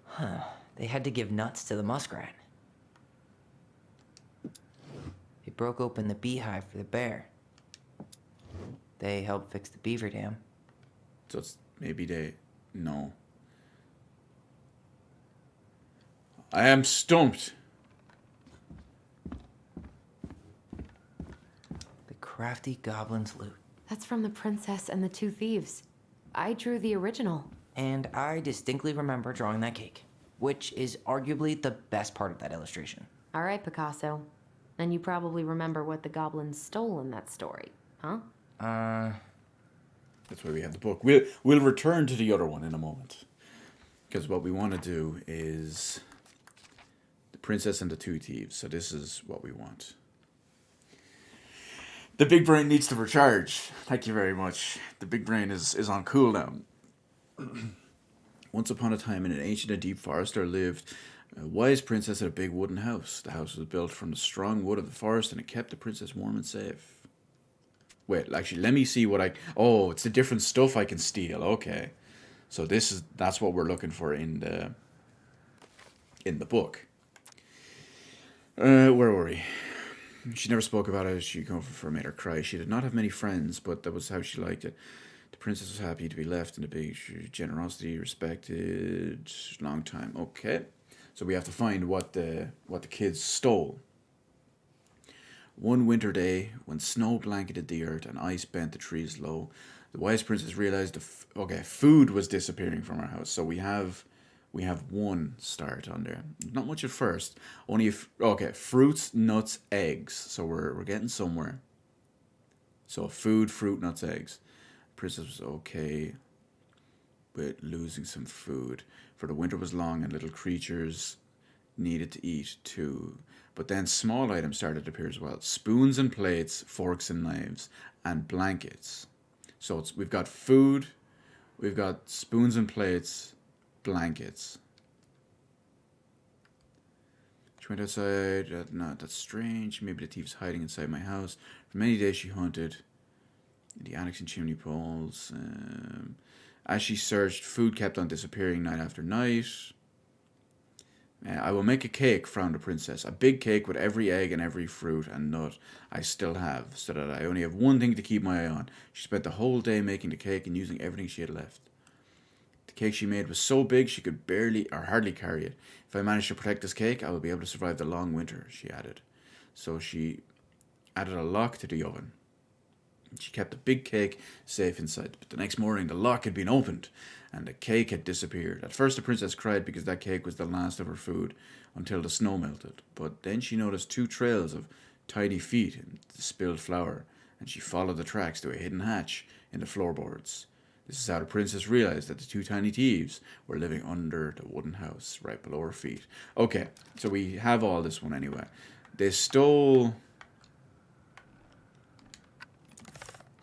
Huh. They had to give nuts to the muskrat. They broke open the beehive for the bear. They helped fix the beaver dam. So it's maybe no. I am stumped. The Crafty Goblin's loot. That's from The Princess and the Two Thieves. I drew the original. And I distinctly remember drawing that cake. which is arguably the best part of that illustration. All right, Picasso. And you probably remember what the goblins stole in that story, huh? That's why we have the book. We'll return to the other one in a moment. Because what we want to do is The Princess and the Two Thieves. So this is what we want. The big brain needs to recharge. Thank you very much. The big brain is on cooldown. Once upon a time in an ancient and deep forest there lived a wise princess in a big wooden house. The house was built from the strong wood of the forest and it kept the princess warm and safe. Wait, actually, let me see what I... Oh, it's the different stuff I can steal. Okay. So that's what we're looking for in the book. Where were we? She never spoke about it. She comforted made her cry. She did not have many friends, but that was how she liked it. The princess was happy to be left in the big generosity, respected, long time. Okay. So we have to find what the kids stole. One winter day, when snow blanketed the earth and ice bent the trees low, the wise princess realized food was disappearing from our house. So we have one start on there. Not much at first. Only fruits, nuts, eggs. So we're getting somewhere. So food, fruit, nuts, eggs. The princess was okay with losing some food, for the winter was long and little creatures needed to eat too. But then small items started to appear as well. Spoons and plates, forks and knives, and blankets. So we've got food, we've got spoons and plates, blankets. She went outside. No, that's strange. Maybe the thief's hiding inside my house. For many days she hunted in the attics and chimney poles. As she searched, food kept on disappearing night after night. I will make a cake, frowned the princess. A big cake with every egg and every fruit and nut I still have, so that I only have one thing to keep my eye on. She spent the whole day making the cake and using everything she had left. The cake she made was so big she could barely or hardly carry it. If I manage to protect this cake, I will be able to survive the long winter, she added. So she added a lock to the oven. She kept the big cake safe inside. But the next morning, the lock had been opened, and the cake had disappeared. At first, the princess cried because that cake was the last of her food until the snow melted. But then she noticed 2 trails of tiny feet in the spilled flour, and she followed the tracks to a hidden hatch in the floorboards. This is how the princess realized that the 2 tiny thieves were living under the wooden house right below her feet. Okay, so we have all this one anyway. They stole...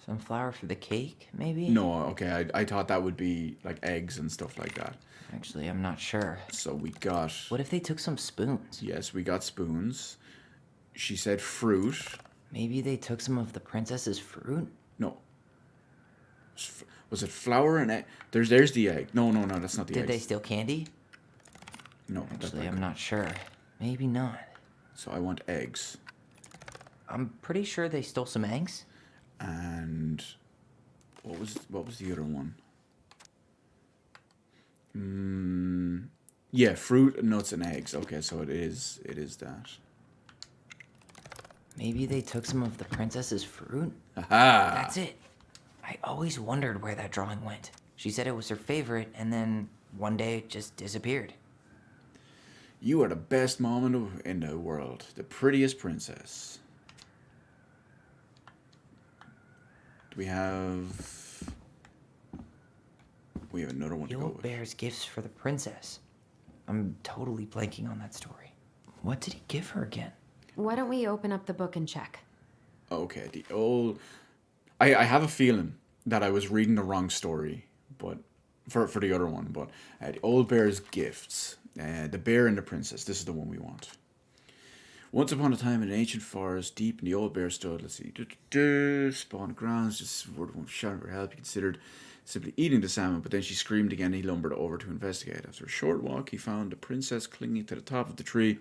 Some flour for the cake, maybe? No, okay, I thought that would be like eggs and stuff like that. Actually, I'm not sure. So we got... What if they took some spoons? Yes, we got spoons. She said fruit. Maybe they took some of the princess's fruit? No. Was it flour and egg? There's the egg. No, that's not the egg. Did they steal candy? No. Actually, I'm not sure. Maybe not. So I want eggs. I'm pretty sure they stole some eggs. And what was the other one? Yeah, fruit, nuts, and eggs. Okay, so it is that. Maybe they took some of the princess's fruit? Aha! That's it. I always wondered where that drawing went. She said it was her favorite, and then one day it just disappeared. You are the best mom in the world. The prettiest princess. We have another one to go with. The old bear's gifts for the princess. I'm totally blanking on that story. What did he give her again? Why don't we open up the book and check? Okay, the old... I have a feeling that I was reading the wrong story, but for the other one, but the old bear's gifts. The bear and the princess. This is the one we want. Once upon a time in an ancient forest, deep in the old bear stood, let's see, spawned grounds, just shouting for help. He considered simply eating the salmon, but then she screamed again and he lumbered over to investigate. After a short walk, he found the princess clinging to the top of the tree,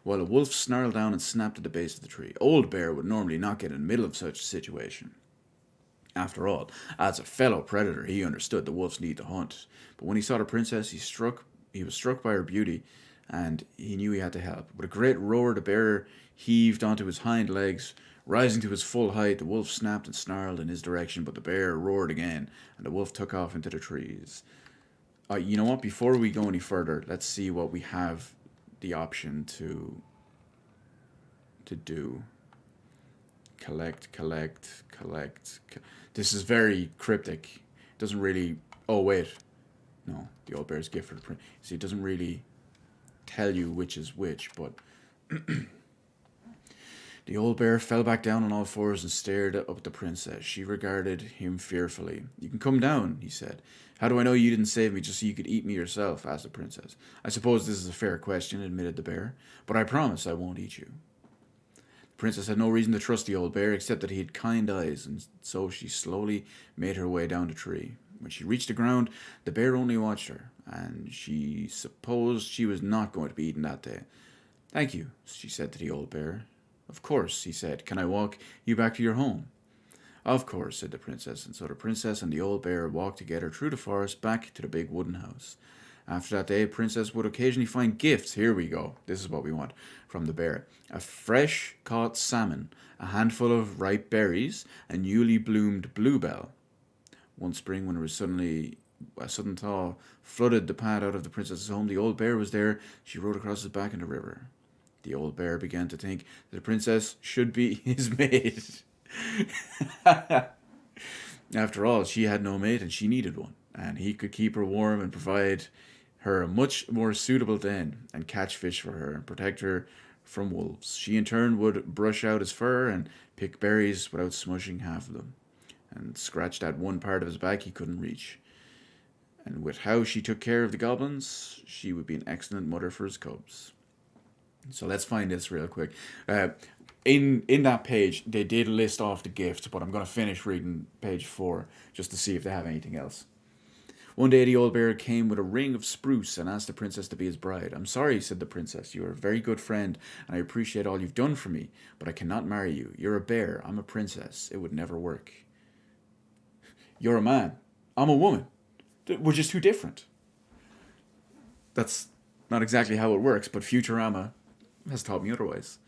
while a wolf snarled down and snapped at the base of the tree. Old bear would normally not get in the middle of such a situation. After all, as a fellow predator, he understood the wolf's need to hunt. But when he saw the princess, he was struck by her beauty, and he knew he had to help. With a great roar, the bear heaved onto his hind legs. Rising to his full height, the wolf snapped and snarled in his direction, but the bear roared again, and the wolf took off into the trees. You know what? Before we go any further, let's see what we have the option to do. Collect. This is very cryptic. It doesn't really... Oh, wait. No, the old bear's gift for the prince. See, it doesn't really tell you which is which, but... The old bear fell back down on all fours and stared up at the princess. She regarded him fearfully. You can come down, he said. How do I know you didn't save me just so you could eat me yourself? Asked the princess. I suppose this is a fair question, admitted the bear, but I promise I won't eat you. The princess had no reason to trust the old bear except that he had kind eyes, and so she slowly made her way down the tree. When she reached the ground, the bear only watched her, and she supposed she was not going to be eaten that day. Thank you, she said to the old bear. Of course, he said. Can I walk you back to your home? Of course, said the princess, and so the princess and the old bear walked together through the forest back to the big wooden house. After that day, the princess would occasionally find gifts. Here we go. This is what we want from the bear. A fresh caught salmon, a handful of ripe berries, a newly bloomed bluebell. One spring, when it was a sudden thaw flooded the path out of the princess's home, the old bear was there. She rode across his back in the river. The old bear began to think that the princess should be his mate. After all, she had no mate and she needed one, and he could keep her warm and provide her a much more suitable den and catch fish for her and protect her from wolves. She in turn would brush out his fur and pick berries without smushing half of them, and scratch that one part of his back he couldn't reach. And with how she took care of the goblins, she would be an excellent mother for his cubs. So let's find this real quick. In that page, they did list off the gifts, but I'm going to finish reading page 4 just to see if they have anything else. One day the old bear came with a ring of spruce and asked the princess to be his bride. I'm sorry, said the princess. You are a very good friend, and I appreciate all you've done for me, but I cannot marry you. You're a bear. I'm a princess. It would never work. You're a man. I'm a woman. We're just too different. That's not exactly how it works, but Futurama has taught me otherwise.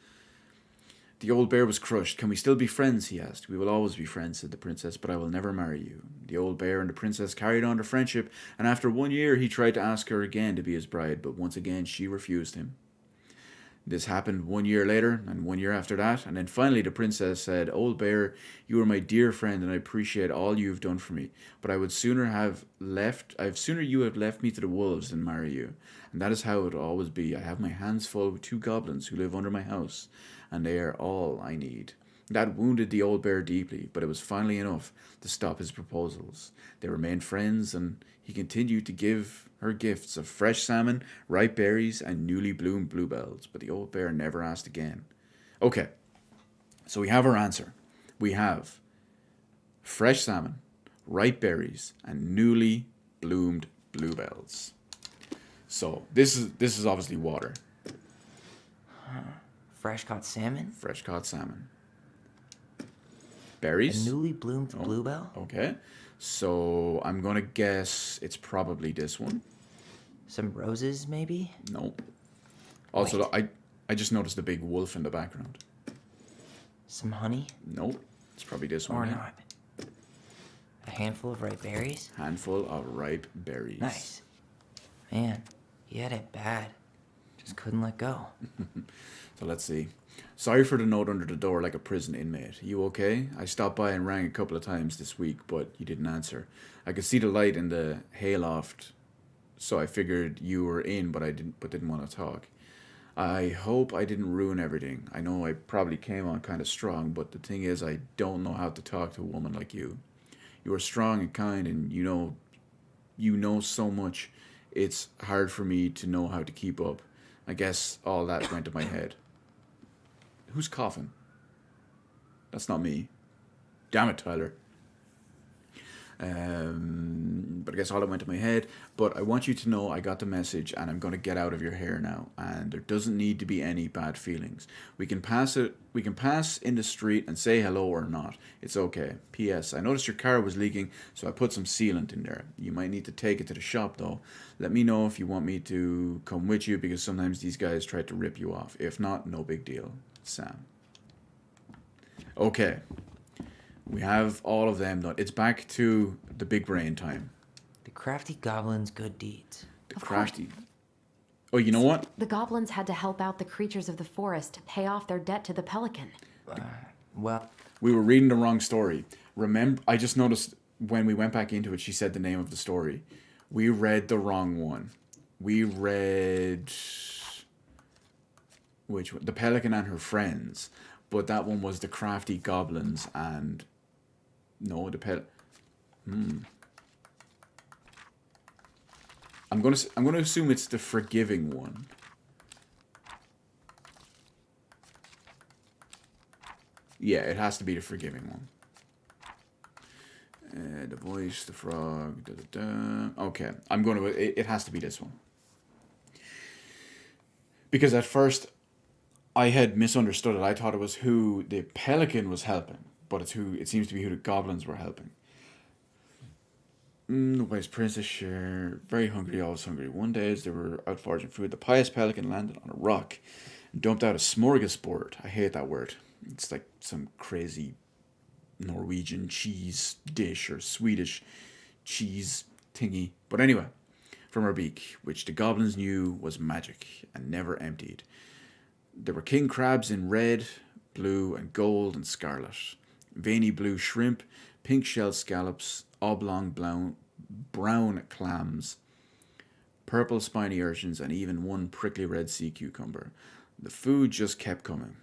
The old bear was crushed. Can we still be friends, he asked. We will always be friends, said the princess, but I will never marry you. The old bear and the princess carried on their friendship, and after 1 year he tried to ask her again to be his bride, but once again she refused him. This happened 1 year later, and 1 year after that, and then finally the princess said, Old bear, you are my dear friend, and I appreciate all you have done for me, but I would sooner you have left me to the wolves than marry you. And that is how it will always be. I have my hands full with 2 goblins who live under my house, and they are all I need. That wounded the old bear deeply, but it was finally enough to stop his proposals. They remained friends, and he continued to give her gifts of fresh salmon, ripe berries, and newly bloomed bluebells, but the old bear never asked again. Okay, so we have our answer. We have fresh salmon, ripe berries, and newly bloomed bluebells. So this is obviously water. Fresh caught salmon? Fresh caught salmon. Berries. A newly bloomed bluebell? Okay. So I'm going to guess it's probably this one. Some roses, maybe? Nope. Also, I just noticed the big wolf in the background. Some honey? Nope. It's probably this Or one. not. A handful of ripe berries? Handful of ripe berries. Nice. Man, he had it bad. Just couldn't let go. So let's see. Sorry for the note under the door like a prison inmate. You okay? I stopped by and rang a couple of times this week, but you didn't answer. I could see the light in the hayloft, so I figured you were in, but didn't want to talk. I hope I didn't ruin everything. I know I probably came on kind of strong, but the thing is, I don't know how to talk to a woman like you. You are strong and kind, and you know so much. It's hard for me to know how to keep up. I guess all that went to my head. Who's coughing? That's not me. Damn it, Tyler. But I guess all that went to my head. But I want you to know I got the message, and I'm going to get out of your hair now. And there doesn't need to be any bad feelings. We can pass in the street and say hello or not. It's okay. P.S. I noticed your car was leaking, so I put some sealant in there. You might need to take it to the shop, though. Let me know if you want me to come with you, because sometimes these guys try to rip you off. If not, no big deal. Sam. Okay. We have all of them done. It's back to the big brain time. The crafty goblin's good deeds. The crafty. Oh, you know what? The goblins had to help out the creatures of the forest to pay off their debt to the pelican. Well, we were reading the wrong story. Remember, I just noticed when we went back into it, she said the name of the story. We read the wrong one. We read which one? The Pelican and Her Friends, but that one was the crafty goblins and no, the I'm gonna assume it's the forgiving one. Yeah, it has to be the forgiving one. The voice, the frog, Okay, I'm going to... It has to be this one. Because at first, I had misunderstood it. I thought it was who the pelican was helping. But it seems to be who the goblins were helping. The wise princess share, very hungry, always hungry. One day as they were out foraging food, the pious pelican landed on a rock and dumped out a smorgasbord. I hate that word. It's like some crazy Norwegian cheese dish or Swedish cheese thingy. But anyway, from her beak, which the goblins knew was magic and never emptied. There were king crabs in red, blue, and gold and scarlet, veiny blue shrimp, pink shell scallops, oblong brown clams, purple spiny urchins, and even one prickly red sea cucumber. The food just kept coming.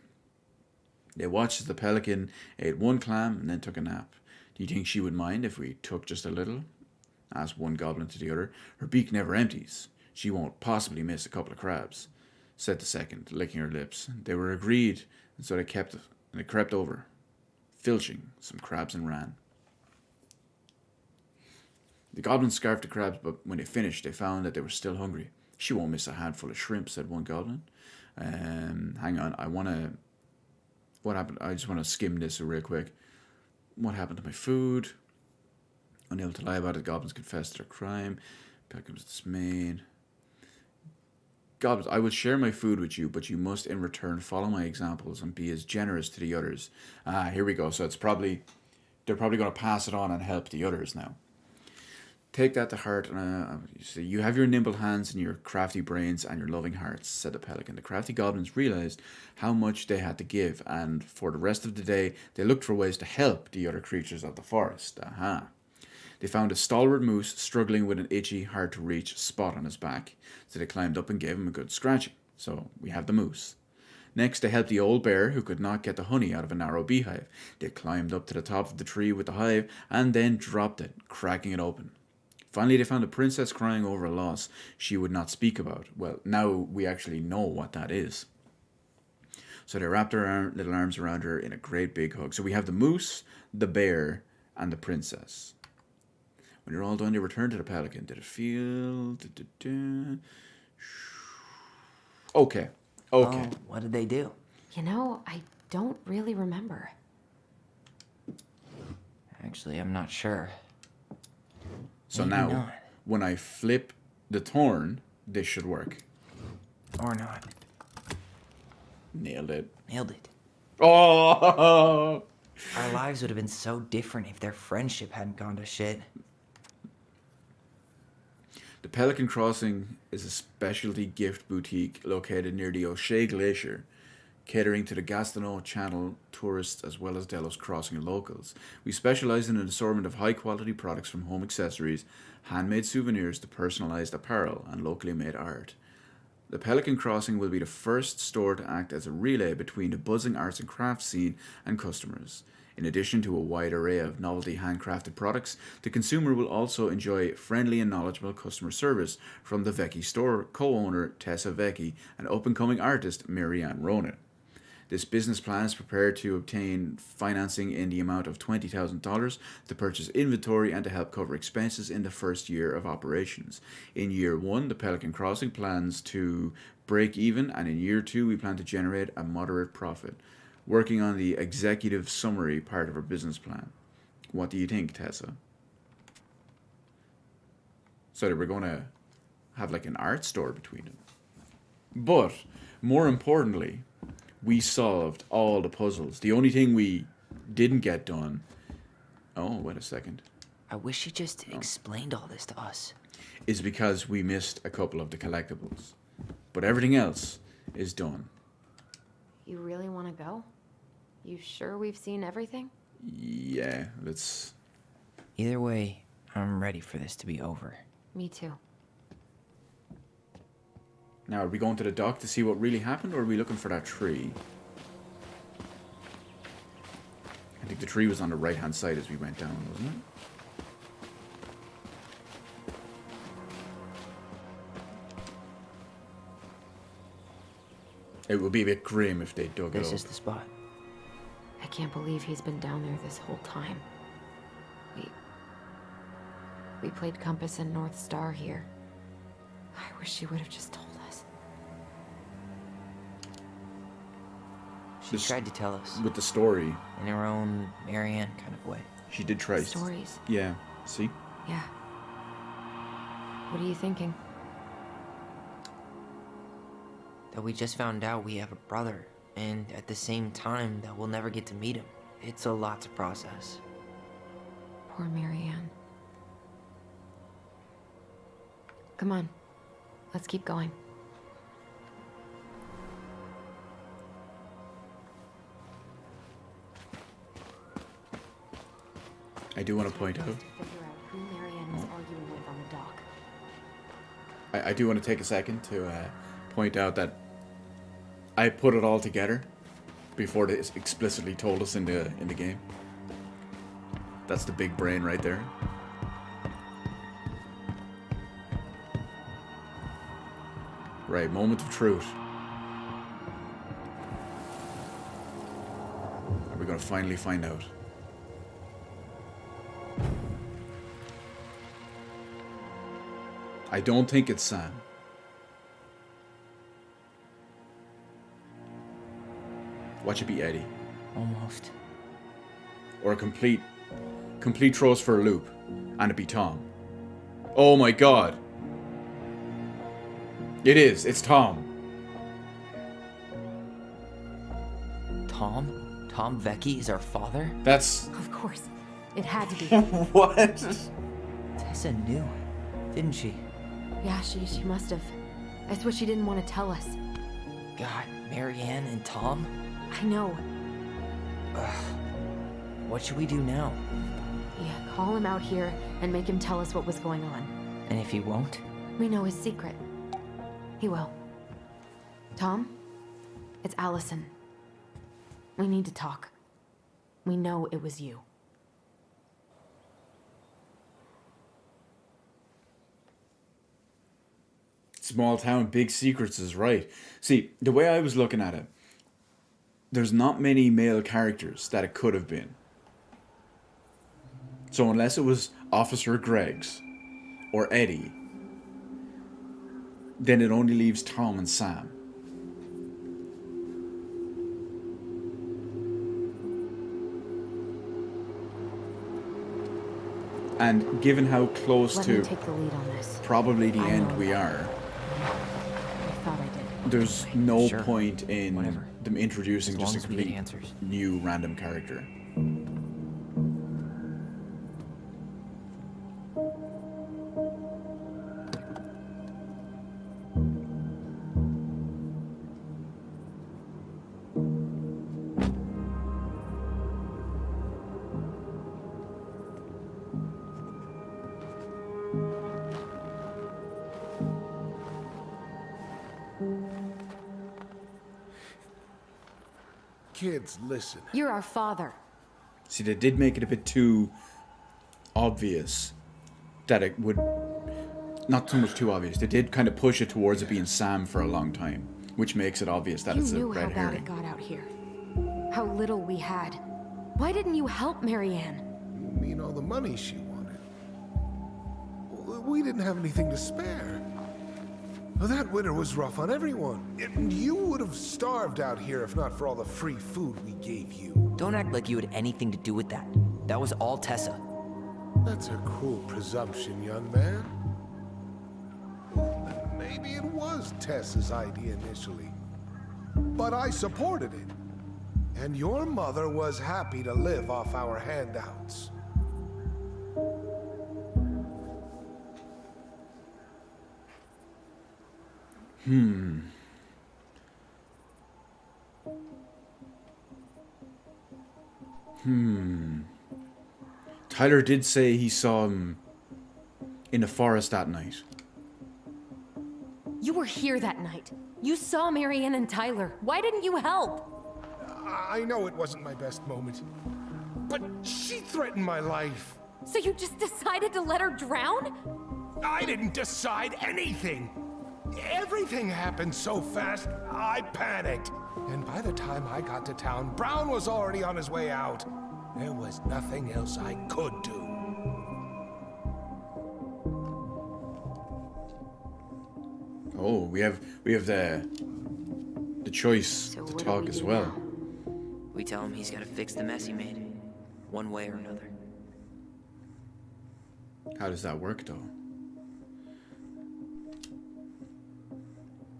They watched as the pelican ate one clam and then took a nap. Do you think she would mind if we took just a little? Asked one goblin to the other. Her beak never empties. She won't possibly miss a couple of crabs, said the second, licking her lips. They were agreed, and so they crept over, filching some crabs and ran. The goblins scarfed the crabs, but when they finished, they found that they were still hungry. She won't miss a handful of shrimp, said one goblin. Hang on, what happened? I just want to skim this real quick. What happened to my food? Unable to lie about it, goblins confessed their crime. Pelican was dismayed. Goblins, I will share my food with you, but you must in return follow my examples and be as generous to the others. Here we go. So they're probably going to pass it on and help the others now. Take that to heart. You have your nimble hands and your crafty brains and your loving hearts, said the pelican. The crafty goblins realized how much they had to give, and for the rest of the day, they looked for ways to help the other creatures of the forest. They found a stalwart moose struggling with an itchy, hard-to-reach spot on his back, so they climbed up and gave him a good scratching. So we have the moose. Next, they helped the old bear who could not get the honey out of a narrow beehive. They climbed up to the top of the tree with the hive and then dropped it, cracking it open. Finally, they found a princess crying over a loss she would not speak about. Well, now we actually know what that is. So they wrapped their little arms around her in a great big hug. So we have the moose, the bear, and the princess. When you're all done, they returned to the pelican. Did it feel... Okay. Oh, what did they do? You know, I don't really remember. Actually, I'm not sure. So Maybe now, not. when I flip the thorn, this should work. Or not. Nailed it. Nailed it. Oh! Our lives would have been so different if their friendship hadn't gone to shit. The Pelican Crossing is a specialty gift boutique located near the O'Shea Glacier, catering to the Gastineau Channel tourists as well as Delos Crossing locals. We specialize in an assortment of high-quality products from home accessories, handmade souvenirs to personalized apparel and locally made art. The Pelican Crossing will be the first store to act as a relay between the buzzing arts and crafts scene and customers. In addition to a wide array of novelty handcrafted products, the consumer will also enjoy friendly and knowledgeable customer service from the Vecchi store co-owner Tessa Vecchi and up-and-coming artist Marianne Ronan. This business plan is prepared to obtain financing in the amount of $20,000 to purchase inventory and to help cover expenses in the first year of operations. In year 1, the Pelican Crossing plans to break even, and in year 2, we plan to generate a moderate profit. Working on the executive summary part of our business plan. What do you think, Tessa? So that we're going to have like an art store between them. But, more importantly, we solved all the puzzles. The only thing we didn't get done... Oh, wait a second. I wish she just explained all this to us. Is because we missed a couple of the collectibles. But everything else is done. You really want to go? You sure we've seen everything? Yeah, let's... Either way, I'm ready for this to be over. Me too. Now, are we going to the dock to see what really happened, or are we looking for that tree? I think the tree was on the right-hand side as we went down, wasn't it? It would be a bit grim if they dug it up. This is the spot. I can't believe he's been down there this whole time. We played Compass and North Star here. I wish she would have just told us. She tried to tell us. With the story. In her own Marianne kind of way. She did try. Stories. Yeah, see? Yeah. What are you thinking? That we just found out we have a brother, and at the same time that we'll never get to meet him. It's a lot to process. Poor Marianne. Come on. Let's keep going. I do want to point out... To figure out who Marianne was arguing with on the dock. I do want to take a second to point out that I put it all together before they explicitly told us in the game. That's the big brain right there. Right, moment of truth. Are we going to finally find out? I don't think it's Sam. Watch it be Eddie. Almost. Or a complete throw us for a loop. And it be Tom. Oh my god. It is. It's Tom. Tom? Tom Vecchi is our father? That's... Of course. It had to be. What? Tessa knew, didn't she? Yeah, she must have. That's what she didn't want to tell us. God, Marianne and Tom? I know. Ugh. What should we do now? Yeah, call him out here and make him tell us what was going on. And if he won't? We know his secret. He will. Tom? It's Allison. We need to talk. We know it was you. Small town, big secrets is right. See, the way I was looking at it, there's not many male characters that it could have been. So unless it was Officer Greggs or Eddie, then it only leaves Tom and Sam. And given how close Let to me take the lead on this. probably the I end know we that. are, I thought I did. there's no Sure. point in Whatever. them introducing As just long a as we get complete answers. new random character. Kids, listen. You're our father. See, they did make it a bit too obvious that it would... Not so much too obvious. They did kind of push it towards it being Sam for a long time, which makes it obvious that You it's a knew how red bad it herring. got out here. How little we had. Why didn't you help Marianne? You mean all the money she wanted? We didn't have anything to spare. Well, that winter was rough on everyone. And you would have starved out here if not for all the free food we gave you. Don't act like you had anything to do with that. That was all Tessa. That's a cruel presumption, young man. Maybe it was Tessa's idea initially. But I supported it. And your mother was happy to live off our handouts. Tyler did say he saw him in the forest that night. You were here that night. You saw Marianne and Tyler. Why didn't you help? I know it wasn't my best moment, but she threatened my life. So you just decided to let her drown? I didn't decide anything. Everything happened so fast, I panicked. And by the time I got to town, Brown was already on his way out. There was nothing else I could do. Oh, we have the choice to talk as well. We tell him he's got to fix the mess he made, one way or another. How does that work, though?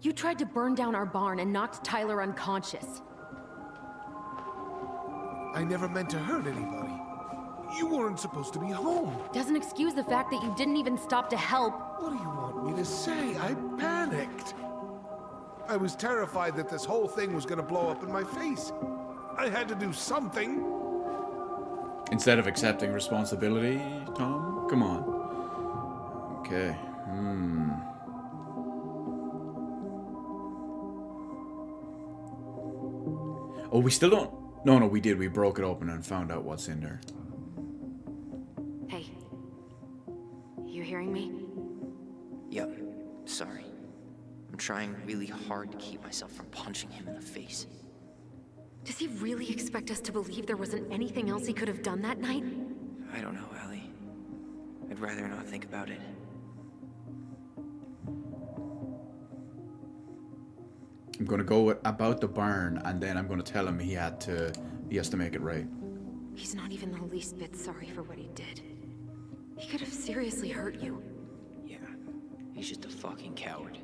You tried to burn down our barn and knocked Tyler unconscious. I never meant to hurt anybody. You weren't supposed to be home. Doesn't excuse the fact that you didn't even stop to help. What do you want me to say? I panicked. I was terrified that this whole thing was going to blow up in my face. I had to do something. Instead of accepting responsibility, Tom? Come on. Okay. Oh, we still don't... No, we did. We broke it open and found out what's in there. Hey. You hearing me? Yep. Sorry. I'm trying really hard to keep myself from punching him in the face. Does he really expect us to believe there wasn't anything else he could have done that night? I don't know, Allie. I'd rather not think about it. I'm gonna go about the barn, and then I'm gonna tell him he has to make it right. He's not even the least bit sorry for what he did. He could have seriously hurt you. Yeah, he's just a fucking coward.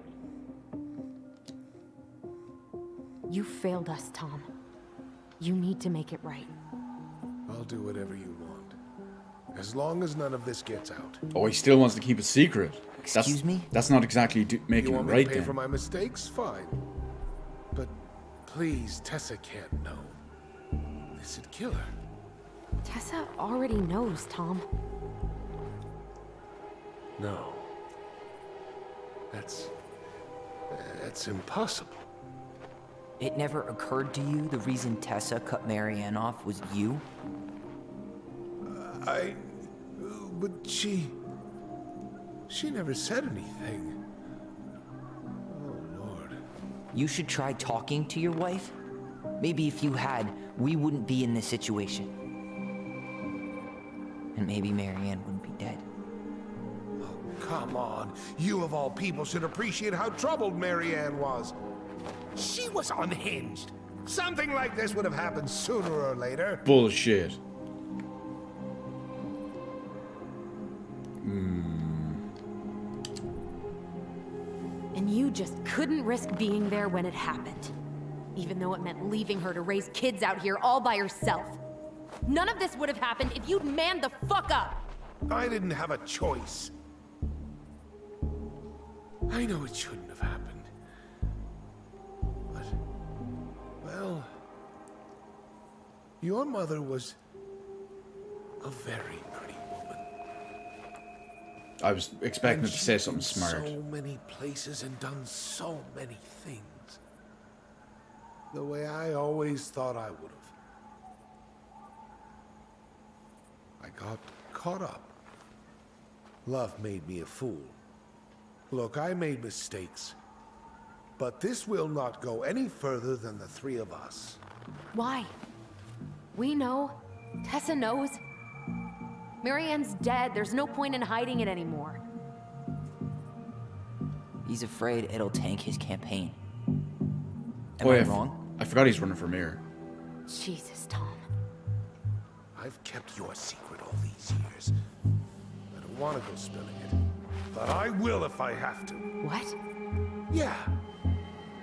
You failed us, Tom. You need to make it right. I'll do whatever you want. As long as none of this gets out. Oh, he still wants to keep it secret. Excuse me? That's not exactly making You it want me right to pay then. for my mistakes? Fine. But please, Tessa can't know. This'd kill her. Tessa already knows, Tom. No. That's impossible. It never occurred to you the reason Tessa cut Marianne off was you? But she never said anything. Oh, Lord. You should try talking to your wife. Maybe if you had, we wouldn't be in this situation. And maybe Marianne wouldn't be dead. Oh, come on. You of all people should appreciate how troubled Marianne was. She was unhinged. Something like this would have happened sooner or later. Bullshit. And you just couldn't risk being there when it happened. Even though it meant leaving her to raise kids out here all by herself. None of this would have happened if you'd manned the fuck up! I didn't have a choice. I know it shouldn't have happened. But, well, your mother was a very pretty woman. I was expecting And it to say she'd something been smart. So many places and done so many things. The way I always thought I would have. I got caught up. Love made me a fool. Look, I made mistakes. But this will not go any further than the three of us. Why? We know. Tessa knows. Marianne's dead. There's no point in hiding it anymore. He's afraid it'll tank his campaign. Am Oh, I yeah, wrong? I forgot he's running for mayor. Jesus, Tom. I've kept your secret all these years. I don't want to go spilling it. But I will if I have to. What? Yeah.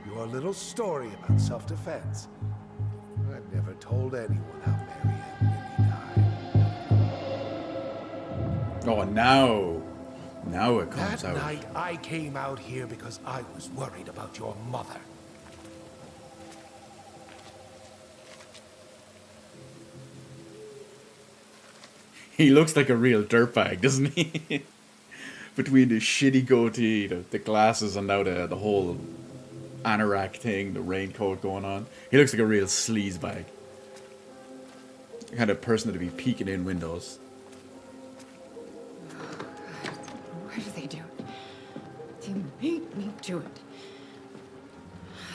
Your little story about self-defense. I've never told anyone how Marianne really died. Oh, now. Now it comes That out. night, I came out here because I was worried about your mother. He looks like a real dirtbag, doesn't he? Between the shitty goatee, the glasses, and now the whole anorak thing, the raincoat going on. He looks like a real sleazebag. The kind of person to be peeking in windows. Why did they do it? They made me do it.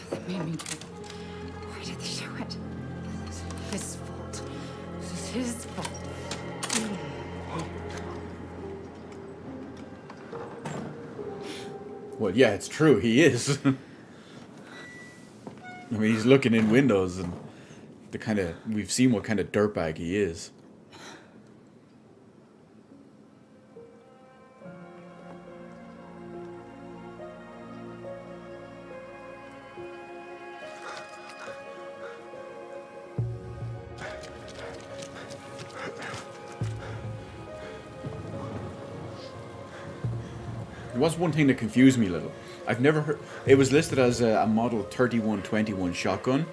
They made me do it. Why did they do it? This is his fault. This is his fault. Well, yeah, it's true. He is. I mean, he's looking in windows, and we've seen what kind of dirtbag he is. There was one thing that confused me a little. I've never heard... It was listed as a Model 3121 shotgun.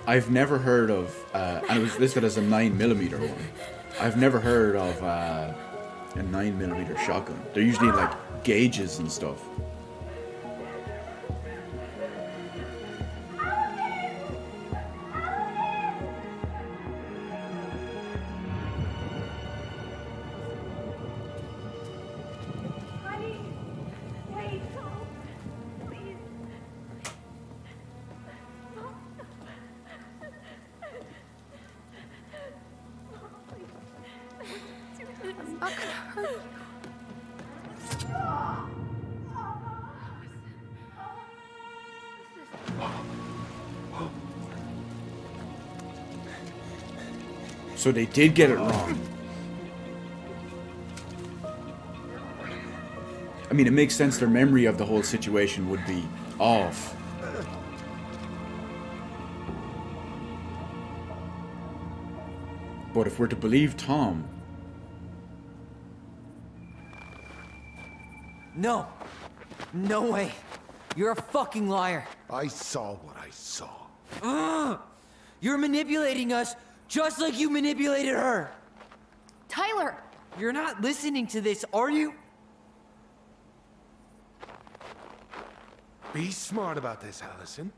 I've never heard of... and it was listed as a 9mm one. I've never heard of a 9mm shotgun. They're usually like gauges and stuff. I'm not gonna hurt you. So they did get it wrong. I mean, it makes sense their memory of the whole situation would be off. But if we're to believe Tom... No. No way. You're a fucking liar. I saw what I saw. You're manipulating us just like you manipulated her. Tyler! You're not listening to this, are you? Be smart about this, Allison.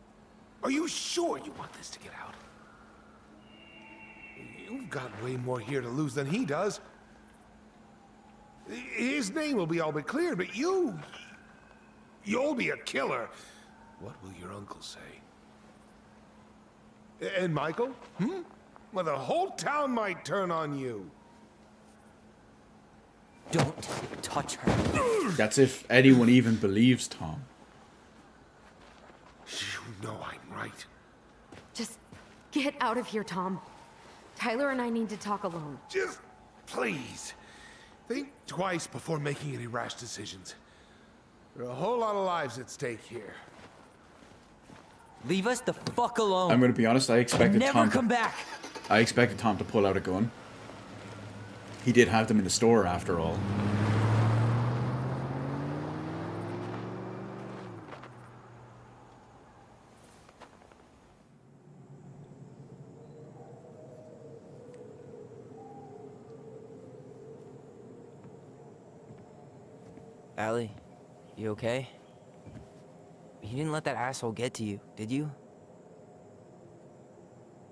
Are you sure you want this to get out? You've got way more here to lose than he does. His name will be all but clear, but you'll be a killer. What will your uncle say? And Michael? Well, the whole town might turn on you. Don't touch her. That's if anyone even believes Tom. You know I'm right. Just get out of here, Tom. Tyler and I need to talk alone. Just please. Think twice before making any rash decisions. There are a whole lot of lives at stake here. Leave us the fuck alone. I'm going to be honest, I expected Never Tom come back. I expected Tom to pull out a gun. He did have them in the store after all. Allie, you okay? You didn't let that asshole get to you, did you?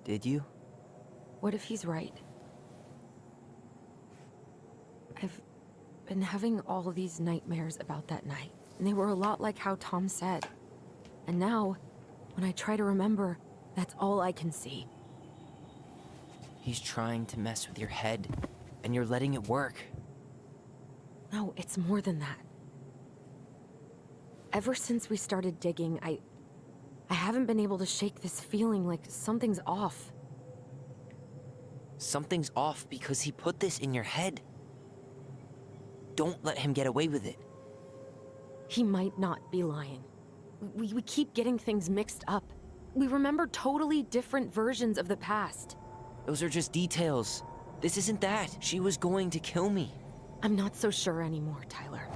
Did you? What if he's right? I've been having all these nightmares about that night, and they were a lot like how Tom said. And now, when I try to remember, that's all I can see. He's trying to mess with your head, and you're letting it work. No, it's more than that. Ever since we started digging, I haven't been able to shake this feeling like something's off. Something's off because he put this in your head. Don't let him get away with it. He might not be lying. We keep getting things mixed up. We remember totally different versions of the past. Those are just details. This isn't that. She was going to kill me. I'm not so sure anymore, Tyler.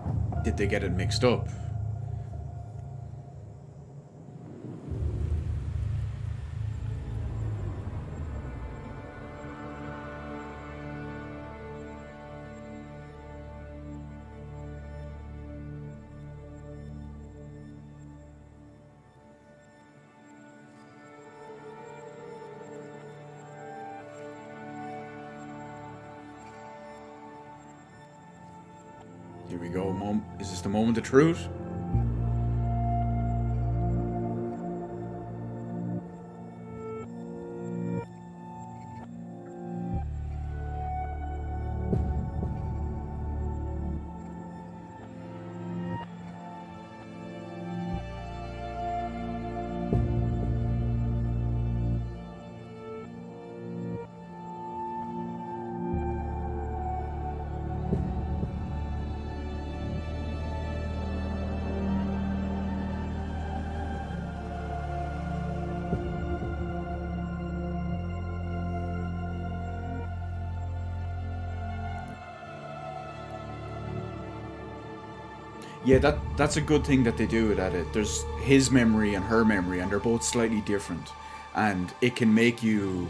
Did they get it mixed up? Here we go. Is this the moment of truth? Yeah, that's a good thing that they do it at it. There's his memory and her memory, and they're both slightly different. And it can make you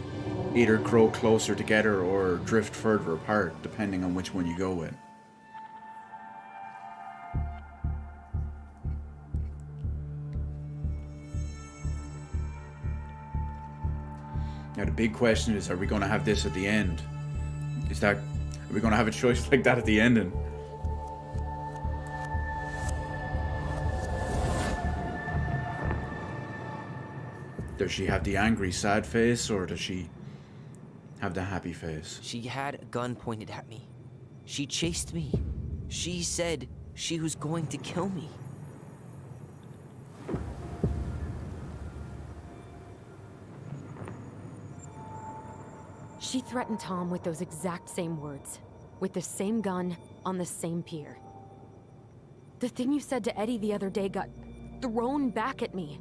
either grow closer together or drift further apart, depending on which one you go with. Now the big question is, are we going to have this at the end? Are we going to have a choice like that at the ending? Does she have the angry, sad face, or does she have the happy face? She had a gun pointed at me. She chased me. She said she was going to kill me. She threatened Tom with those exact same words, with the same gun, on the same pier. The thing you said to Eddie the other day got thrown back at me.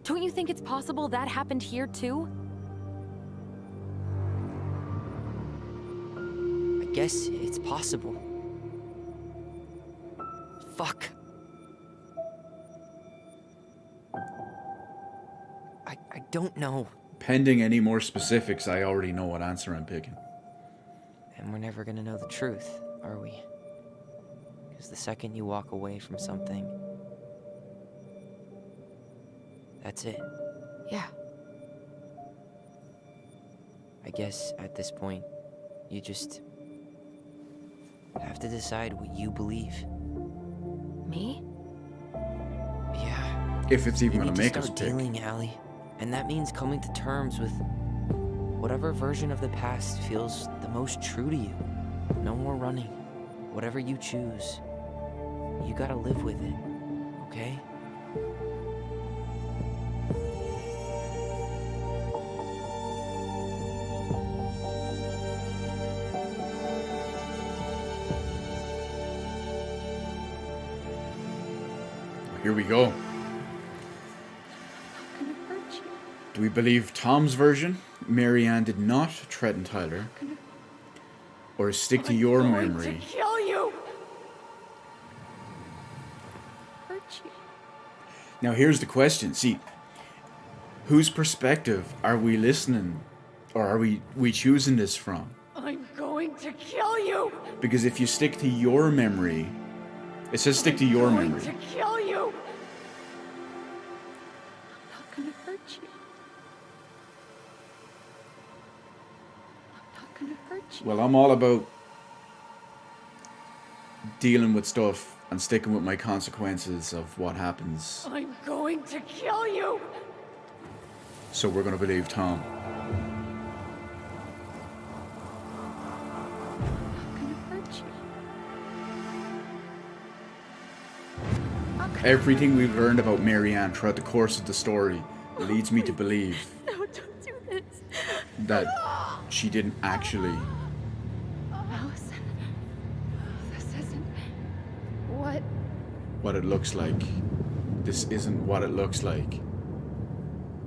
Don't you think it's possible that happened here too? I guess it's possible. Fuck. I don't know. Pending any more specifics, I already know what answer I'm picking. And we're never gonna know the truth, are we? Because the second you walk away from something, that's it. Yeah. I guess at this point, you just have to decide what you believe. Me? Yeah. If it's even You going need to make to us start pick. dealing, Allie. And that means coming to terms with whatever version of the past feels the most true to you. No more running. Whatever you choose, you gotta live with it, okay? Here we go. Do we believe Tom's version? Marianne did not threaten Tyler. Or stick to your memory? Kill you! Hurt you. Now here's the question. See, whose perspective are we listening, or are we choosing this from? I'm going to kill you! Because if you stick to your memory, it says stick to your memory. I'm going to kill you! I'm not gonna hurt you. I'm not gonna hurt you. Well, I'm all about dealing with stuff and sticking with my consequences of what happens. I'm going to kill you! So we're going to believe Tom. Everything we've learned about Marianne throughout the course of the story leads me to believe No, don't do this. that she didn't actually. Allison, this isn't what It looks like. This isn't what it looks like.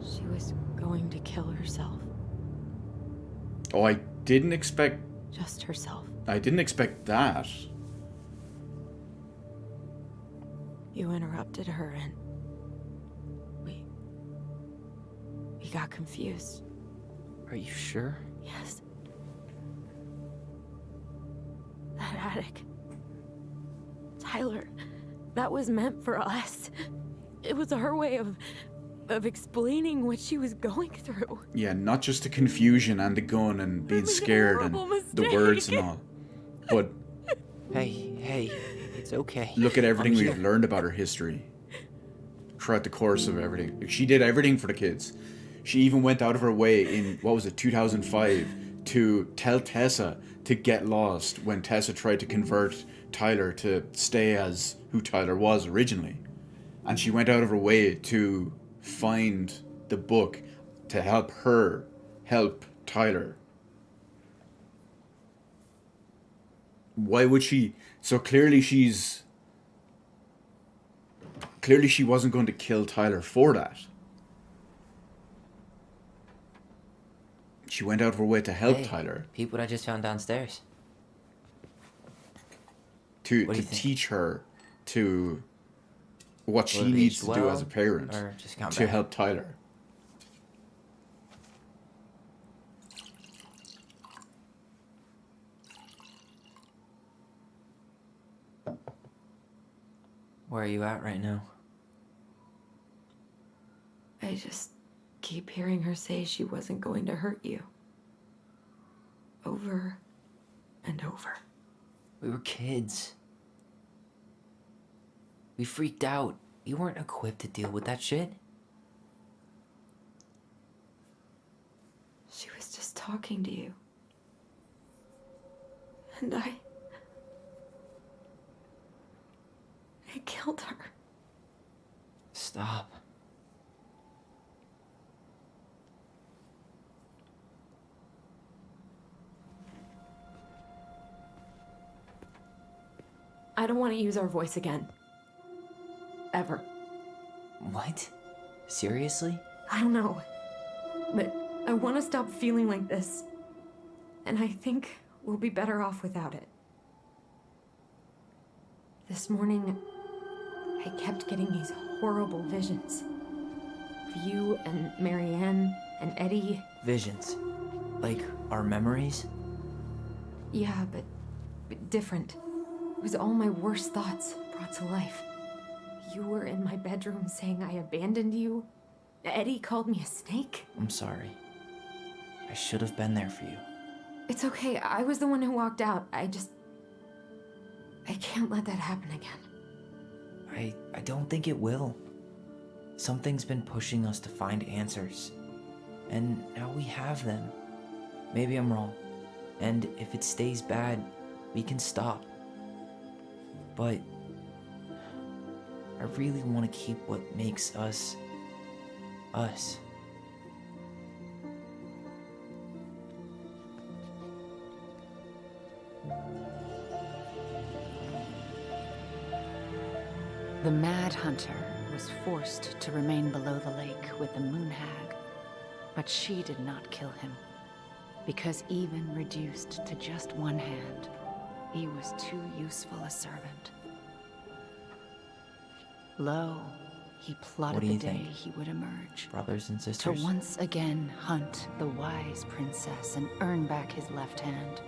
She was going to kill herself. Oh, I didn't expect. Just herself. I didn't expect that. You interrupted her and we got confused. Are you sure? Yes. That attic. Tyler, that was meant for us. It was her way of explaining what she was going through. Yeah, not just the confusion and the gun and being scared and the words and all. But Hey, it's okay. look at everything I'm we've here. learned about her history throughout the course of everything. She did everything for the kids. She even went out of her way in, 2005, to tell Tessa to get lost when Tessa tried to convert Tyler to stay as who Tyler was originally. And she went out of her way to find the book to help her help Tyler. Why would she? So clearly she wasn't going to kill Tyler for that. She went out of her way to help Hey, Tyler. peep what I just found downstairs. To What do you think? teach her to what she Will it needs age to do well, as a parent or just come to back? help Tyler. Where are you at right now? I just keep hearing her say she wasn't going to hurt you. Over and over. We were kids. We freaked out. You weren't equipped to deal with that shit. She was just talking to you. And I killed her. Stop. I don't want to use our voice again. Ever. What? Seriously? I don't know. But I want to stop feeling like this. And I think we'll be better off without it. This morning, I kept getting these horrible visions. Of you and Marianne and Eddie. Visions. Like our memories? Yeah, but different. It was all my worst thoughts brought to life. You were in my bedroom saying I abandoned you. Eddie called me a snake. I'm sorry. I should have been there for you. It's okay. I was the one who walked out. I can't let that happen again. I don't think it will. Something's been pushing us to find answers. And now we have them. Maybe I'm wrong. And if it stays bad, we can stop. But I really want to keep what makes us, us. The Mad Hunter was forced to remain below the lake with the Moon Hag, but she did not kill him, because even reduced to just one hand, he was too useful a servant. Lo, he plotted What do the you day think? he would emerge, Brothers and to sisters? once again hunt the wise princess and earn back his left hand.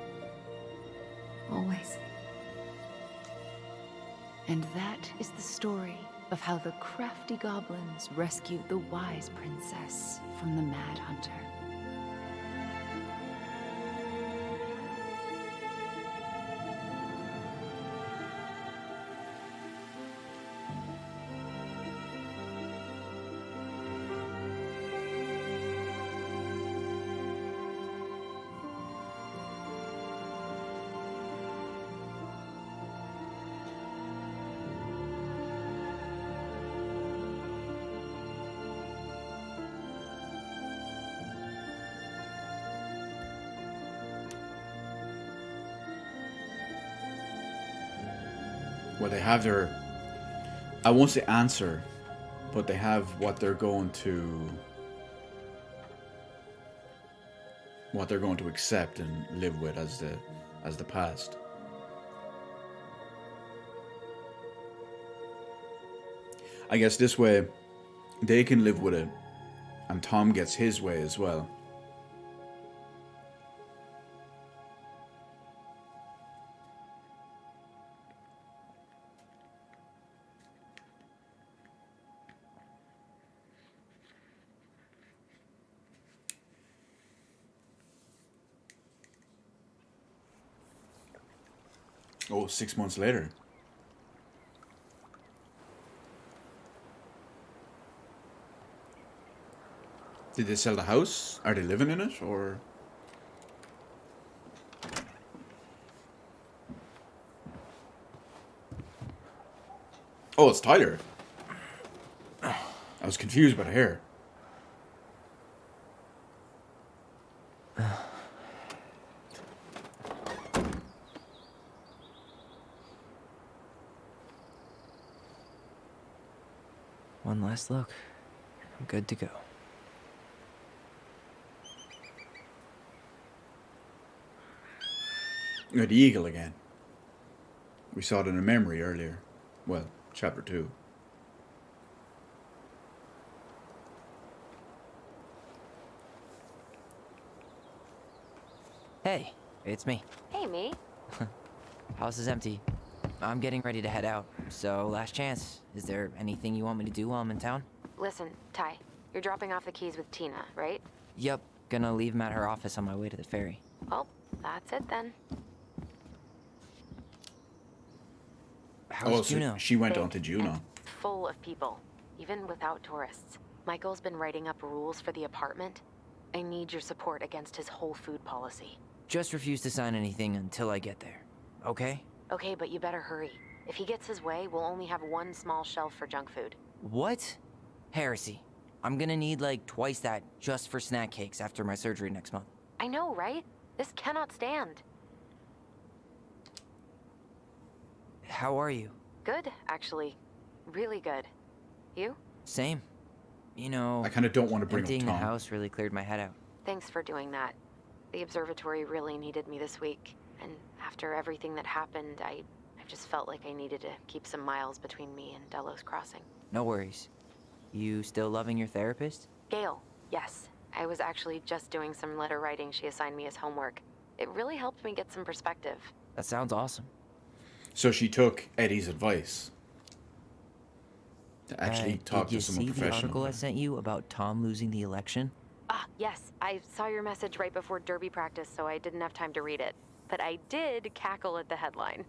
Always. And that is the story of how the crafty goblins rescued the wise princess from the Mad Hunter. Well, they have their, I won't say answer, but they have what they're going to accept and live with as as the past. I guess this way, they can live with it, and Tom gets his way as well. Oh, 6 months later. Did they sell the house? Are they living in it, or? Oh, it's Tyler. I was confused by the hair. One last look. I'm good to go. The eagle again. We saw it in a memory earlier. Well, chapter 2. Hey, it's me. Hey, me. House is empty. I'm getting ready to head out, so last chance. Is there anything you want me to do while I'm in town? Listen, Ty, you're dropping off the keys with Tina, right? Yep, gonna leave 'em at her office on my way to the ferry. Well, that's it then. How's Juno? She went on to Juno. Full of people, even without tourists. Michael's been writing up rules for the apartment. I need your support against his whole food policy. Just refuse to sign anything until I get there, okay? Okay, but you better hurry. If he gets his way, we'll only have one small shelf for junk food. What? Heresy. I'm gonna need like twice that just for snack cakes after my surgery next month. I know, right? This cannot stand. How are you? Good, actually. Really good. You? Same. You know, I kind of don't want to bring up emptying the Tom. house really cleared my head out. Thanks for doing that. The observatory really needed me this week. And after everything that happened, I just felt like I needed to keep some miles between me and Delos Crossing. No worries. You still loving your therapist? Gail, yes. I was actually just doing some letter writing she assigned me as homework. It really helped me get some perspective. That sounds awesome. So she took Eddie's advice to actually talk to someone Did you see the article professional. I sent you about Tom losing the election? Ah, yes. I saw your message right before derby practice, so I didn't have time to read it. But I did cackle at the headline.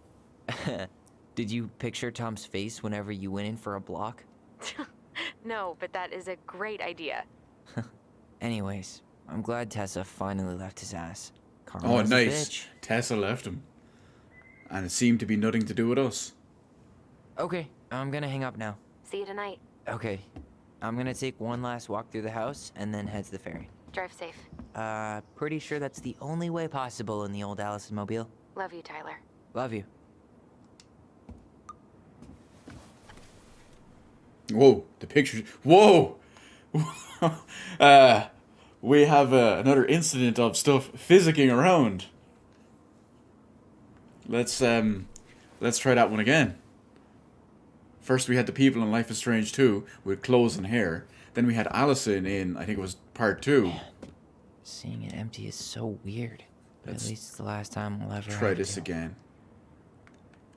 Did you picture Tom's face whenever you went in for a block? No, but that is a great idea. Anyways, I'm glad Tessa finally left his ass. Oh, Karma's a nice. bitch. Tessa left him. And it seemed to be nothing to do with us. Okay, I'm gonna hang up now. See you tonight. Okay, I'm gonna take one last walk through the house and then head to the ferry. Drive safe. Pretty sure that's the only way possible in the old Allison mobile. Love you, Tyler. Love you. Whoa, the pictures. Whoa! We have another incident of stuff physicking around. Let's try that one again. First we had the people in Life is Strange 2 with clothes and hair. Then we had Allison in, I think it was part 2. Seeing it empty is so weird. But Let's at least it's the last time we'll ever Try have this to. again.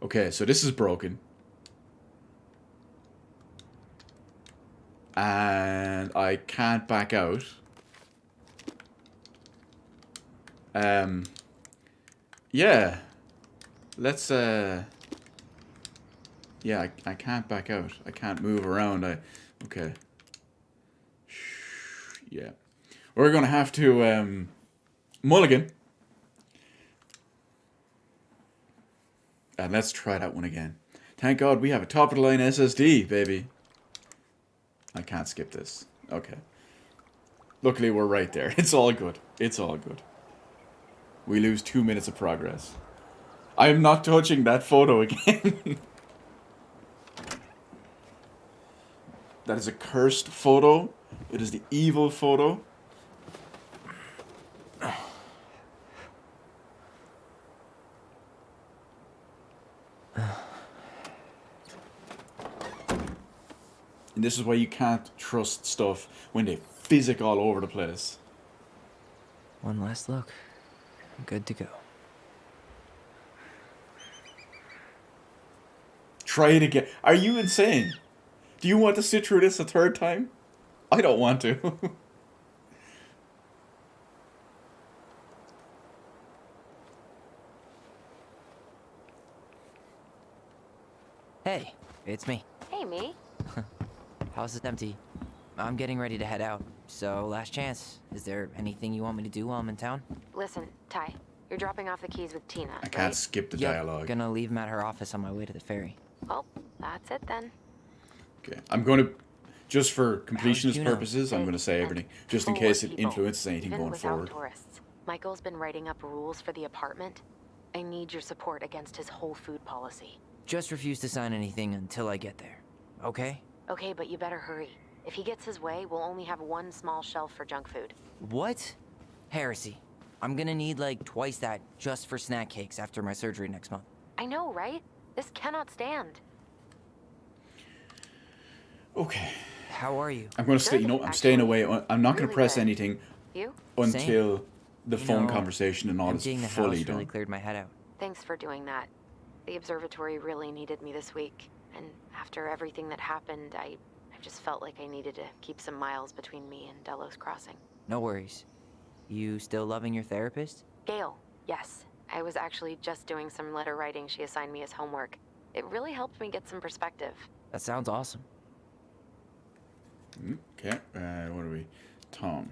Okay, so this is broken. And I can't back out. Yeah. Let's, yeah, I can't back out. I can't move around. Okay. Yeah. We're gonna have to, mulligan. And let's try that one again. Thank God we have a top-of-the-line SSD, baby. I can't skip this. Okay. Luckily, we're right there. It's all good. It's all good. We lose 2 minutes of progress. I am not touching that photo again. That is a cursed photo. It is the evil photo. this is why you can't trust stuff when they physic all over the place. One last look. I'm good to go. Try it again. Are you insane? Do you want to sit through this a third time? I don't want to. Hey, it's me. Hey, me. House is empty. I'm getting ready to head out. So, last chance. Is there anything you want me to do while I'm in town? Listen, Ty, you're dropping off the keys with Tina, I can't skip the dialogue. Gonna leave them at her office on my way to the ferry. Well, that's it then. Okay, I'm going to, just for completionist you know? purposes, I'm going to say everything, just in Full case of it people, influences anything even going without forward. tourists. Michael's been writing up rules for the apartment. I need your support against his whole food policy. Just refuse to sign anything until I get there. Okay? Okay, but you better hurry. If he gets his way, we'll only have one small shelf for junk food. What? Heresy. I'm gonna need like twice that just for snack cakes after my surgery next month. I know, right? This cannot stand. Okay. How are you? I'm going to stay, you know, I'm staying away. I'm not going to press good. anything You? until the You phone know, conversation and all is Emptying the fully house done. really cleared my head out. Thanks for doing that. The observatory really needed me this week. And after everything that happened, I just felt like I needed to keep some miles between me and Delos Crossing. No worries. You still loving your therapist? Gail, yes. I was actually just doing some letter writing she assigned me as homework. It really helped me get some perspective. That sounds awesome. Okay, what are we? Tom.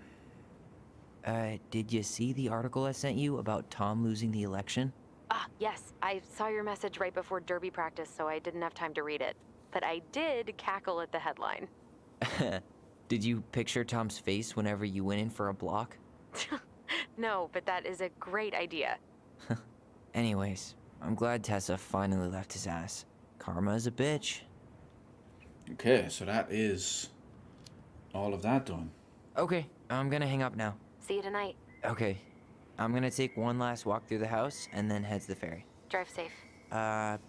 Did you see the article I sent you about Tom losing the election? Ah, yes. I saw your message right before derby practice, so I didn't have time to read it. But I did cackle at the headline. Did you picture Tom's face whenever you went in for a block? No, but that is a great idea. Anyways, I'm glad Tessa finally left his ass. Karma is a bitch. Okay, so that is all of that done. Okay, I'm gonna hang up now. See you tonight. Okay, I'm gonna take one last walk through the house and then head to the ferry. Drive safe.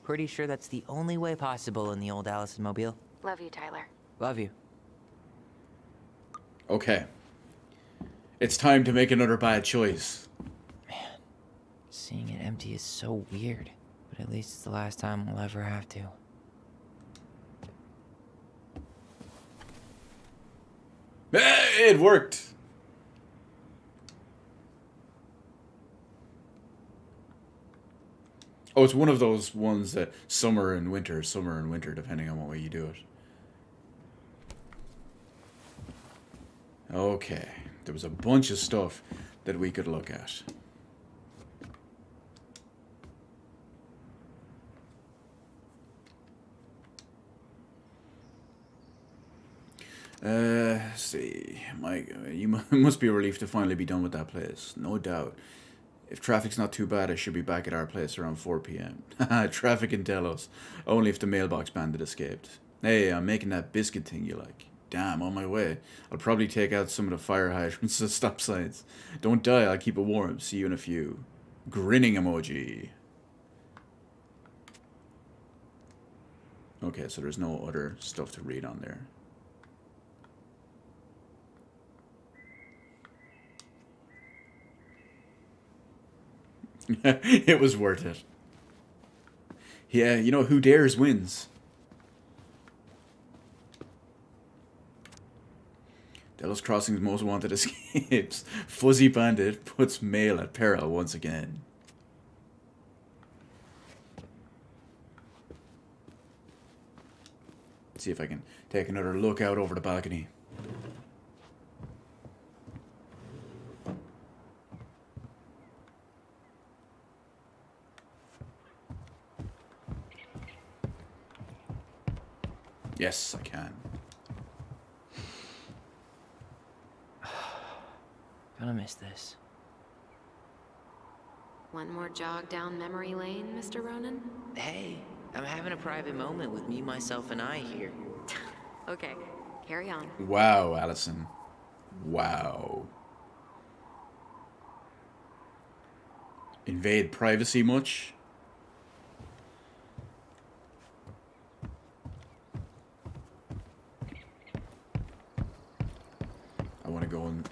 Pretty sure that's the only way possible in the old Allison mobile. Love you, Tyler. Love you. Okay. It's time to make another bad choice. Man, seeing it empty is so weird. But at least it's the last time I'll ever have to. It worked! Oh, it's one of those ones that summer and winter, depending on what way you do it. Okay, there was a bunch of stuff that we could look at. Let's see. You must be a relief to finally be done with that place, no doubt. If traffic's not too bad, I should be back at our place around 4 p.m. Traffic in Delos. Only if the mailbox bandit escaped. Hey, I'm making that biscuit thing you like. Damn, on my way. I'll probably take out some of the fire hydrants and stop signs. Don't die, I'll keep it warm. See you in a few. Grinning emoji. Okay, so there's no other stuff to read on there. It was worth it. Yeah, you know, who dares wins. Delos Crossing's most wanted escapes. Fuzzy Bandit puts mail at peril once again. Let's see if I can take another look out over the balcony. Yes, I can. Gonna miss this. One more jog down memory lane, Mr. Ronan? Hey, I'm having a private moment with me, myself, and I here. Okay, carry on. Wow, Allison. Wow. Invade privacy much? I want to go and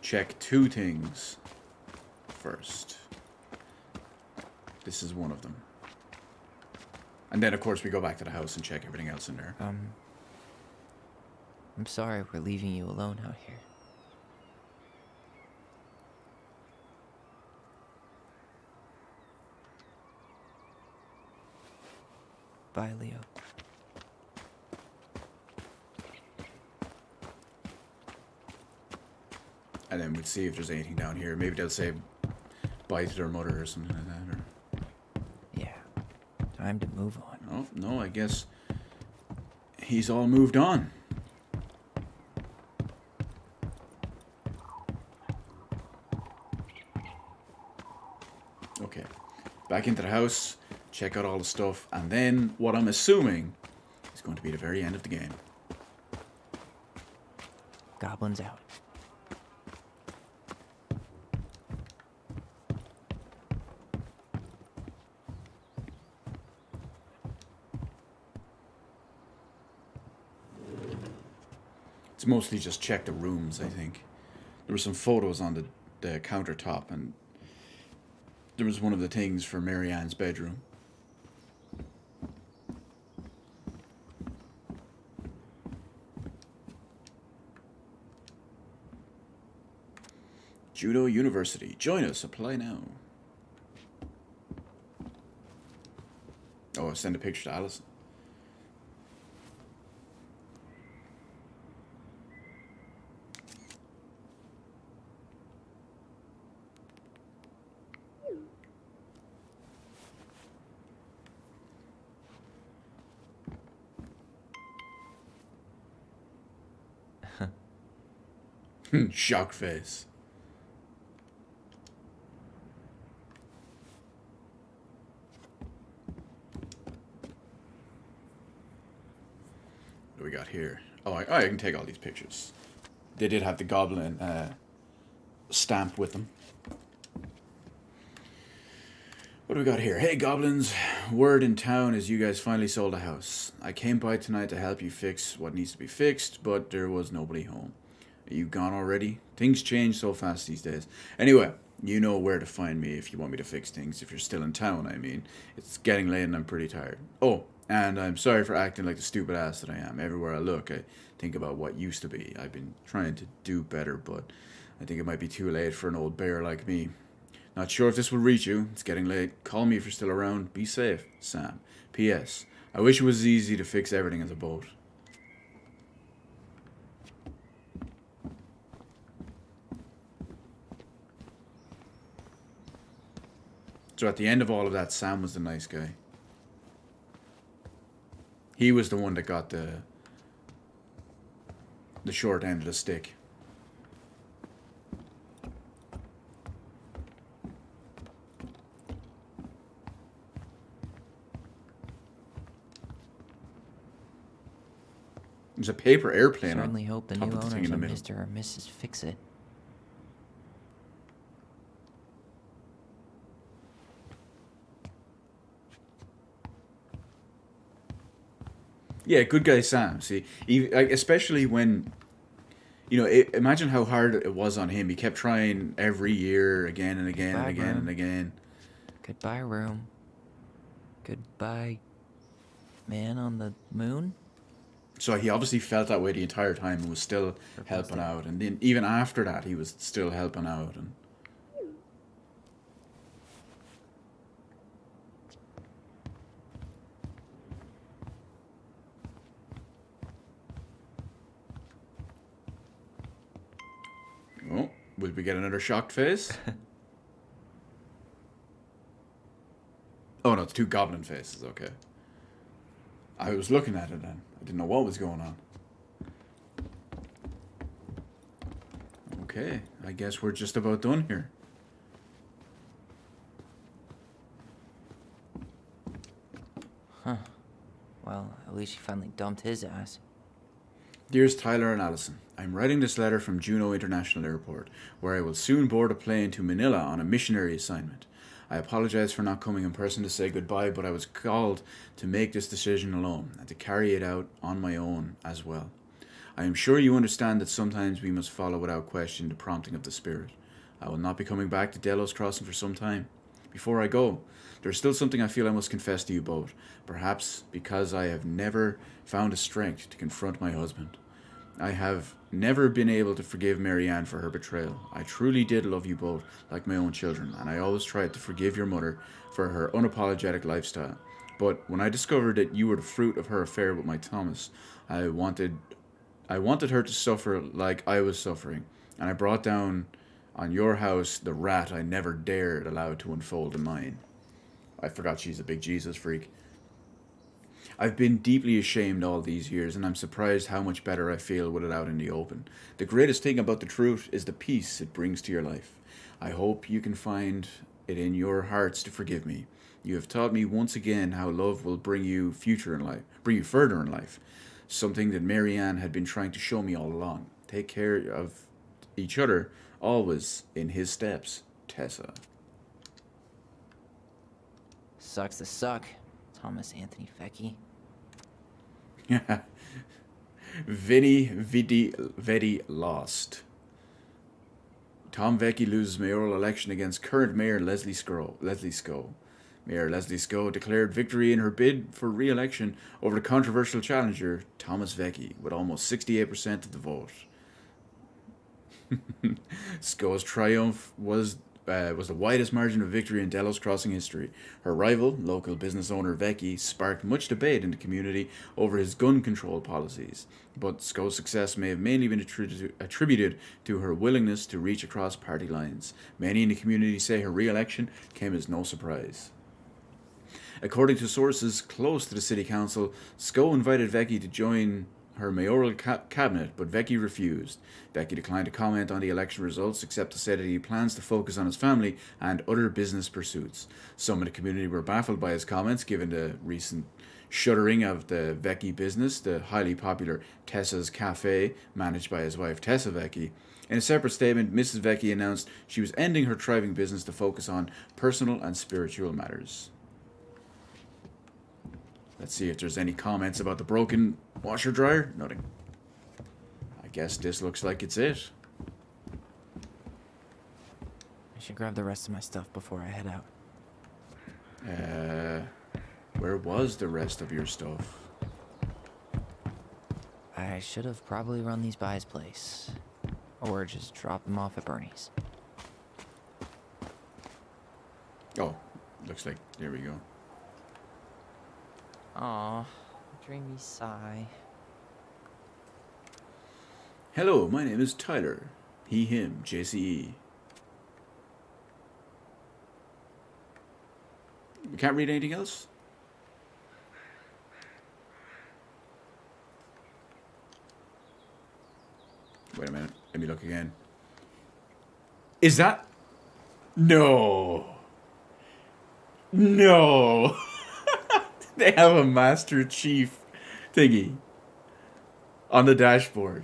check 2 things first. This is one of them. And then, of course, we go back to the house and check everything else in there. I'm sorry we're leaving you alone out here. Bye, Leo. And then we'd see if there's anything down here. Maybe they'll say bye to their mother or something like that. Or... Yeah. Time to move on. Oh, no, I guess he's all moved on. Okay. Back into the house, check out all the stuff, and then what I'm assuming is going to be the very end of the game. Goblins out. It's mostly just check the rooms, I think. There were some photos on the countertop, and there was one of the things for Marianne's bedroom. Judo University. Join us. Apply now. Oh, send a picture to Allison. Shock face. What do we got here? Oh, I can take all these pictures. They did have the goblin stamp with them. What do we got here? Hey, goblins. Word in town is you guys finally sold a house. I came by tonight to help you fix what needs to be fixed, but there was nobody home. Are you gone already? Things change so fast these days. Anyway, you know where to find me if you want me to fix things. If you're still in town, I mean. It's getting late and I'm pretty tired. Oh, and I'm sorry for acting like the stupid ass that I am. Everywhere I look, I think about what used to be. I've been trying to do better, but I think it might be too late for an old bear like me. Not sure if this will reach you. It's getting late. Call me if you're still around. Be safe, Sam. P.S. I wish it was easy to fix everything as a boat. So at the end of all of that, Sam was the nice guy. He was the one that got the short end of the stick. There's a paper airplane. Certainly hope the top new of the thing owners in the are middle. Mr. or Mrs. Fix-It. Yeah, good guy Sam. See, especially when, imagine how hard it was on him. He kept trying every year, again and again and again and again. Goodbye, room. Goodbye, man on the moon. So he obviously felt that way the entire time and was still helping out. And then even after that, he was still helping out. And oh, will we get another shocked face? Oh no, it's 2 goblin faces. Okay. I was looking at it then. I didn't know what was going on. Okay, I guess we're just about done here. Huh. Well, at least he finally dumped his ass. Dearest Tyler and Allison, I'm writing this letter from Juneau International Airport, where I will soon board a plane to Manila on a missionary assignment. I apologize for not coming in person to say goodbye, but I was called to make this decision alone and to carry it out on my own as well. I am sure you understand that sometimes we must follow without question the prompting of the Spirit. I will not be coming back to Delos Crossing for some time. Before I go, there is still something I feel I must confess to you both, perhaps because I have never found the strength to confront my husband. I have never been able to forgive Marianne for her betrayal. I truly did love you both like my own children, and I always tried to forgive your mother for her unapologetic lifestyle. But when I discovered that you were the fruit of her affair with my Thomas, I wanted her to suffer like I was suffering, and I brought down on your house the rat I never dared allow to unfold in mine. I forgot she's a big Jesus freak. I've been deeply ashamed all these years, and I'm surprised how much better I feel with it out in the open. The greatest thing about the truth is the peace it brings to your life. I hope you can find it in your hearts to forgive me. You have taught me once again how love will bring you further in life. Something that Marianne had been trying to show me all along. Take care of each other, always in his steps, Tessa. Sucks to suck, Thomas Anthony Vecchi. Vinny Vedi lost. Tom Vecchi loses mayoral election against current mayor Leslie Scow. Mayor Leslie Scow declared victory in her bid for re-election over the controversial challenger Thomas Vecchi with almost 68% of the vote. Scow's triumph was the widest margin of victory in Delos Crossing history. Her rival, local business owner Vecchi, sparked much debate in the community over his gun control policies, but Scow's success may have mainly been attributed to her willingness to reach across party lines. Many in the community say her re-election came as no surprise. According to sources close to the city council, Scow invited Vecchi to join her mayoral cabinet, but Vecchi refused. Vecchi declined to comment on the election results, except to say that he plans to focus on his family and other business pursuits. Some in the community were baffled by his comments, given the recent shuttering of the Vecchi business, the highly popular Tessa's Cafe, managed by his wife Tessa Vecchi. In a separate statement, Mrs. Vecchi announced she was ending her thriving business to focus on personal and spiritual matters. Let's see if there's any comments about the broken washer dryer. Nothing. I guess this looks like it's it. I should grab the rest of my stuff before I head out. Where was the rest of your stuff? I should have probably run these by his place. Or just drop them off at Bernie's. Oh, looks like, there we go. Aw, dreamy sigh. Hello, my name is Tyler. He, him, JCE. You can't read anything else? Wait a minute. Let me look again. Is that... No. No. They have a Master Chief thingy on the dashboard.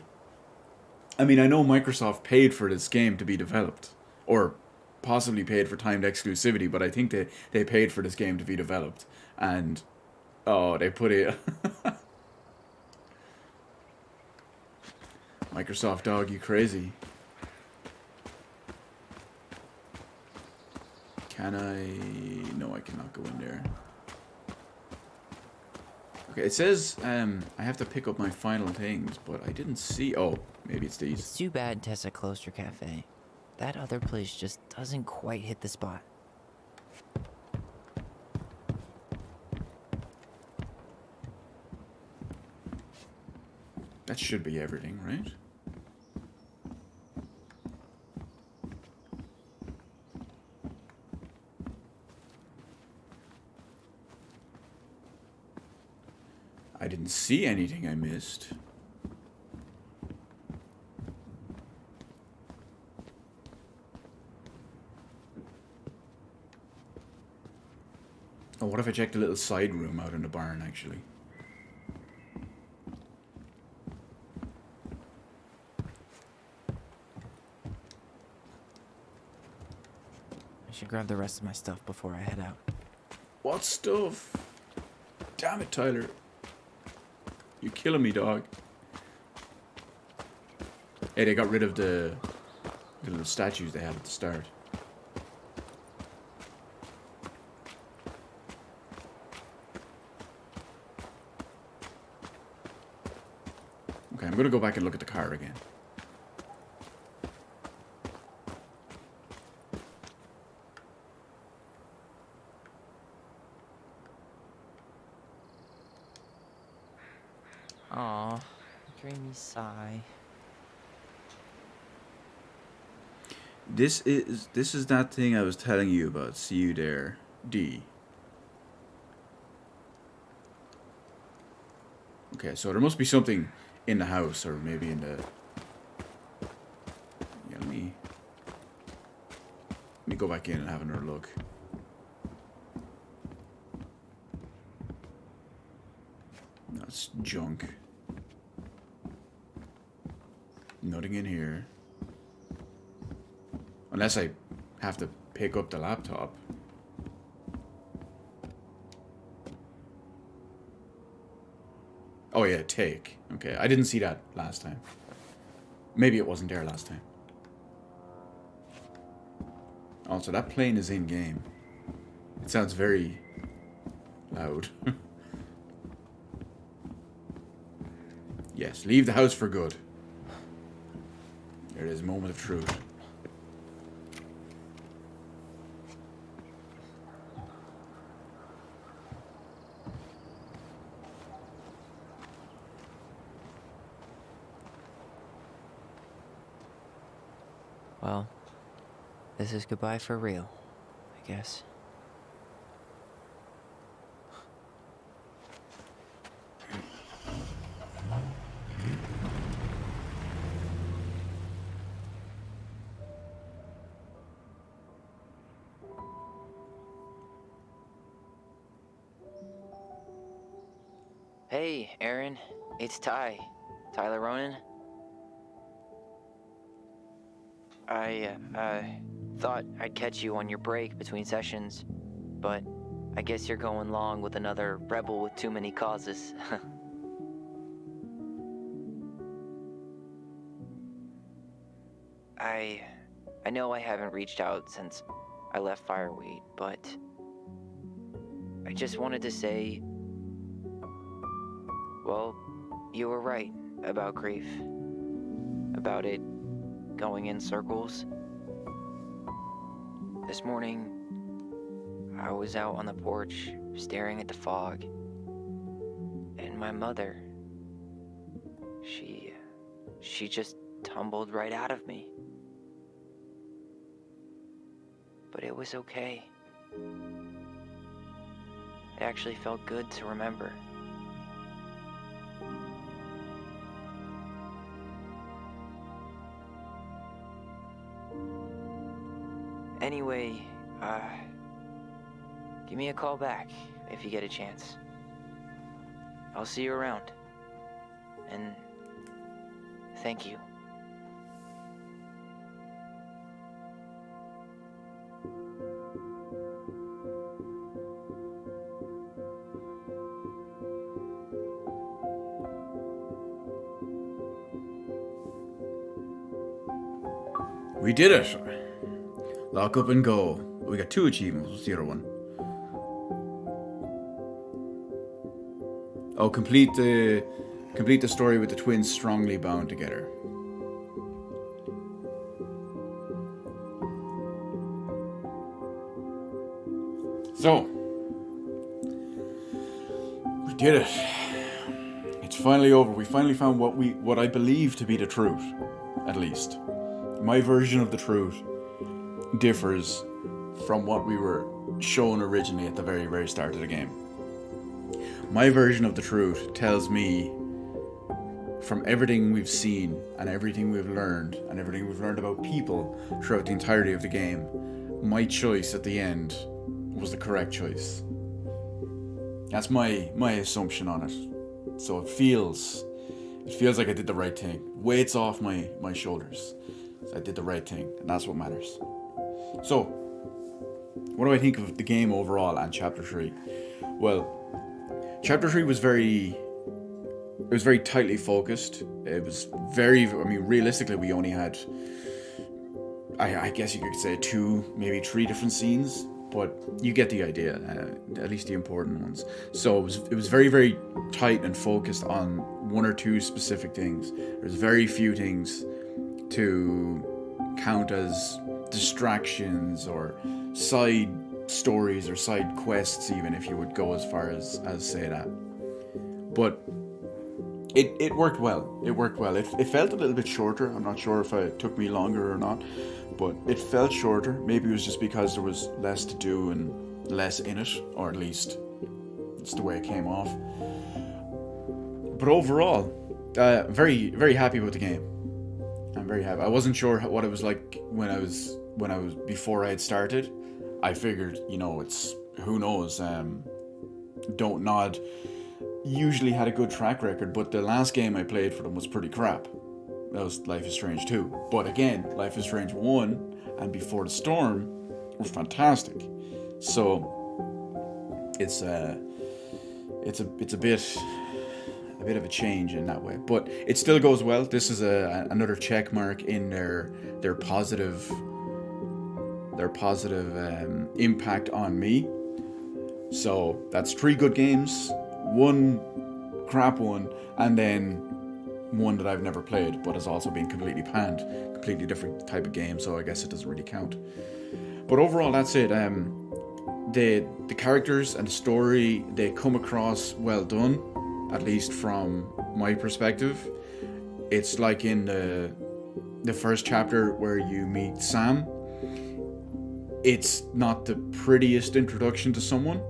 I mean, I know Microsoft paid for this game to be developed, or possibly paid for timed exclusivity, but I think they paid for this game to be developed. And, oh, they put it... Microsoft dog, you crazy. Can I... No, I cannot go in there. Okay, it says I have to pick up my final things, but I didn't see... Oh, maybe it's these. It's too bad Tessa closed her cafe. That other place just doesn't quite hit the spot. That should be everything, right? I didn't see anything I missed. Oh, what if I checked a little side room out in the barn, actually? I should grab the rest of my stuff before I head out. What stuff? Damn it, Tyler. You're killing me, dog. Hey, they got rid of the little statues they had at the start. Okay, I'm gonna go back and look at the car again. Aw, dreamy sigh. This is that thing I was telling you about. See you there, D. Okay, so there must be something in the house, or maybe in the... Yeah, let me go back in and have another look. That's junk. Nothing in here. Unless I have to pick up the laptop. Oh yeah, take. Okay, I didn't see that last time. Maybe it wasn't there last time. Also, that plane is in-game. It sounds very loud. Yes, leave the house for good. There it is, moment of truth. Well, this is goodbye for real, I guess. Hey, Aaron. It's Ty. Tyler Ronan. I thought I'd catch you on your break between sessions, but I guess you're going long with another rebel with too many causes. I know I haven't reached out since I left Fireweed, but I just wanted to say, well, you were right about grief. About it going in circles. This morning, I was out on the porch staring at the fog, and my mother, she just tumbled right out of me. But it was okay. It actually felt good to remember. Anyway, give me a call back if you get a chance. I'll see you around. And thank you. We did it! Lock up and go. We got 2 achievements. What's the other one? Oh, complete the story with the twins strongly bound together. So, we did it. It's finally over. We finally found what I believe to be the truth, at least. My version of the truth differs from what we were shown originally at the very, very start of the game. My version of the truth tells me, from everything we've seen and everything we've learned and everything we've learned about people throughout the entirety of the game, my choice at the end was the correct choice. That's my assumption on it. So it feels like I did the right thing. Weight's off my shoulders. So I did the right thing, and that's what matters. So, what do I think of the game overall and Chapter 3? Well, Chapter 3 was very was very tightly focused. It was very, I mean, realistically, we only had, I guess you could say 2, maybe 3 different scenes, but you get the idea, at least the important ones. So it was very, very tight and focused on 1 or 2 specific things. There's very few things to count as distractions or side stories or side quests, even if you would go as far as say that. But it worked well. It worked well. It felt a little bit shorter. I'm not sure if it took me longer or not, but it felt shorter. Maybe it was just because there was less to do and less in it, or at least it's the way it came off. But overall, very, very happy with the game. I'm very happy. I wasn't sure what it was like when I was before I had started. I figured, you know, it's, who knows, Dontnod usually had a good track record, but the last game I played for them was pretty crap. That was Life is Strange 2. But again, Life is Strange 1 and Before the Storm were fantastic. So it's a bit of a change in that way, but it still goes well. This is another check mark in their positive impact on me. So that's 3 good games, 1 crap one, and then 1 that I've never played but has also been completely panned. Completely different type of game, so I guess it doesn't really count. But overall, that's it. The characters and the story, they come across well done, at least from my perspective. It's like in the first chapter where you meet Sam. It's not the prettiest introduction to someone,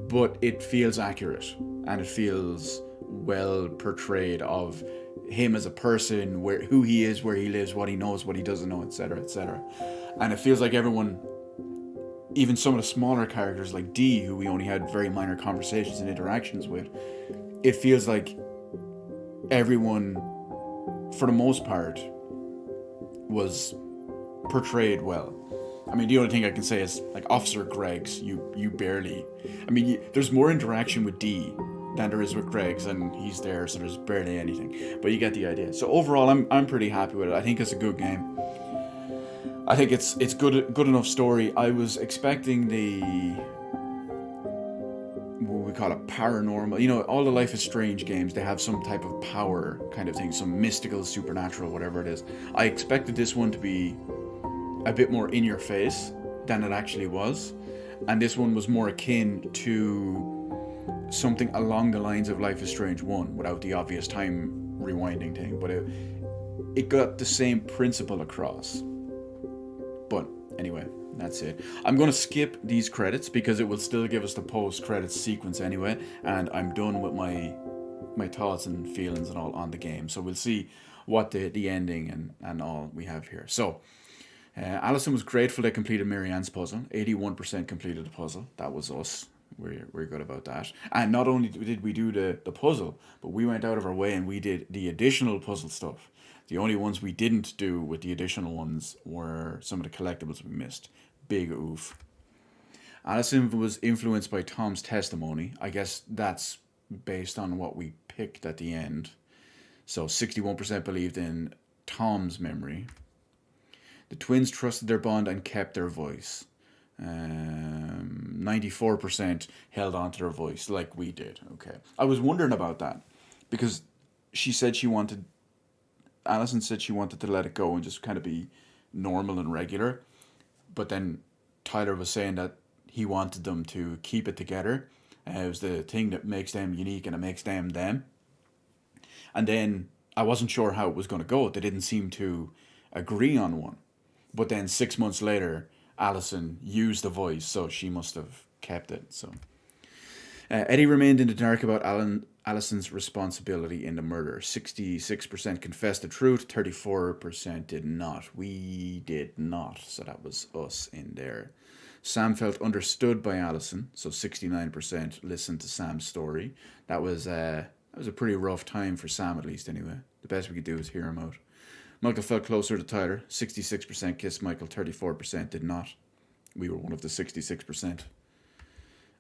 but it feels accurate and it feels well portrayed of him as a person, who he is, where he lives, what he knows, what he doesn't know, etc., etc. And it feels like everyone, even some of the smaller characters like Dee, who we only had very minor conversations and interactions with, it feels like everyone, for the most part, was portrayed well. I mean, the only thing I can say is, like, Officer Greggs, you barely... I mean, there's more interaction with Dee than there is with Greggs, and he's there, so there's barely anything. But you get the idea. So overall, I'm pretty happy with it. I think it's a good game. I think it's good enough story. I was expecting the... what we call it, paranormal. You know, all the Life is Strange games, they have some type of power kind of thing, some mystical, supernatural, whatever it is. I expected this one to be a bit more in your face than it actually was, and this one was more akin to something along the lines of Life is Strange 1 without the obvious time rewinding thing, but it got the same principle across. But anyway, that's it. I'm going to skip these credits because it will still give us the post-credits sequence anyway, and I'm done with my thoughts and feelings and all on the game. So we'll see what the ending and all we have here. So Allison was grateful they completed Marianne's puzzle. 81% completed the puzzle. That was us. We're good about that. And not only did we do the puzzle, but we went out of our way and we did the additional puzzle stuff. The only ones we didn't do with the additional ones were some of the collectibles we missed. Big oof. Allison was influenced by Tom's testimony. I guess that's based on what we picked at the end. So 61% believed in Tom's memory. The twins trusted their bond and kept their voice. 94% held on to their voice like we did. Okay. I was wondering about that because Allison said she wanted to let it go and just kind of be normal and regular. But then Tyler was saying that he wanted them to keep it together. It was the thing that makes them unique and it makes them them. And then I wasn't sure how it was going to go. They didn't seem to agree on one. But then 6 months later, Allison used the voice, so she must have kept it. So Eddie remained in the dark about Allison's responsibility in the murder. 66% confessed the truth, 34% did not. We did not, so that was us in there. Sam felt understood by Allison, so 69% listened to Sam's story. That was a pretty rough time for Sam, at least, anyway. The best we could do was hear him out. Michael felt closer to Tyler. 66% kissed Michael, 34% did not. We were one of the 66%.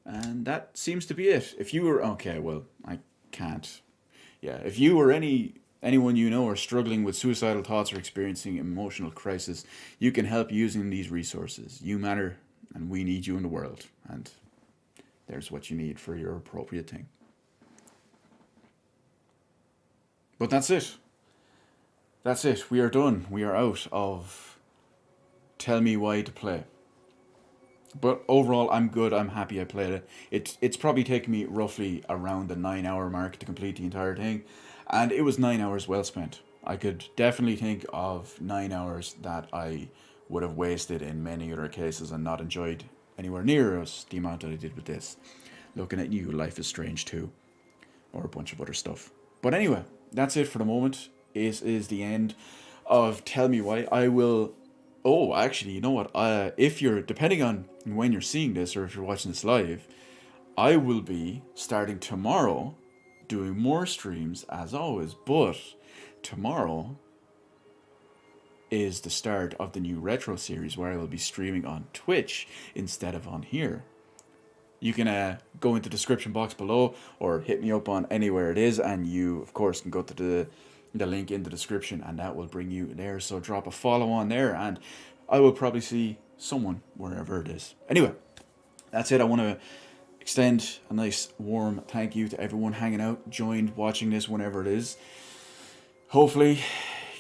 And that seems to be it. If you were... Okay, well, I can't. yeah, if you or anyone you know are struggling with suicidal thoughts or experiencing emotional crisis, you can help using these resources. You matter, and we need you in the world. And there's what you need for your appropriate thing. But that's it. That's it. We are done. We are out of Tell Me Why to Play. But overall, I'm good. I'm happy I played it. It's probably taken me roughly around the 9-hour mark to complete the entire thing. And it was 9 hours well spent. I could definitely think of 9 hours that I would have wasted in many other cases and not enjoyed anywhere near as the amount that I did with this. Looking at you, Life is Strange 2. Or a bunch of other stuff. But anyway, that's it for the moment. It is the end of Tell Me Why. I will... Oh, actually, you know what? If you're... Depending on when you're seeing this or if you're watching this live, I will be starting tomorrow doing more streams as always. But tomorrow is the start of the new retro series where I will be streaming on Twitch instead of on here. You can go into the description box below or hit me up on anywhere it is, and you of course can go to the link in the description and that will bring you there. So drop a follow on there and I will probably see someone wherever it is. Anyway, that's it. I want to extend a nice warm thank you to everyone hanging out, joined, watching this whenever it is. Hopefully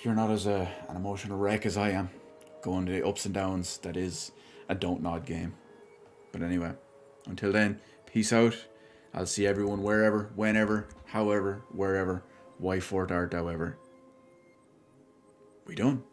you're not as an emotional wreck as I am, going to the ups and downs that is a Dontnod game. But anyway, until then, peace out. I'll see everyone wherever, whenever, however, wherever, why for dart, however. We done.